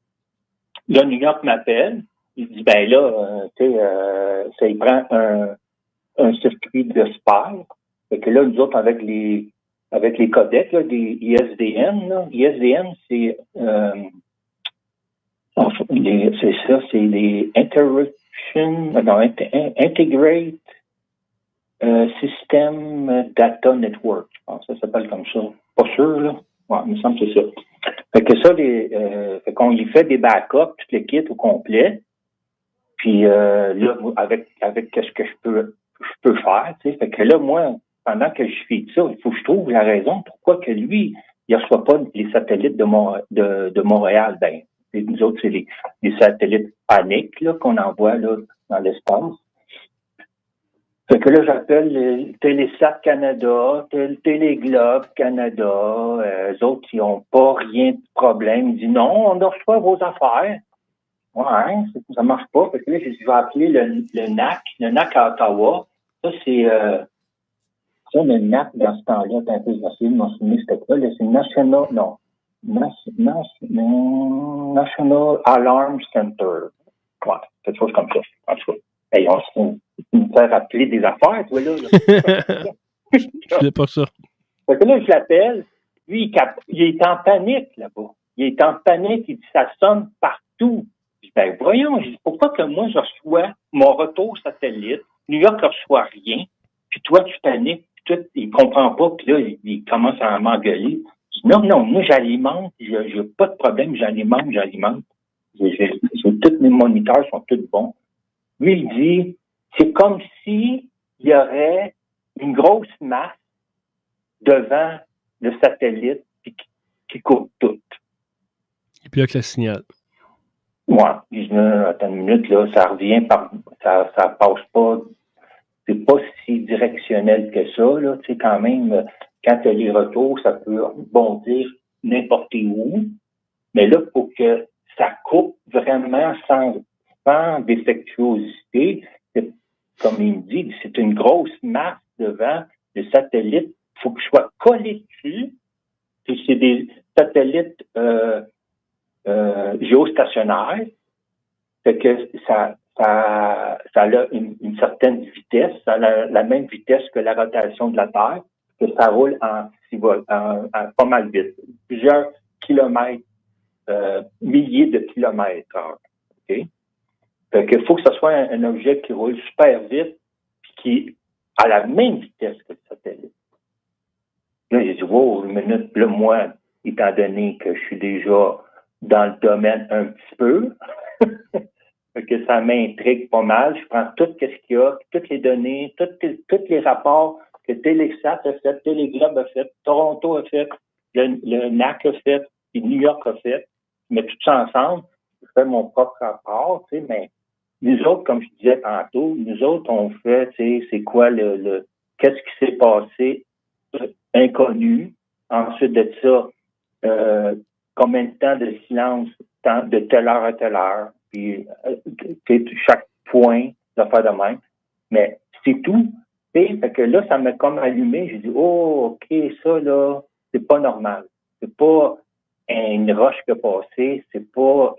là, New York m'appelle, il dit, il prend un circuit de SPIRE. Fait que là, nous autres, avec les codecs, là, des ISDN, là, ISDN, c'est les Integrate System Data Network. Je pense que ça s'appelle comme ça. Pas sûr, là. Ouais, il me semble que c'est ça. Fait que ça, fait qu'on y fait des backups, tout le kit au complet. Puis là, avec qu'est-ce que je peux faire, tu sais. Fait que là, moi, pendant que je fais ça, il faut que je trouve la raison pourquoi que lui, il ne reçoit pas les satellites de Montréal. Nous autres, c'est les satellites paniques là, qu'on envoie là, dans l'espace. Fait que là, j'appelle Télésat Canada, Téléglobe Canada. Eux autres, ils n'ont pas rien de problème. Ils disent non, on reçoit vos affaires. Ouais, ça marche pas. Fait que là, je vais appeler le NAC à Ottawa. Ça, c'est le NAC dans ce temps-là. Un peu, je vais essayer de m'en souvenir, c'était quoi? Là, c'est National Alarm Center. Ouais, quelque chose comme ça. En tout cas, hey, on me fait appeler des affaires, toi, là. Je sais pas ça. Fait que là, je l'appelle. Lui, il est en panique, là-bas. Il est en panique. Il dit, ça sonne partout. Je dis, voyons, pourquoi que moi, je reçois mon retour satellite, New York ne reçoit rien, puis toi, tu paniques, puis toi, il comprend pas, puis là, il commence à m'engueuler. Je dis, non, moi, j'alimente, j'ai pas de problème, j'alimente. Tous mes moniteurs sont tous bons. Lui, il dit, c'est comme si il y aurait une grosse masse devant le satellite qui coupe tout. Et puis avec le signal. Ouais. Je dis, attends une minute, là, ça revient ça passe pas, c'est pas si directionnel que ça, là, tu sais, quand même, quand tu as les retours, ça peut bondir n'importe où, mais là, pour que ça coupe vraiment sans défectuosité, comme il me dit, c'est une grosse masse devant le satellite, il faut que je sois collé dessus, puis c'est des satellites géostationnaires, fait que ça a une certaine vitesse, ça a la même vitesse que la rotation de la Terre, que ça roule en pas mal vite, plusieurs kilomètres, milliers de kilomètres heure. Okay? Fait que faut que ce soit un objet qui roule super vite, puis qui a la même vitesse que le satellite. Là, j'ai dit, wow, une minute. Là, moi, étant donné que je suis déjà dans le domaine un petit peu, que ça m'intrigue pas mal, je prends tout ce qu'il y a, toutes les données, tous les rapports que Télésat a fait, Téléglobe a fait, Toronto a fait, le NAC a fait, puis New York a fait. Je mets tout ça ensemble, je fais mon propre rapport, tu sais, mais nous autres, comme je disais tantôt, nous autres, on fait, tu sais, c'est quoi qu'est-ce qui s'est passé inconnu. Ensuite de ça, combien de temps de silence, de telle heure à telle heure, puis chaque point, d'affaire de même. Mais c'est tout. Fait que là, ça m'a comme allumé. J'ai dit, oh, OK, ça, là, c'est pas normal. C'est pas une roche qui a passé. C'est pas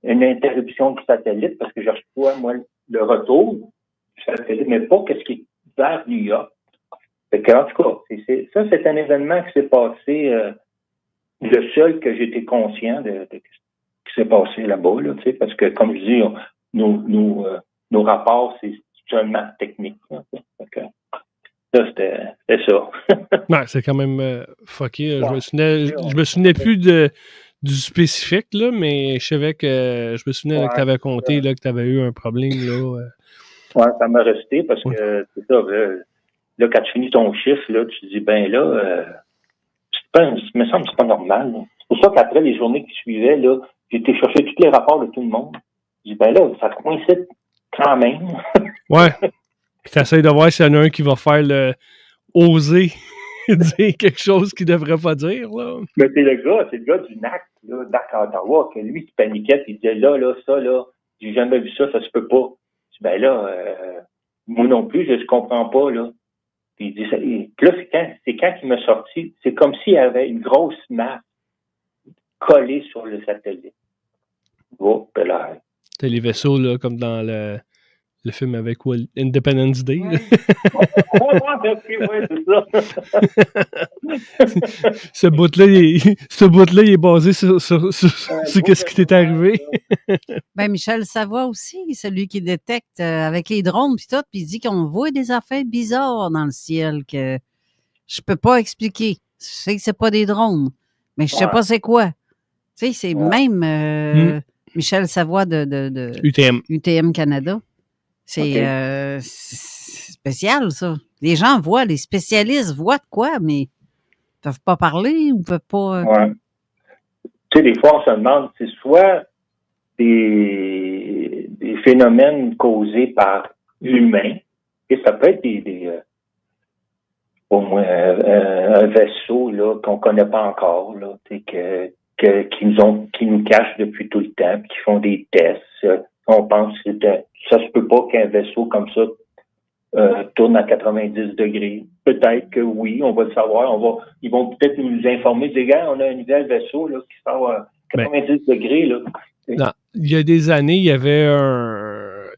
une interruption du satellite, parce que je reçois, moi, le retour du satellite, mais pas qu'est-ce qui est vers New York. Fait que, en tout cas, c'est un événement qui s'est passé, le seul que j'étais conscient de qui s'est passé là-bas, là, tu sais, parce que, comme je dis, nos rapports, c'est seulement technique. Là, fait que, là, c'était ça. Ouais, c'est quand même fucké. Ouais. Je me souvenais plus du spécifique, là, mais je savais que je me souvenais là, que tu avais compté là, que tu avais eu un problème. Là. Ouais, ça m'a resté parce que c'est ça. Là, quand tu finis ton chiffre, là, tu te dis, ben là, il me semble que c'est pas normal. Là. C'est pour ça qu'après les journées qui suivaient, là, j'ai été chercher tous les rapports de tout le monde. Je dis, ben là, ça coïncide quand même. Ouais. Puis t'essayes de voir s'il y en a un qui va faire oser dire quelque chose qu'il devrait pas dire, là. Mais c'est le gars du NAC, là, NAC à Ottawa, que lui, qui paniquait, puis il disait, là, ça, là, j'ai jamais vu ça se peut pas. Je dis, ben là, moi non plus, je comprends pas, là. Puis il dit ça. Puis là, c'est quand il m'a sorti, c'est comme s'il y avait une grosse masse collée sur le satellite. Oh, là. T'as les vaisseaux, là, comme dans le film avec Independence Day. Ouais, c'est ça. Ce bout-là, il est basé sur ce qui t'est arrivé. Ben, Michel Savoie aussi, celui qui détecte avec les drones puis tout, puis il dit qu'on voit des affaires bizarres dans le ciel que je peux pas expliquer. Je sais que c'est pas des drones, mais je sais pas c'est quoi. Tu sais, c'est même Michel Savoie de UTM Canada. C'est spécial, ça. Les gens voient, les spécialistes voient de quoi, mais ils peuvent pas parler ou peuvent pas... Ouais. Tu sais, des fois, on se demande, c'est soit des phénomènes causés par l'humain, et ça peut être au moins un vaisseau là qu'on connaît pas encore, là, qui nous cachent depuis tout le temps, puis qui font des tests. On pense que ça se peut pas qu'un vaisseau comme ça tourne à 90 degrés. Peut-être que oui, on va le savoir. Ils vont peut-être nous informer. Des gars, on a un nouvel vaisseau là, qui sort à 90 degrés. Là. Non, il y a des années, il y avait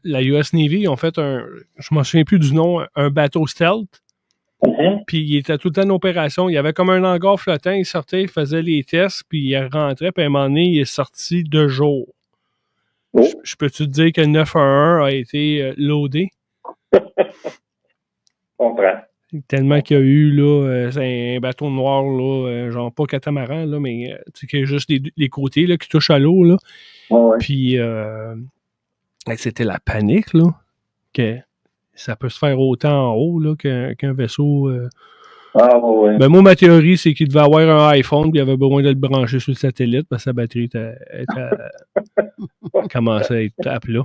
la US Navy, ils ont fait je m'en souviens plus du nom, un bateau stealth. Puis il était tout le temps en opération. Il y avait comme un hangar flottant. Il sortait, il faisait les tests, puis il rentrait. Puis à un moment donné, il est sorti 2 jours. Oh. Je peux-tu te dire que le 911 a été loadé? On comprend. Tellement qu'il y a eu, là, c'est un bateau noir, là, genre pas catamaran, là, mais tu sais, qu'il y a juste les côtés, là, qui touchent à l'eau, là. Ouais. Puis, c'était la panique, là, que ça peut se faire autant en haut, là, qu'un vaisseau. Ouais. Ben, moi, ma théorie, c'est qu'il devait avoir un iPhone, puis il avait besoin de le brancher sur le satellite, parce que sa batterie commençait à être à plat.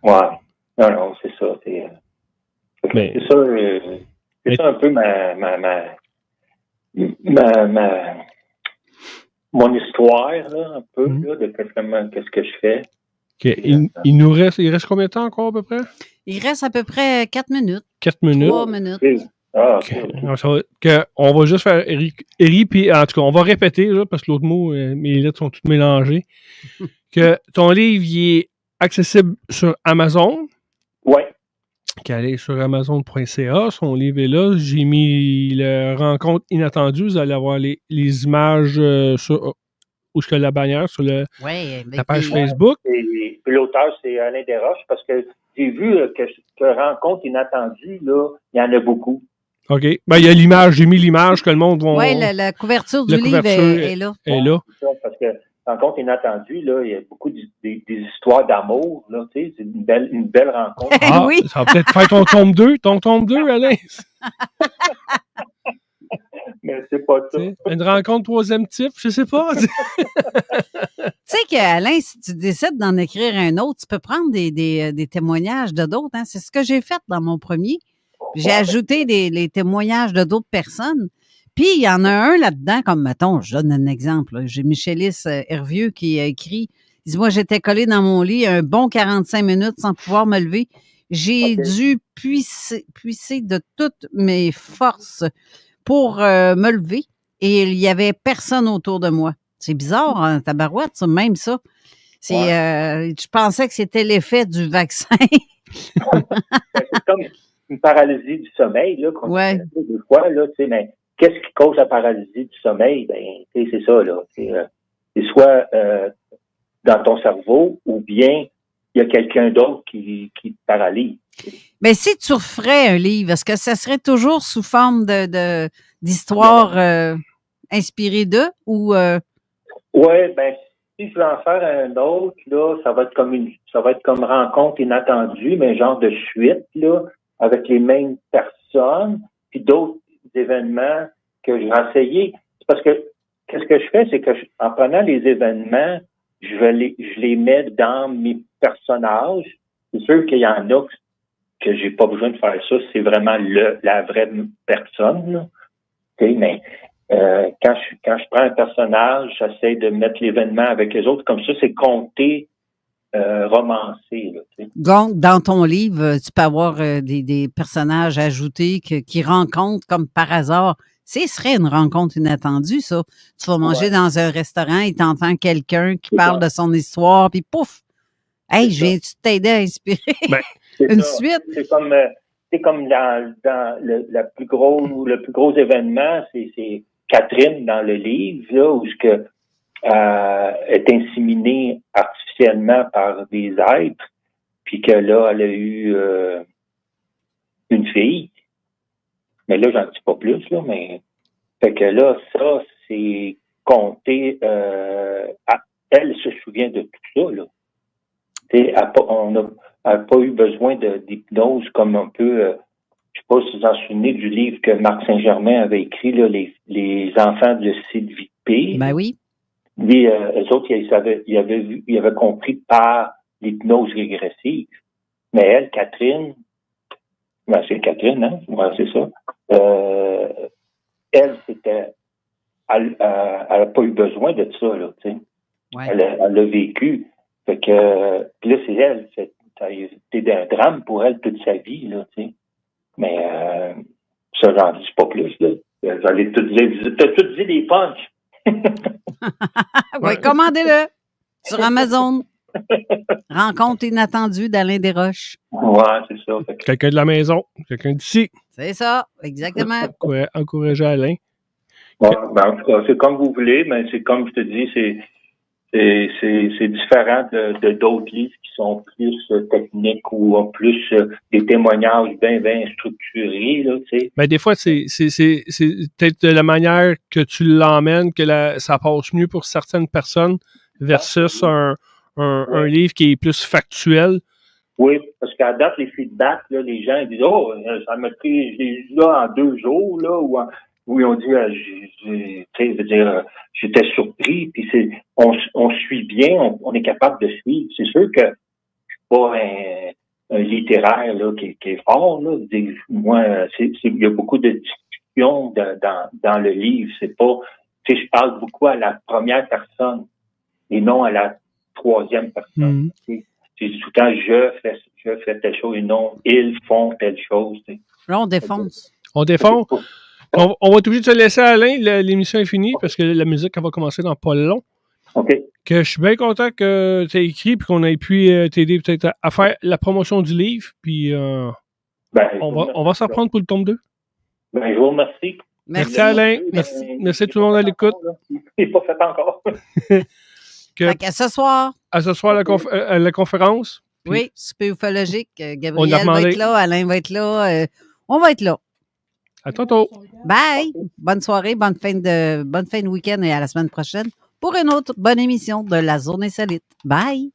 Ouais. Non, c'est ça. C'est ça un peu mon histoire, là, un peu, là, de qu'est-ce que je fais. Okay. Il reste combien de temps encore, à peu près? Il reste à peu près 4 minutes. 4 minutes? 3 minutes. Okay. On va juste faire puis en tout cas, on va répéter, là, parce que l'autre mot, mes lettres sont toutes mélangées, que ton livre, il est accessible sur Amazon. Oui. Allez sur amazon.ca, son livre est là. J'ai mis le rencontre inattendue. Vous allez avoir les images où je fais la bannière sur la page Facebook. Et l'auteur, c'est Alain Desroches, parce que j'ai vu que rencontre inattendue, là, il y en a beaucoup. OK. Ben, il y a l'image. J'ai mis l'image que le monde va... Oui, la couverture du livre est là. Est là. Parce que, rencontre inattendue, là, il y a beaucoup des histoires d'amour, là, tu sais, c'est une belle rencontre. Ah, oui. Ça va peut-être faire ton tome 2, Alain. Mais c'est pas ça. Une rencontre troisième type, je sais pas. Tu sais qu'Alain, si tu décides d'en écrire un autre, tu peux prendre des témoignages de d'autres. Hein? C'est ce que j'ai fait dans mon premier. J'ai ajouté les témoignages de d'autres personnes. Puis, il y en a un là-dedans, comme, mettons, je donne un exemple. Là. J'ai Michelis Hervieux qui a écrit, il dit, moi, j'étais collé dans mon lit un bon 45 minutes sans pouvoir me lever. J'ai dû puiser de toutes mes forces pour me lever et il y avait personne autour de moi. C'est bizarre, hein, tabarouette, ça, même ça. Je pensais que c'était l'effet du vaccin. C'est comme une paralysie du sommeil, là, qu'on dit des fois, là, tu sais, mais qu'est-ce qui cause la paralysie du sommeil? Ben, c'est ça, là. C'est soit dans ton cerveau ou bien il y a quelqu'un d'autre qui te paralyse. Mais si tu referais un livre, est-ce que ça serait toujours sous forme d'histoire inspirée d'eux ou... Oui, ben si je veux en faire un autre, là, ça va être comme rencontre inattendue, mais genre de suite, là, avec les mêmes personnes, puis d'autres événements que j'ai essayé. C'est parce que qu'est-ce que je fais, c'est que en prenant les événements, je les mets dans mes personnages. C'est sûr qu'il y en a que j'ai pas besoin de faire ça, c'est vraiment la vraie personne, là. Okay, mais quand je prends un personnage, j'essaie de mettre l'événement avec les autres, comme ça, c'est compté romancé. Là, donc, dans ton livre, tu peux avoir des personnages ajoutés qui rencontrent comme par hasard. Ce serait une rencontre inattendue, ça. Tu vas manger dans un restaurant et t'entends quelqu'un qui parle de son histoire, puis pouf! Hey, je viens-tu t'aider à inspirer une suite? C'est comme dans le plus gros événement, c'est Catherine dans le livre, là, où est inséminée artificiellement par des êtres, puis que là, elle a eu une fille. Mais là, j'en dis pas plus, là, mais fait que là, ça, c'est compté. Elle se souvient de tout ça, là. On n'a pas eu besoin d'hypnose comme un peu, je sais pas si vous en souvenez du livre que Marc Saint-Germain avait écrit, là, les enfants de Sylvie P. Ben oui. Lui, eux autres, ils avaient compris par l'hypnose régressive. Mais elle, Catherine, ben, c'est Catherine, hein? Ouais, c'est ça. Elle, elle n'a pas eu besoin de ça, là, tu sais. Ouais. Elle l'a vécu. Fait que, là, c'est elle. C'était un drame pour elle toute sa vie, là, tu sais. Mais, ça, j'en dis pas plus, là. J'allais tout dire, t'as tout dit des punchs. Oui, commandez-le sur Amazon. Rencontre inattendue d'Alain Desroches. Ouais, c'est ça. Quelqu'un de la maison, quelqu'un d'ici. C'est ça, exactement. Encourager Alain. Ouais, ben, en tout cas, c'est comme vous voulez, mais c'est comme je te dis, c'est différent de d'autres livres qui sont plus techniques ou ont plus des témoignages bien structurés, là, tu sais. Ben, des fois, c'est peut-être de la manière que tu l'emmènes que ça passe mieux pour certaines personnes versus un livre qui est plus factuel. Oui, parce qu'à date, les feedbacks, là, les gens disent, oh, ça m'a pris, je l'ai lu là en 2 jours, là, où ils ont dit, tu sais, veut dire, j'étais surpris, puis on suit bien, on est capable de suivre. C'est sûr que je suis pas un littéraire, là, qui est fort, là. Moi, il y a beaucoup de discussions dans le livre. C'est pas, tu sais, je parle beaucoup à la première personne et non à la troisième personne. C'est tout le temps, je fais telle chose et non, ils font telle chose. Tu sais. Là, on défonce. On défonce. On va être obligé de se laisser, Alain. L'émission est finie parce que la musique, elle va commencer dans pas long. OK. Que je suis bien content que tu aies écrit et qu'on ait pu t'aider peut-être à faire la promotion du livre. Puis on va s'en reprendre pour le tome 2. Ben, je vous remercie. Merci Alain. Merci à tout le monde à l'écoute. Il n'est pas fait encore. À ce soir. À ce soir, à la conférence. Puis, oui, super ufologique. Gabriel va être là, Alain va être là. On va être là. À tantôt. Bye. Bonne soirée, bonne fin de week-end et à la semaine prochaine pour une autre bonne émission de La Zone Insolite. Bye.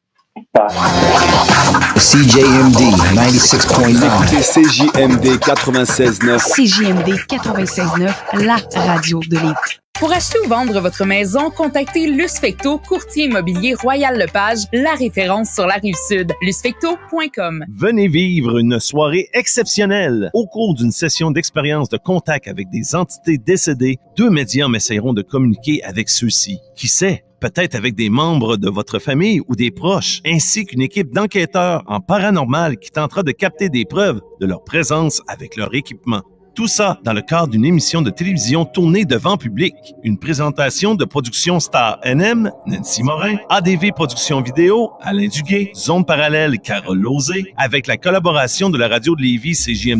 CJMD 96.9. Écoutez CJMD 96.9. CJMD 96.9, la radio de Lévis. Pour acheter ou vendre votre maison, contactez Luce Fecto, courtier immobilier Royal Lepage, la référence sur la Rive-Sud. lucefecto.com. Venez vivre une soirée exceptionnelle. Au cours d'une session d'expérience de contact avec des entités décédées, 2 médiums essayeront de communiquer avec ceux-ci. Qui sait? Peut-être avec des membres de votre famille ou des proches, ainsi qu'une équipe d'enquêteurs en paranormal qui tentera de capter des preuves de leur présence avec leur équipement. Tout ça dans le cadre d'une émission de télévision tournée devant public. Une présentation de Production Star NM, Nancy Morin, ADV Production Vidéo, Alain Duguay, Zone Parallèle, Carole Lauzé, avec la collaboration de la radio de Lévis, CJMD